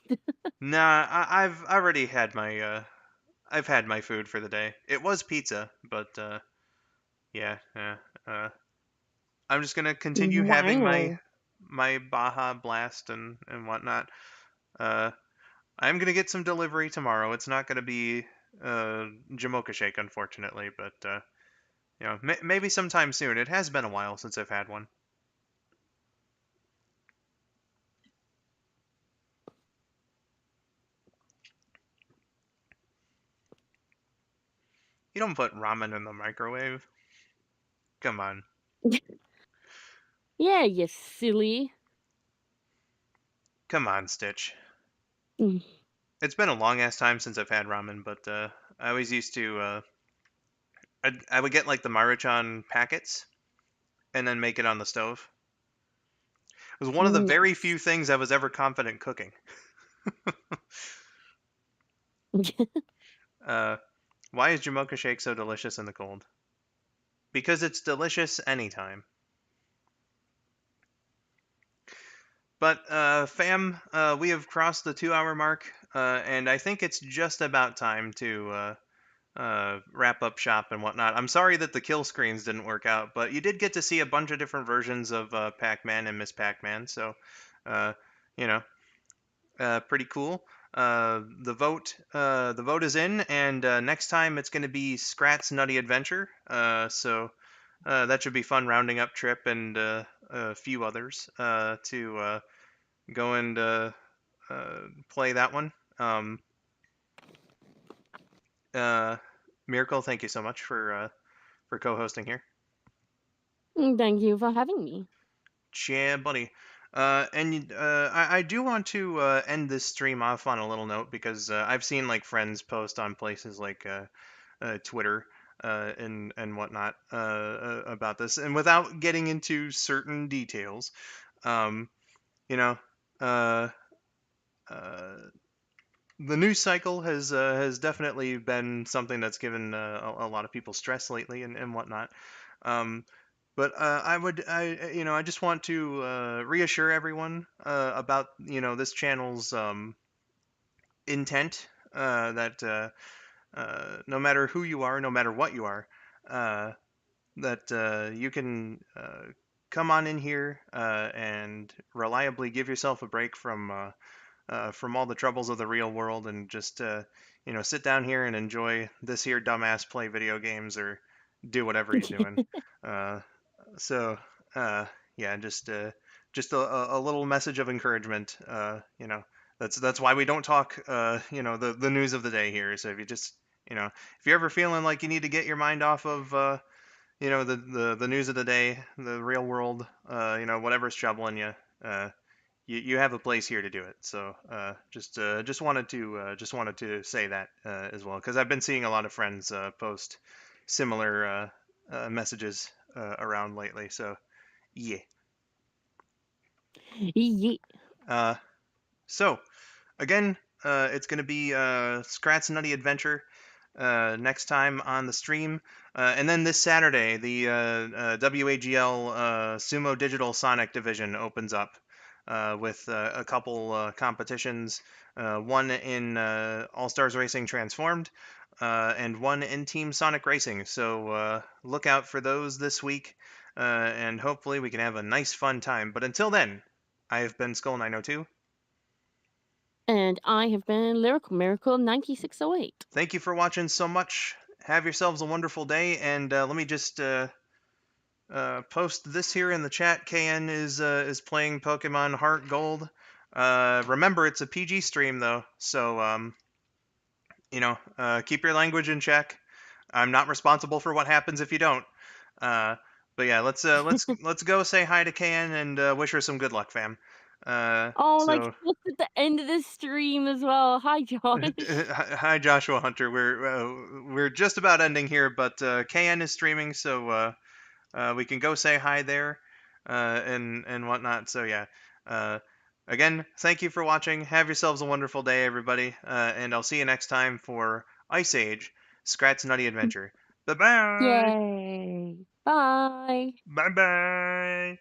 Speaker 1: Nah, I've already had my I've had my food for the day. It was pizza, but yeah, uh, I'm just gonna continue having my
Speaker 2: Wow.
Speaker 1: Baja Blast and whatnot. Uh, I'm gonna get some delivery tomorrow. It's not gonna be Jamocha Shake, unfortunately, but maybe sometime soon. It has been a while since I've had one. You don't put ramen in the microwave. Come on,
Speaker 2: Yeah, you silly.
Speaker 1: come on, Stitch.
Speaker 2: Mm.
Speaker 1: It's been a long ass time since I've had ramen, but I always used to. I would get like the Maruchan packets and then make it on the stove. It was one of the very
Speaker 2: Nice.
Speaker 1: few things I was ever confident cooking. Uh, why is Jamocha Shake so delicious in the cold? Because it's delicious anytime. But fam, we have crossed the 2 hour mark, and I think it's just about time to wrap up shop and whatnot. I'm sorry that the kill screens didn't work out, but you did get to see a bunch of different versions of Pac-Man and Miss Pac-Man, so uh, you know, pretty cool. The vote is in, and next time it's going to be Scrat's Nutty Adventure. So that should be fun, rounding up Trip and a few others to go and play that one. Um, uh, Miracle, thank you so much for co-hosting here.
Speaker 2: Thank you for having me.
Speaker 1: Yeah, buddy. I do want to end this stream off on a little note because I've seen like friends post on places like Twitter and whatnot about this, and without getting into certain details, um, you know, uh, uh, the news cycle has definitely been something that's given a lot of people stress lately and whatnot. Um, but I just want to reassure everyone about this channel's intent that no matter who you are, no matter what you are, uh, that you can come on in here and reliably give yourself a break from all the troubles of the real world and just sit down here and enjoy this here dumbass play video games or do whatever you're doing. Uh, so uh, yeah, just a little message of encouragement. That's why we don't talk the news of the day here. So if you just if you're ever feeling like you need to get your mind off of the news of the day, the real world, whatever's troubling you. You have a place here to do it. So just wanted to say that as well because I've been seeing a lot of friends post similar messages around lately. So yeah.
Speaker 2: Ye-
Speaker 1: Uh, so again, it's going to be Scrat's Nutty Adventure next time on the stream. And then this Saturday, the WAGL Sumo Digital Sonic Division opens up with a couple competitions, one in All Stars Racing Transformed. And one in Team Sonic Racing. So look out for those this week, and hopefully we can have a nice, fun time. But until then, I have been Skull902.
Speaker 2: And I have been Lyrical Miracle 9608.
Speaker 1: Thank you for watching so much. Have yourselves a wonderful day, and let me just post this here in the chat. KN is playing Pokemon Heart Gold. Remember, it's a PG stream though, so keep your language in check. I'm not responsible for what happens if you don't. Uh, but yeah, let's go say hi to KN and wish her some good luck, fam.
Speaker 2: Oh, like
Speaker 1: So
Speaker 2: just at the end of the stream as well. Hi, Josh.
Speaker 1: hi, Joshua Hunter. We're just about ending here, but KN is streaming, so we can go say hi there and whatnot. So yeah, uh, again, thank you for watching. Have yourselves a wonderful day, everybody, and I'll see you next time for Ice Age: Scrat's Nutty Adventure. Bye bye.
Speaker 2: Yay. Bye.
Speaker 1: Bye bye.